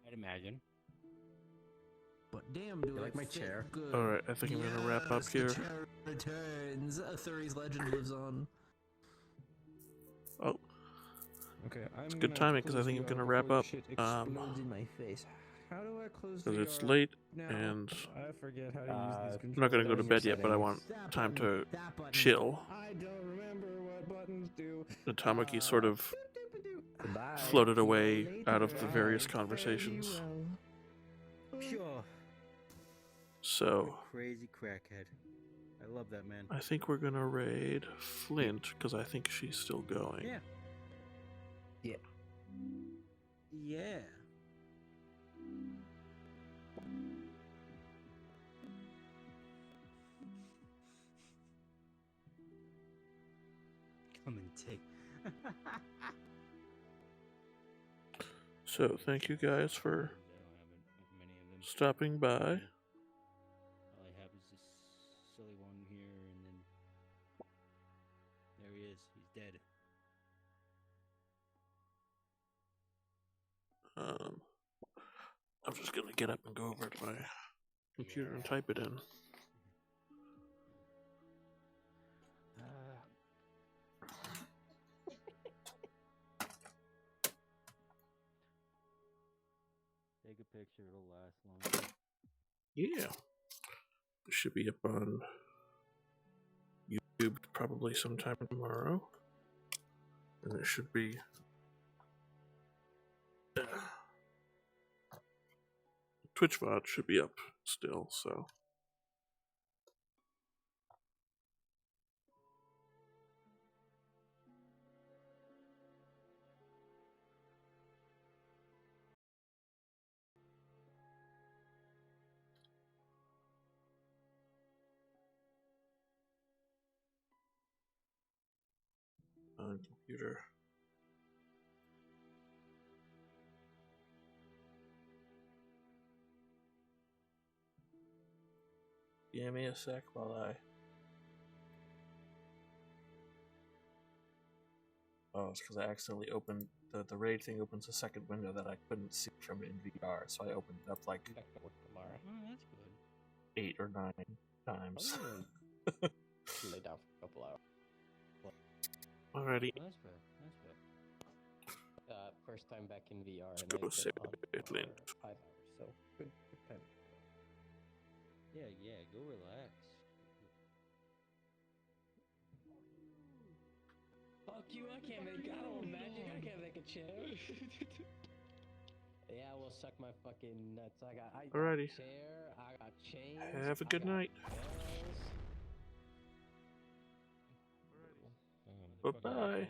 Speaker 2: I'd imagine.
Speaker 16: But damn, do
Speaker 2: You
Speaker 16: I
Speaker 2: like my
Speaker 16: fit
Speaker 2: chair?
Speaker 16: good.
Speaker 1: Alright, I think I'm gonna wrap up
Speaker 16: Yes,
Speaker 1: here.
Speaker 16: The chair returns. Thuri's legend lives on.
Speaker 1: Oh.
Speaker 16: Okay,
Speaker 1: It's good timing because I think I'm gonna wrap up.
Speaker 16: Explodes in my face. How do I close
Speaker 1: Because
Speaker 16: the
Speaker 1: it's
Speaker 16: VR
Speaker 1: late
Speaker 16: now?
Speaker 1: and
Speaker 16: I forget how to use these
Speaker 1: I'm not gonna go to
Speaker 16: controls.
Speaker 1: bed yet, but I want
Speaker 16: That
Speaker 1: time
Speaker 16: button,
Speaker 1: to
Speaker 16: that button.
Speaker 1: chill.
Speaker 16: I don't remember what buttons do.
Speaker 1: The Tamaki sort of
Speaker 16: Goodbye.
Speaker 1: floated
Speaker 16: See you
Speaker 1: away
Speaker 16: later.
Speaker 1: out of the various
Speaker 16: Bye.
Speaker 1: conversations.
Speaker 16: Fare thee well. Pure.
Speaker 1: So
Speaker 20: Crazy crackhead. I love that man.
Speaker 1: I think we're gonna raid Flint because I think she's still going.
Speaker 20: Yeah.
Speaker 11: Yeah.
Speaker 20: Yeah. Come and take.
Speaker 1: So thank you guys for stopping by.
Speaker 20: All I have is this silly one here, and then there he is. He's dead.
Speaker 1: I'm just gonna get up and go over to my computer and type it in.
Speaker 20: Take a picture, it'll last longer.
Speaker 1: Yeah. It should be up on YouTube probably sometime tomorrow. And it should be Twitch VOD should be up still, so on computer. Give me a sec while I... Oh, it's because I accidentally opened... The raid thing opens a second window that I couldn't see from in VR, so I opened it up like...
Speaker 20: Oh, that's good.
Speaker 1: 8 or 9 times.
Speaker 2: Lay down for a couple hours.
Speaker 1: Alrighty.
Speaker 20: That's fair. That's fair.
Speaker 2: First time back in VR.
Speaker 1: Let's
Speaker 2: and
Speaker 1: go
Speaker 2: it's
Speaker 1: save
Speaker 2: been on
Speaker 1: Flint.
Speaker 2: for 5 hours, so good time.
Speaker 20: Yeah, go relax.
Speaker 6: Fuck you, I can't make a chair.
Speaker 2: Yeah, well, suck my fucking nuts. I got
Speaker 1: Alrighty.
Speaker 2: chair, I got chains.
Speaker 1: Have a good night.
Speaker 2: Bells.
Speaker 1: Bye-bye.